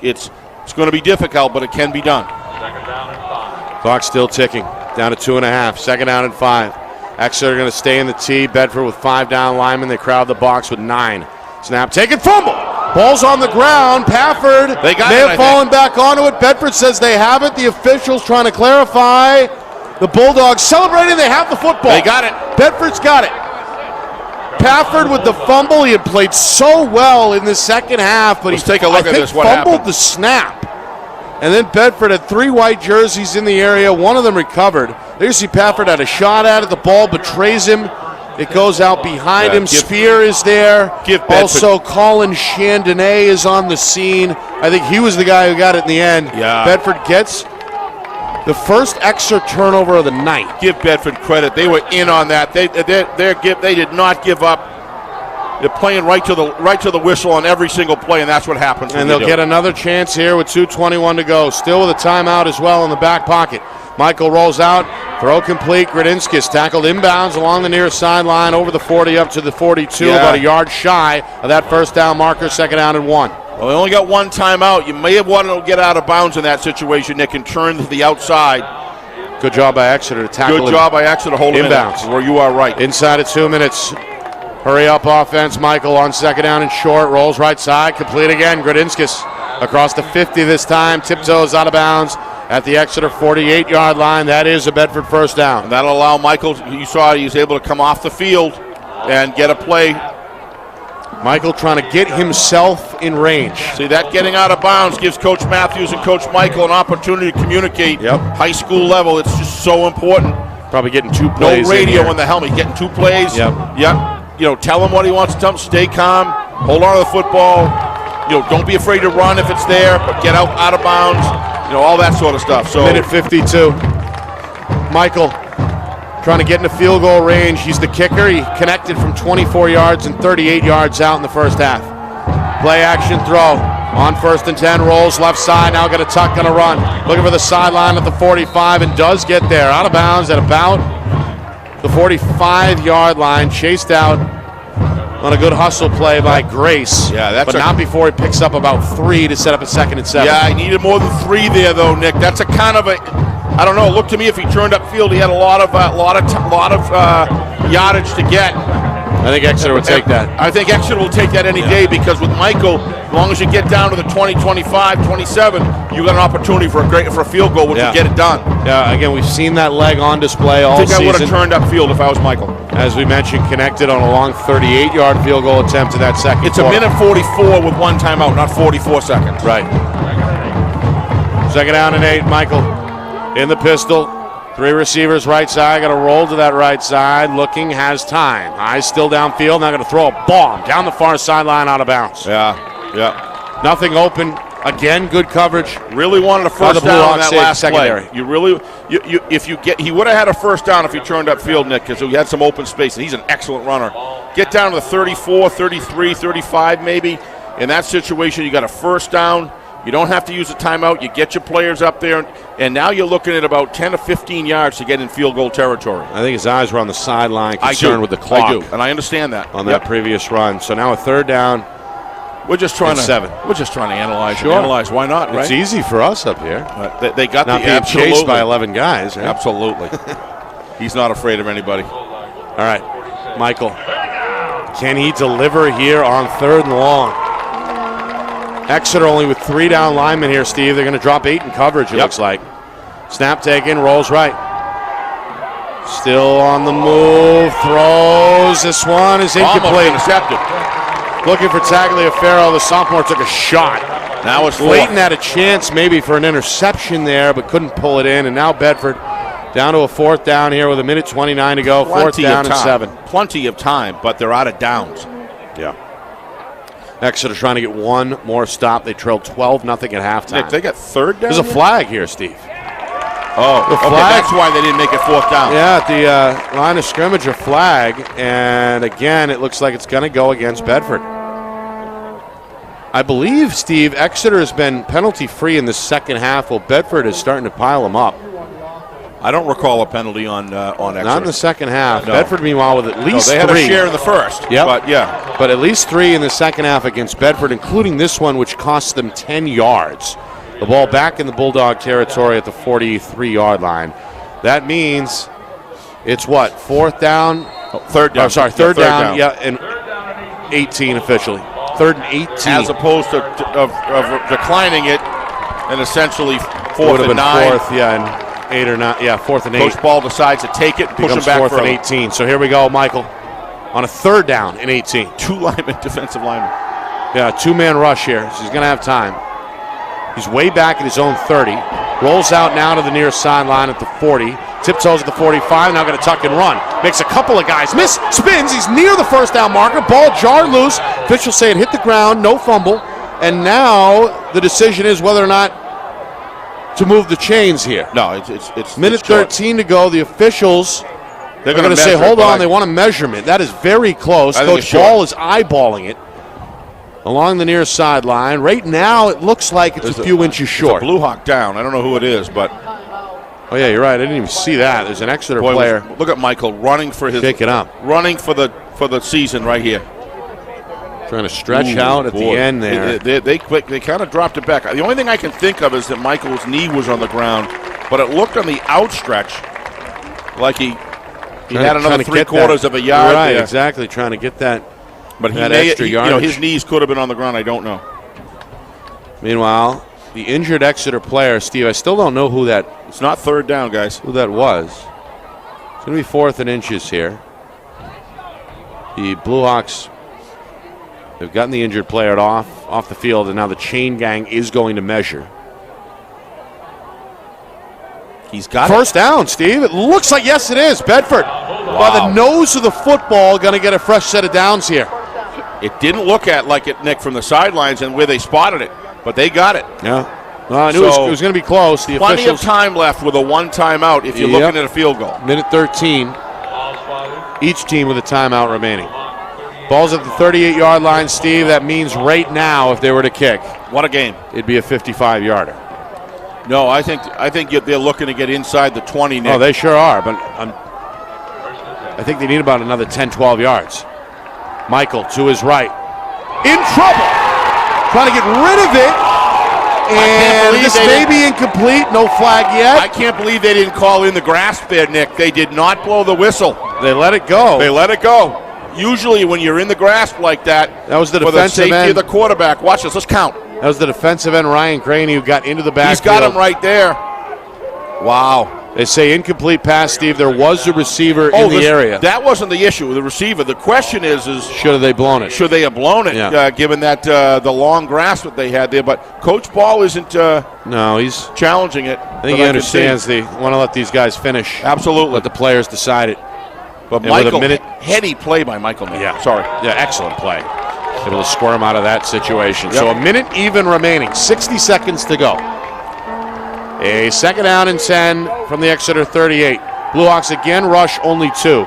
going to be difficult, but it can be done. 2nd down and 5. Clock still ticking. Down to 2.5. 2nd down and 5. Exeter going to stay in the tee. Bedford with 5 down linemen. They crowd the box with 9. Snap, taken, fumble. Ball's on the ground. Pafford may have fallen back onto it. Bedford says they have it. The officials trying to clarify. The Bulldogs celebrating. They have the football. They got it. Bedford's got it. Pafford with the fumble. He had played so well in the second half, but Let's take a look at this. What fumbled happened? the snap. And then Bedford had 3 white jerseys in the area. One of them recovered. There you see Pafford had a shot at it. The ball betrays him. It goes out behind him. Spear is there. Also, Colin Chandonnet is on the scene. I think he was the guy who got it in the end. Yeah. Bedford gets the first Exeter turnover of the night. Give Bedford credit. They were in on that. They did not give up. They're playing right to the whistle on every single play, and that's what happens. And they'll get another chance here with 2:21 to go. Still with a timeout as well in the back pocket. Michael rolls out. Throw complete. Gradinskis tackled inbounds along the near sideline over the 40 up to the 42, about a yard shy of that first down marker. 2nd down and 1. Well, they only got 1 timeout. You may have wanted to get out of bounds in that situation, Nick, and turn to the outside. Good job by Exeter to tackle. Good job by Exeter to hold him inbounds. where you are right. Inside of 2 minutes. Hurry up offense. Michael on second down and short. Rolls right side. Complete again. Grodinskis across the 50 this time. Tiptoes out of bounds at the Exeter 48-yard line. That is a Bedford first down. And that'll allow Michael, you saw he was able to come off the field and get a play. Michael trying to get himself in range. See, that getting out of bounds gives Coach Matthews and Coach Michael an opportunity to communicate. High school level, it's just so important. Probably getting 2 plays. No radio in the helmet. Getting 2 plays. Yep. Tell him what he wants to tell him. Stay calm. Hold on to the football. Don't be afraid to run if it's there, but get out of bounds. All that sort of stuff. So minute 52. Michael trying to get into field goal range. He's the kicker. He connected from 24 yards and 38 yards out in the first half. Play action throw on 1st and 10. Rolls left side. Now got a tuck, going to run. Looking for the sideline at the 45 and does get there. Out of bounds at about the 45-yard line. Chased out on a good hustle play by Grace. But not before he picks up about 3 to set up a 2nd and 7. Yeah, he needed more than 3 there, though, Nick. That's a kind of I don't know. It looked to me if he turned up field, he had a lot of yardage to get. I think Exeter would take that. I think Exeter will take that any day because with Michael, as long as you get down to the 20, 25, 27, you got an opportunity for a field goal, which will get it done. Yeah, again, we've seen that leg on display all season. I think I would have turned up field if I was Michael. As we mentioned, connected on a long 38-yard field goal attempt to that second. It's a minute 44 with 1 timeout, not 44 seconds. Right. 2nd down and 8, Michael in the pistol. 3 receivers right side, got to roll to that right side, looking, has time. Eyes still downfield, now going to throw a bomb down the far sideline out of bounds. Yeah. Nothing open. Again, good coverage. Really wanted a first down on that last secondary. He would have had a first down if he turned up field, Nick, because he had some open space, and he's an excellent runner. Get down to the 34, 33, 35 maybe. In that situation, you got a first down. You don't have to use a timeout. You get your players up there, and now you're looking at about 10 to 15 yards to get in field goal territory. I think his eyes were on the sideline, concerned with the clock. I do, and I understand that. On that previous run. So now a 3rd down. We're just trying to 7. We're just trying to analyze. Sure. Analyze. Why not? Right? It's easy for us up here. They got not being chased by 11 guys. Right? Absolutely. He's not afraid of anybody. All right, Michael. Can he deliver here on 3rd and long? Exeter only with 3 down linemen here, Steve. They're going to drop 8 in coverage, it looks like. Snap taken, rolls right. Still on the move, throws. This one is incomplete. Almost intercepted. Looking for Tagliaferro. The sophomore took a shot. Now it's Leighton had a chance maybe for an interception there, but couldn't pull it in. And now Bedford down to a 4th down here with a minute 29 to go. 4th down and 7. Plenty of time, but they're out of downs. Yeah. Exeter trying to get one more stop. They trailed 12-0 at halftime. Nick, they got 3rd down? There's a flag here, Steve. Oh, the flag. Okay, that's why they didn't make it 4th down. Yeah, at the line of scrimmage, a flag. And again, it looks like it's going to go against Bedford. I believe, Steve, Exeter has been penalty-free in the second half, while Bedford is starting to pile them up. I don't recall a penalty on Exeter. Not in the second half. No. Bedford, meanwhile, with at least 3. They had a share in the first. Yep. But, yeah. But at least 3 in the second half against Bedford, including this one, which cost them 10 yards. The ball back in the Bulldog territory at the 43-yard line. That means it's what? 4th down? 3rd down. Oh, sorry, 3rd down. Yeah, and 18 officially. 3rd and 18. As opposed to of declining it and essentially 4th and 9. 4th, yeah, and 8 or 9. Yeah, 4th and 8. Coach Ball decides to take it, push him back 4th further. and 18. So here we go, Michael, on a 3rd down and 18. 2 linemen, defensive linemen. Yeah, 2-man rush here, so he's going to have time. He's way back at his own 30. Rolls out now to the near sideline at the 40. Tiptoes at the 45. Now going to tuck and run. Makes a couple of guys miss. Spins. He's near the 1st down marker. Ball jarred loose. Officials say it hit the ground. No fumble. And now the decision is whether or not to move the chains here. No, it's minute 13 to go. The officials they're going to say, hold on. They want a measurement. That is very close. Coach Ball is eyeballing it along the near sideline. Right now, it looks like it's a few inches short. It's a Blue Hawk down. I don't know who it is, but... Oh, yeah, you're right. I didn't even see that. There's an Exeter player. Look at Michael running for his... Shake it up. Running for the season right here. Trying to stretch out at the end there. They kind of dropped it back. The only thing I can think of is that Michael's knee was on the ground, but it looked on the outstretch like he He had another 3/4 of a yard. Right, there. exactly, trying to get that. But that extra yardage. his knees could have been on the ground. I don't know. Meanwhile, the injured Exeter player, Steve, I still don't know who that. It's not third down, guys. Who that was. It's going to be 4th and inches here. The Blue Hawks have gotten the injured player off the field, and now the chain gang is going to measure. He's got First down, Steve. It looks like, yes, it is. Bedford, by the nose of the football, going to get a fresh set of downs here. It didn't look like it, Nick, from the sidelines and where they spotted it, but they got it. Yeah. Well, I knew it was going to be close. The plenty officials, of time left with a 1 timeout if you're looking at a field goal. Minute 13. Each team with a timeout remaining. Ball's at the 38-yard line, Steve. That means right now, if they were to kick, What a game. it'd be a 55-yarder. No, I think they're looking to get inside the 20, Nick. Oh, they sure are, but I think they need about another 10, 12 yards. Michael to his right. In trouble. Trying to get rid of it. And this may be incomplete. No flag yet. I can't believe they didn't call in the grasp there, Nick. They did not blow the whistle. They let it go. They let it go. Usually when you're in the grasp like that, that was the for the defensive safety end. of the quarterback. Watch this. Let's count. That was the defensive end, Ryan Craney, who got into the backfield. He's got him right there. Wow. They say incomplete pass, Steve. There was a receiver in the area. That wasn't the issue, the receiver. The question is should have they blown it? Should they have blown it, given that the long grasp that they had there? But Coach Ball isn't no, he's challenging it. I think he understands they want to let these guys finish. Absolutely. Let the players decide it. But Michael, heady play by Michael. Yeah. Sorry. Yeah, excellent play. Able to squirm out of that situation. Yep. So a minute even remaining. 60 seconds to go. A 2nd down and 10 from the Exeter 38. Blue Hawks again rush only 2.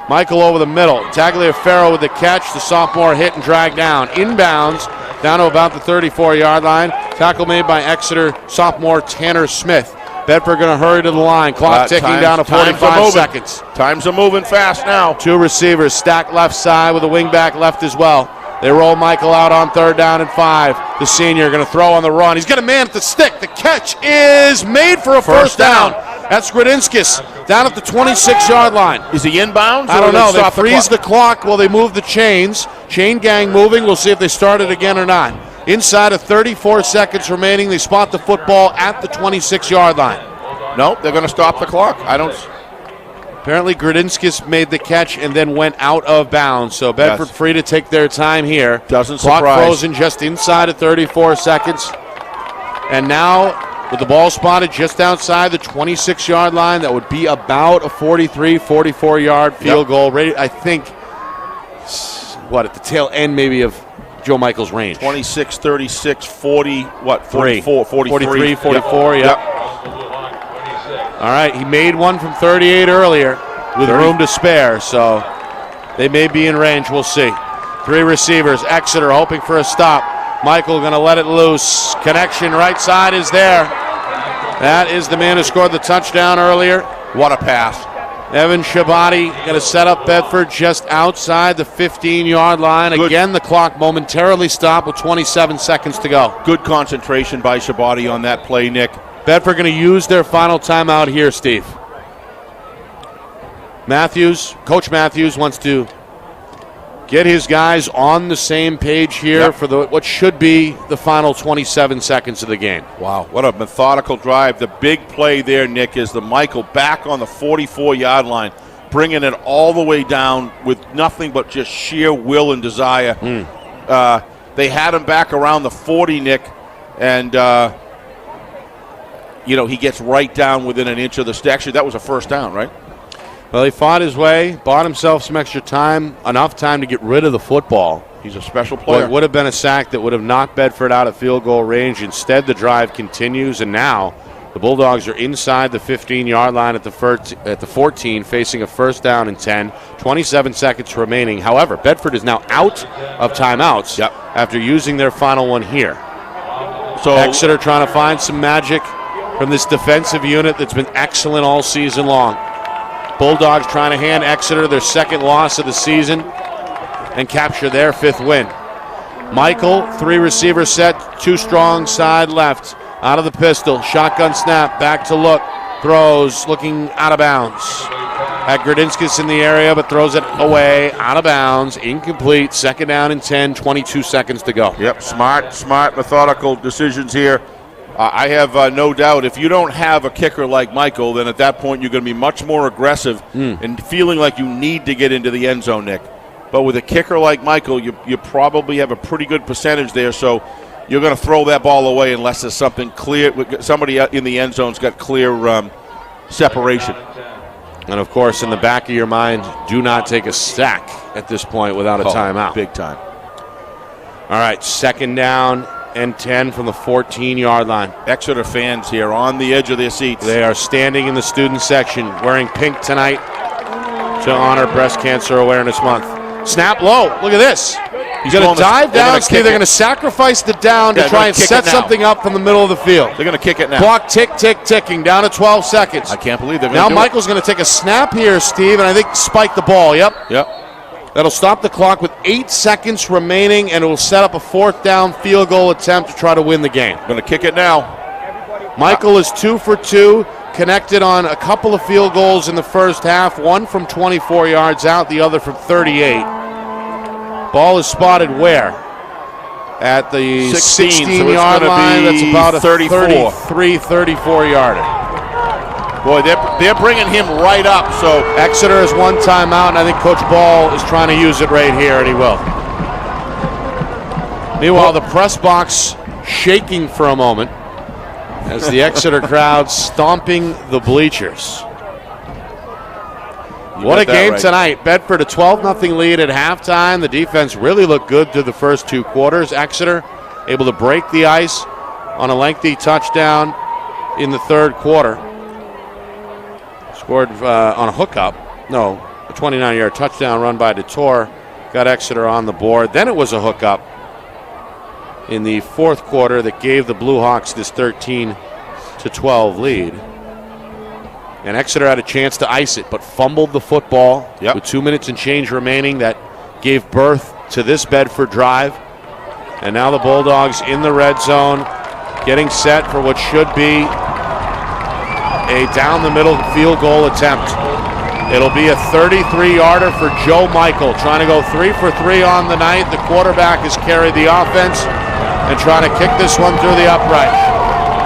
Michael over the middle. Tagliaferro with the catch. The sophomore hit and dragged down. Inbounds down to about the 34-yard line. Tackle made by Exeter sophomore Tanner Smith. Bedford going to hurry to the line. Clock ticking down to 45 seconds. Times are moving fast now. 2 receivers stacked left side with a wingback left as well. They roll Michael out on 3rd down and 5. The senior going to throw on the run. He's got a man at the stick. The catch is made for a first down. That's Gradinskis down at the 26-yard line. Is he inbounds? I don't know. They freeze the clock while they move the chains. Chain gang moving. We'll see if they start it again or not. Inside of 34 seconds remaining, they spot the football at the 26-yard line. No, they're going to stop the clock. Apparently, Gradinskis made the catch and then went out of bounds. So Bedford free to take their time here. Doesn't Clock surprise. frozen just inside of 34 seconds. And now, with the ball spotted just outside the 26-yard line, that would be about a 43, 44-yard field goal. Ready, I think, at the tail end maybe of Joe Michael's range. 26, 36, 40, 44, 43, 44, yep. All right, he made one from 38 earlier with room to spare, so they may be in range. We'll see. 3 receivers. Exeter hoping for a stop. Michael going to let it loose. Connection right side is there. That is the man who scored the touchdown earlier. What a pass. Evan Shabati going to set up Bedford just outside the 15-yard line. Again, the clock momentarily stopped with 27 seconds to go. Good concentration by Shabati on that play, Nick. Bedford going to use their final timeout here, Steve. Coach Matthews wants to get his guys on the same page here for what should be the final 27 seconds of the game. Wow, what a methodical drive. The big play there, Nick, is the Michael back on the 44-yard line, bringing it all the way down with nothing but just sheer will and desire. They had him back around the 40, Nick, and he gets right down within an inch of the stick. Actually, that was a first down, right? Well, he fought his way, bought himself some extra time, enough time to get rid of the football. He's a special player. Well, it would have been a sack that would have knocked Bedford out of field goal range. Instead, the drive continues, and now the Bulldogs are inside the 15-yard line at the 14, facing a first down and 10. 27 seconds remaining. However, Bedford is now out of timeouts after using their final one here. So Exeter trying to find some magic from this defensive unit that's been excellent all season long. Bulldogs trying to hand Exeter their 2nd loss of the season and capture their 5th win. Michael, 3 receiver set, 2 strong side left. Out of the pistol, shotgun snap, back to look, throws, looking out of bounds. Had Gradinskis in the area, but throws it away, out of bounds, incomplete. 2nd down and 10, 22 seconds to go. Yep, smart, methodical decisions here. I have no doubt if you don't have a kicker like Michael, then at that point you're going to be much more aggressive and feeling like you need to get into the end zone, Nick. But with a kicker like Michael, you probably have a pretty good percentage there, so you're going to throw that ball away unless there's something clear. Somebody in the end zone's got clear separation. And, of course, in the back of your mind, do not take a sack at this point without a timeout. Big time. All right, 2nd down and 10 from the 14-yard line. Exeter fans here on the edge of their seats. They are standing in the student section wearing pink tonight to honor Breast Cancer Awareness Month. Snap low. Look at this. He's going to dive down. They're going to sacrifice the down to try and set something up from the middle of the field. They're going to kick it now. Clock ticking down to 12 seconds. I can't believe they're going to do it. Now Michael's going to take a snap here, Steve, and I think spike the ball. Yep. That'll stop the clock with 8 seconds remaining, and it will set up a 4th down field goal attempt to try to win the game. Going to kick it now. Michael is 2 for 2, connected on a couple of field goals in the first half, one from 24 yards out, the other from 38. Ball is spotted where? At the 16-yard line. That's about a 34-yarder. Boy, they're bringing him right up. So Exeter has one timeout, and I think Coach Ball is trying to use it right here, and he will. Meanwhile, the press box shaking for a moment as the Exeter crowd stomping the bleachers. What a game tonight. Bedford a 12-0 lead at halftime. The defense really looked good through the first 2 quarters. Exeter able to break the ice on a lengthy touchdown in the 3rd quarter. Scored on a hookup. No, a 29-yard touchdown run by DeTore. Got Exeter on the board. Then it was a hookup in the 4th quarter that gave the Blue Hawks this 13-12 lead. And Exeter had a chance to ice it, but fumbled the football with 2 minutes and change remaining. That gave birth to this Bedford drive. And now the Bulldogs in the red zone, getting set for what should be a down-the-middle field goal attempt. It'll be a 33-yarder for Joe Michael, trying to go 3 for 3 on the night. The quarterback has carried the offense and trying to kick this one through the upright.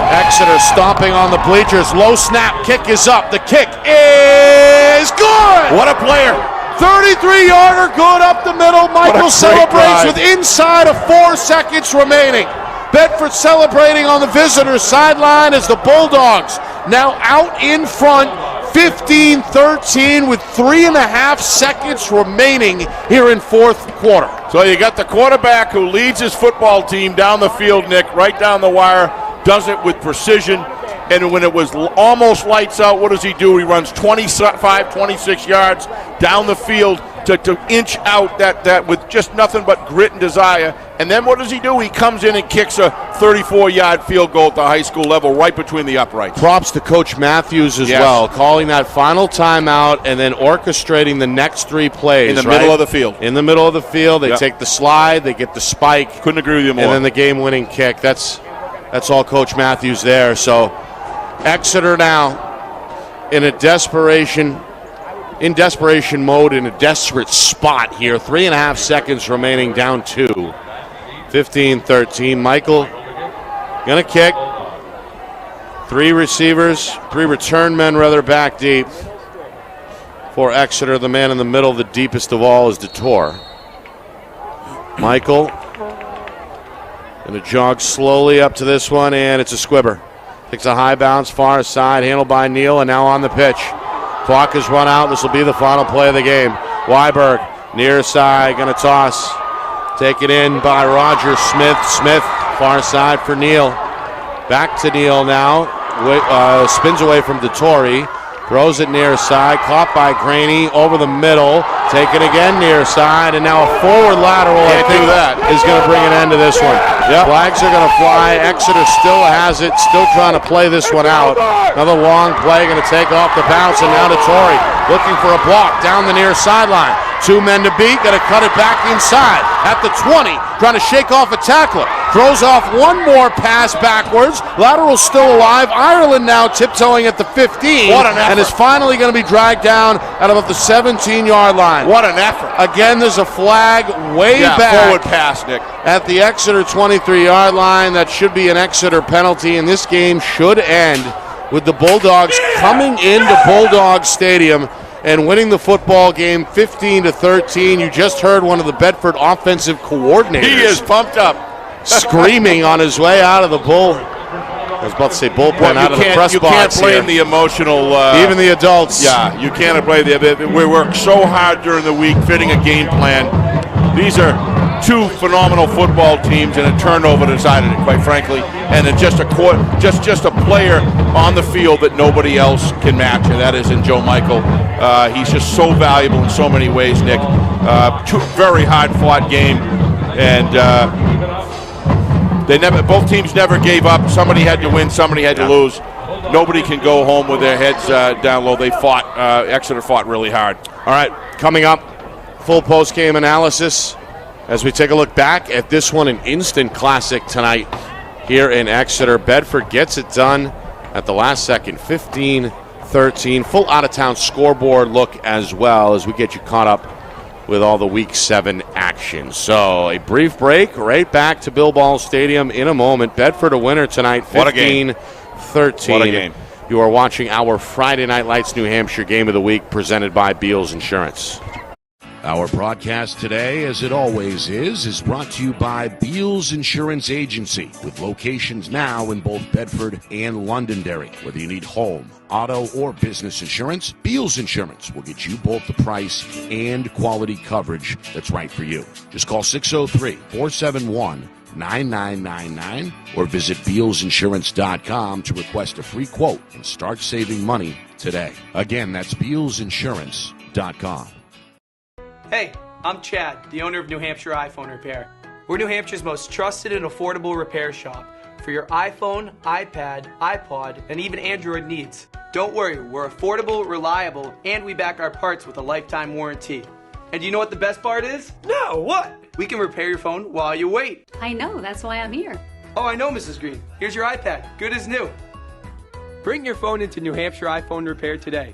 Exeter stomping on the bleachers. Low snap. Kick is up. The kick is good. What a player. 33-yarder good up the middle. Michael celebrates with inside of 4 seconds remaining. Bedford celebrating on the visitor's sideline as the Bulldogs now out in front 15-13 with 3.5 seconds remaining here in 4th quarter. So you got the quarterback who leads his football team down the field, Nick, right down the wire. Does it with precision, and when it was almost lights out, what does he do? He runs 25, 26 yards down the field to inch out that with just nothing but grit and desire. And then what does he do? He comes in and kicks a 34-yard field goal at the high school level right between the uprights. Props to Coach Matthews as well, calling that final timeout and then orchestrating the next 3 plays. In the middle of the field. In the middle of the field. They take the slide, they get the spike. Couldn't agree with you more. And then the game-winning kick. That's all Coach Matthews there. So Exeter now in desperation mode, in a desperate spot here. 3.5 seconds remaining, down 2. 15-13. Michael gonna kick. 3 return men back deep for Exeter. The man in the middle, the deepest of all, is DeTore. Michael going to jog slowly up to this one, and it's a squibber. Takes a high bounce, far side, handled by Neal, and now on the pitch. Clock has run out. This will be the final play of the game. Weiberg, near side, going to toss. Taken in by Roger Smith. Smith, far side for Neal. Back to Neal now. Spins away from DeTore. Throws it near side. Caught by Graney over the middle. Taken again near side. And now a forward lateral, I think, is going to bring an end to this one. Flags are going to fly. Exeter still has it. Still trying to play this one out. Another long play going to take off the bounce. And now DeTore looking for a block down the near sideline. 2 men to beat, got to cut it back inside. At the 20, trying to shake off a tackler. Throws off one more pass backwards. Lateral's still alive. Ireland now tiptoeing at the 15. What an effort. And is finally going to be dragged down at about the 17-yard line. What an effort. Again, there's a flag way back. Forward pass, Nick. At the Exeter 23-yard line. That should be an Exeter penalty, and this game should end with the Bulldogs coming into Bulldog Stadium and winning the football game 15-13. You just heard one of the Bedford offensive coordinators. He is pumped up. Screaming on his way out of the bull. I was about to say bullpen out of the press you box. can't blame here. the emotional. Even the adults. Yeah, you can't blame them. We worked so hard during the week fitting a game plan. These are two phenomenal football teams, and a turnover decided it, quite frankly. And it's just a player on the field that nobody else can match, and that is in Joe Michael. He's just so valuable in so many ways, Nick. Very hard-fought game, and both teams never gave up. Somebody had to win, somebody had to lose. Nobody can go home with their heads down low. They fought. Exeter fought really hard. All right, coming up, full post-game analysis as we take a look back at this one, an instant classic tonight here in Exeter. Bedford gets it done at the last second, 15-13. Full out-of-town scoreboard look as well as we get you caught up with all the Week 7 action. So a brief break, right back to Bill Ball Stadium in a moment. Bedford a winner tonight, 15-13. What a game. You are watching our Friday Night Lights New Hampshire Game of the Week presented by Beals Insurance. Our broadcast today, as it always is brought to you by Beals Insurance Agency, with locations now in both Bedford and Londonderry. Whether you need home, auto, or business insurance, Beals Insurance will get you both the price and quality coverage that's right for you. Just call 603-471-9999 or visit BealsInsurance.com to request a free quote and start saving money today. Again, that's BealsInsurance.com. Hey, I'm Chad, the owner of New Hampshire iPhone Repair. We're New Hampshire's most trusted and affordable repair shop for your iPhone, iPad, iPod, and even Android needs. Don't worry, we're affordable, reliable, and we back our parts with a lifetime warranty. And you know what the best part is? No, what? We can repair your phone while you wait. I know, that's why I'm here. Oh, I know, Mrs. Green. Here's your iPad, good as new. Bring your phone into New Hampshire iPhone Repair today.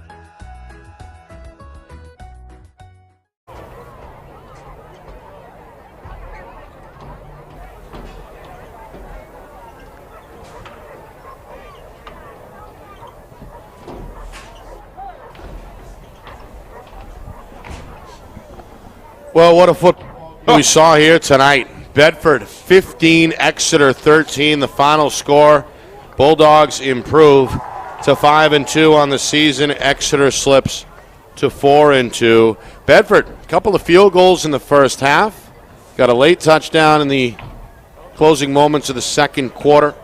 Well, what a football we saw here tonight. Bedford 15, Exeter 13, the final score. Bulldogs improve to 5-2 on the season. Exeter slips to 4-2. Bedford, a couple of field goals in the first half. Got a late touchdown in the closing moments of the second quarter.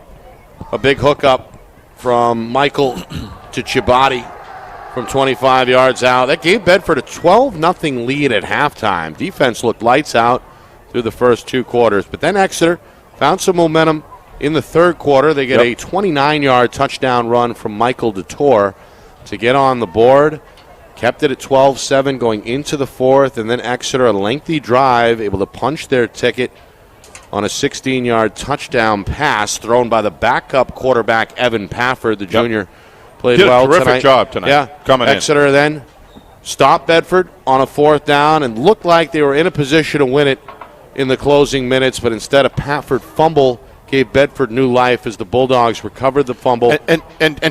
A big hookup from Michael to Chibati from 25 yards out. That gave Bedford a 12-0 lead at halftime. Defense looked lights out through the first two quarters. But then Exeter found some momentum in the third quarter. They get a 29-yard touchdown run from Michael DeTore to get on the board. Kept it at 12-7 going into the fourth. And then Exeter, a lengthy drive, able to punch their ticket on a 16-yard touchdown pass thrown by the backup quarterback, Evan Pafford, the junior. Played Did well a terrific tonight. job tonight. Yeah, coming in. Exeter then stopped Bedford on a fourth down and looked like they were in a position to win it in the closing minutes, but instead a Pafford fumble gave Bedford new life as the Bulldogs recovered the fumble. And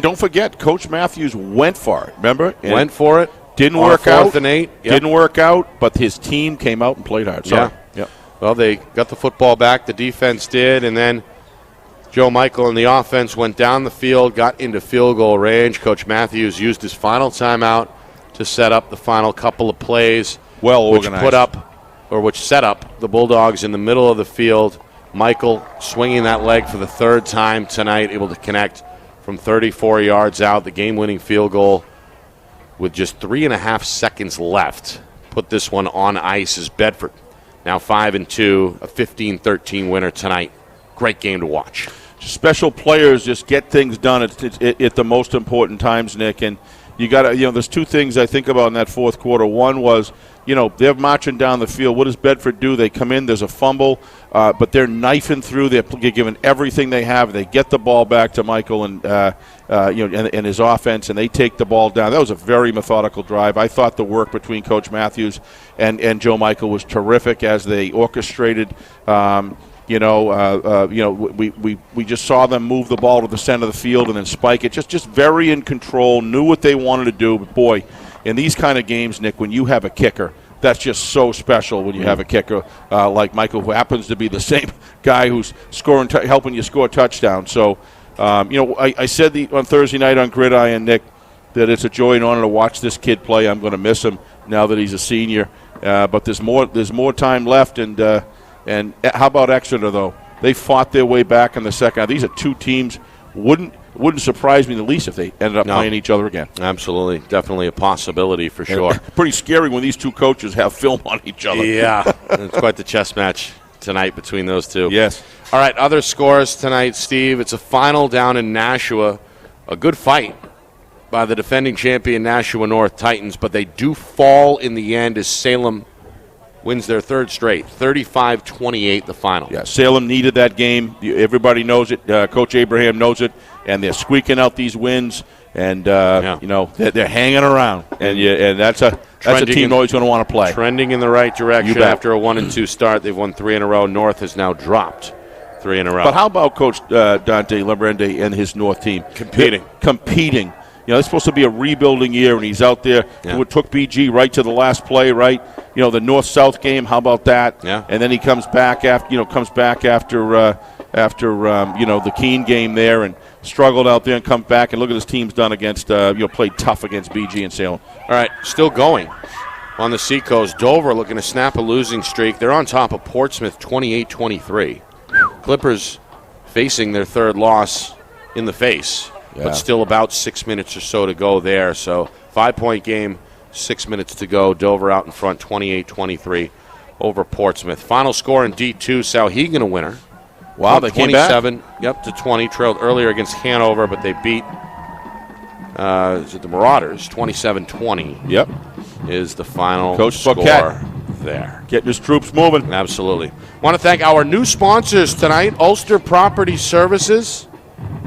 don't forget, Coach Matthews went for it, remember? And went for it. Didn't on work a fourth out. and 8. Yep. Didn't work out, but his team came out and played hard. Sorry. Yeah. Well, they got the football back. The defense did, and then Joe Michael and the offense went down the field, got into field goal range. Coach Matthews used his final timeout to set up the final couple of plays. Well organized. Which set up the Bulldogs in the middle of the field. Michael swinging that leg for the third time tonight, able to connect from 34 yards out. The game-winning field goal with just 3.5 seconds left. Put this one on ice as Bedford now 5-2, a 15-13 winner tonight. Great game to watch. Special players just get things done at the most important times, Nick. And you got to, there's two things I think about in that fourth quarter. One was they're marching down the field. What does Bedford do? They come in, there's a fumble, but they're knifing through. They're giving everything they have. They get the ball back to Michael and his offense, and they take the ball down. That was a very methodical drive. I thought the work between Coach Matthews and Joe Michael was terrific as they orchestrated. We just saw them move the ball to the center of the field and then spike it. Just very in control, knew what they wanted to do. But boy, in these kind of games, Nick, when you have a kicker, that's just so special when you have a kicker like Michael, who happens to be the same guy who's scoring, helping you score touchdowns. So, I said on Thursday night on Gridiron, Nick, that it's a joy and honor to watch this kid play. I'm going to miss him now that he's a senior. But there's more time left. And how about Exeter, though? They fought their way back in the second half. These are two teams wouldn't surprise me the least if they ended up playing each other again. Absolutely. Definitely a possibility for sure. Pretty scary when these two coaches have film on each other. Yeah. It's quite the chess match tonight between those two. Yes. All right, other scores tonight, Steve. It's a final down in Nashua. A good fight by the defending champion Nashua North Titans, but they do fall in the end as Salem wins their third straight, 35-28 the final. Yeah, Salem needed that game. Everybody knows it. Coach Abraham knows it, and they're squeaking out these wins, and they're hanging around, and that's a team always going to want to play. Trending in the right direction after a 1-2 start. They've won 3 in a row. North has now dropped 3 in a row. But how about Coach Dante Lembrende and his North team? Competing. It's supposed to be a rebuilding year, and he's out there. Yeah. It took BG right to the last play, right? The North-South game. How about that? Yeah. And then he comes back after the Keene game there, and struggled out there and come back. And look at his team's done against. Played tough against BG and Salem. All right, still going on the Seacoast. Dover looking to snap a losing streak. They're on top of Portsmouth, 28-23. Clippers facing their third loss in the face. Yeah. But still about 6 minutes or so to go there. So 5-point game, 6 minutes to go. Dover out in front, 28-23 over Portsmouth. Final score in D2, Sauhegan a winner. Wow, they came back. 27-20. Trailed earlier against Hanover, but they beat the Marauders, 27-20. Yep. Is the final Coach score Paquette there. Getting his troops moving. Absolutely. Want to thank our new sponsors tonight, Ulster Property Services.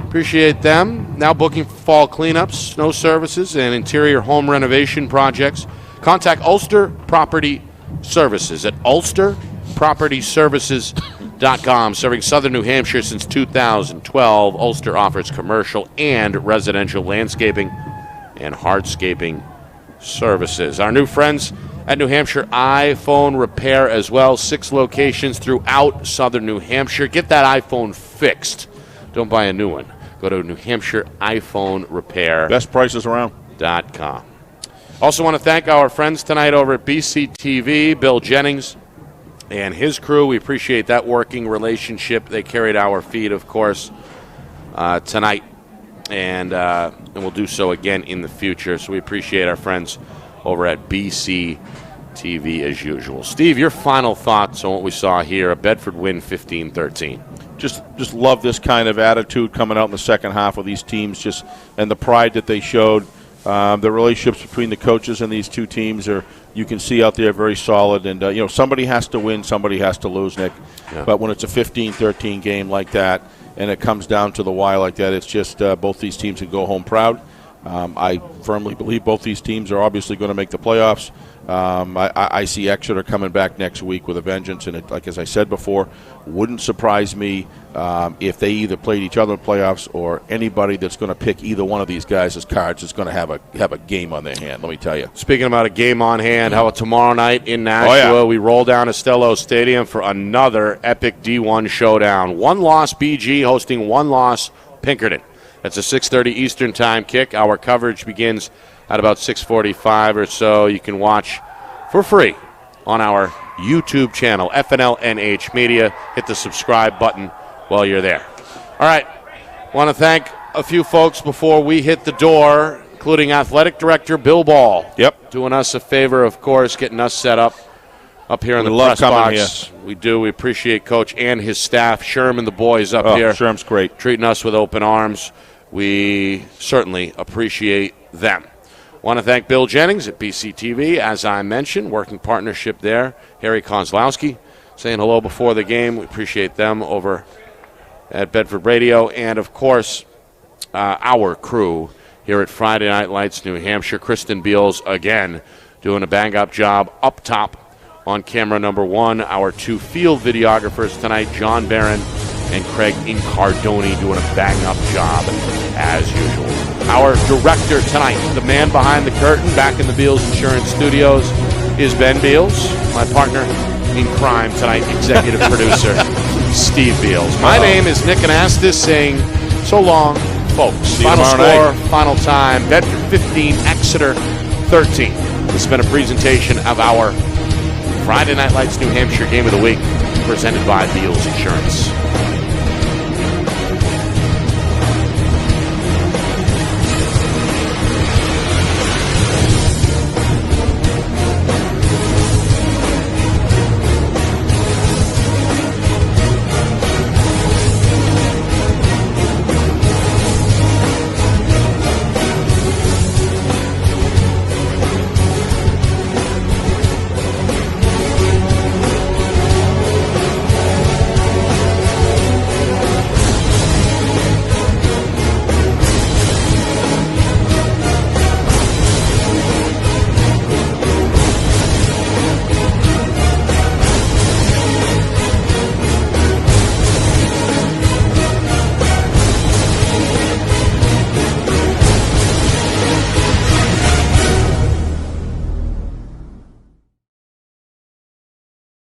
Appreciate them. Now booking fall cleanups, snow services, and interior home renovation projects. Contact Ulster Property Services at ulsterpropertyservices.com. Serving southern New Hampshire since 2012, Ulster offers commercial and residential landscaping and hardscaping services. Our new friends at New Hampshire iPhone Repair as well. 6 locations throughout southern New Hampshire. Get that iPhone fixed. Don't buy a new one. Go to New Hampshire iPhone Repair. Best prices around. .com. Also want to thank our friends tonight over at BCTV, Bill Jennings and his crew. We appreciate that working relationship. They carried our feed, of course, tonight, and we'll do so again in the future. So we appreciate our friends over at BCTV as usual. Steve, your final thoughts on what we saw here, a Bedford win 15-13. Just love this kind of attitude coming out in the second half of these teams, and the pride that they showed. The relationships between the coaches and these two teams you can see out there, very solid. And somebody has to win, somebody has to lose, Nick. Yeah. But when it's a 15-13 game like that, and it comes down to the wire like that, it's just both these teams can go home proud. I firmly believe both these teams are obviously going to make the playoffs. I see Exeter coming back next week with a vengeance, and as I said before, wouldn't surprise me if they either played each other in playoffs or anybody that's going to pick either one of these guys as cards is going to have a game on their hand. Let me tell you. Speaking about a game on hand, how about tomorrow night in Nashua? We roll down to Stello Stadium for another epic D1 showdown. 1-loss BG hosting 1-loss Pinkerton. That's a 6:30 Eastern time kick. Our coverage begins at about 6:45 or so. You can watch for free on our YouTube channel, FNL NH Media. Hit the subscribe button while you're there. All right. Want to thank a few folks before we hit the door, including Athletic Director Bill Ball. Yep. Doing us a favor, of course, getting us set up here in the press box. We do. We appreciate Coach and his staff. Sherm and the boys up here. Sherm's great. Treating us with open arms. We certainly appreciate them. Want to thank Bill Jennings at BCTV, as I mentioned, working partnership there. Harry Kozlowski saying hello before the game. We appreciate them over at Bedford Radio. And, of course, our crew here at Friday Night Lights, New Hampshire. Kristen Beals, again, doing a bang-up job up top on camera number 1. Our 2 field videographers tonight, John Barron and Craig Incardoni, doing a bang-up job as usual. Our director tonight, the man behind the curtain, back in the Beals Insurance Studios, is Ben Beals. My partner in crime tonight, executive producer Steve Beals. My name is Nick Anastas, saying so long, folks. Final score, final time, Bedford 15, Exeter 13. This has been a presentation of our Friday Night Lights New Hampshire Game of the Week, presented by Beals Insurance.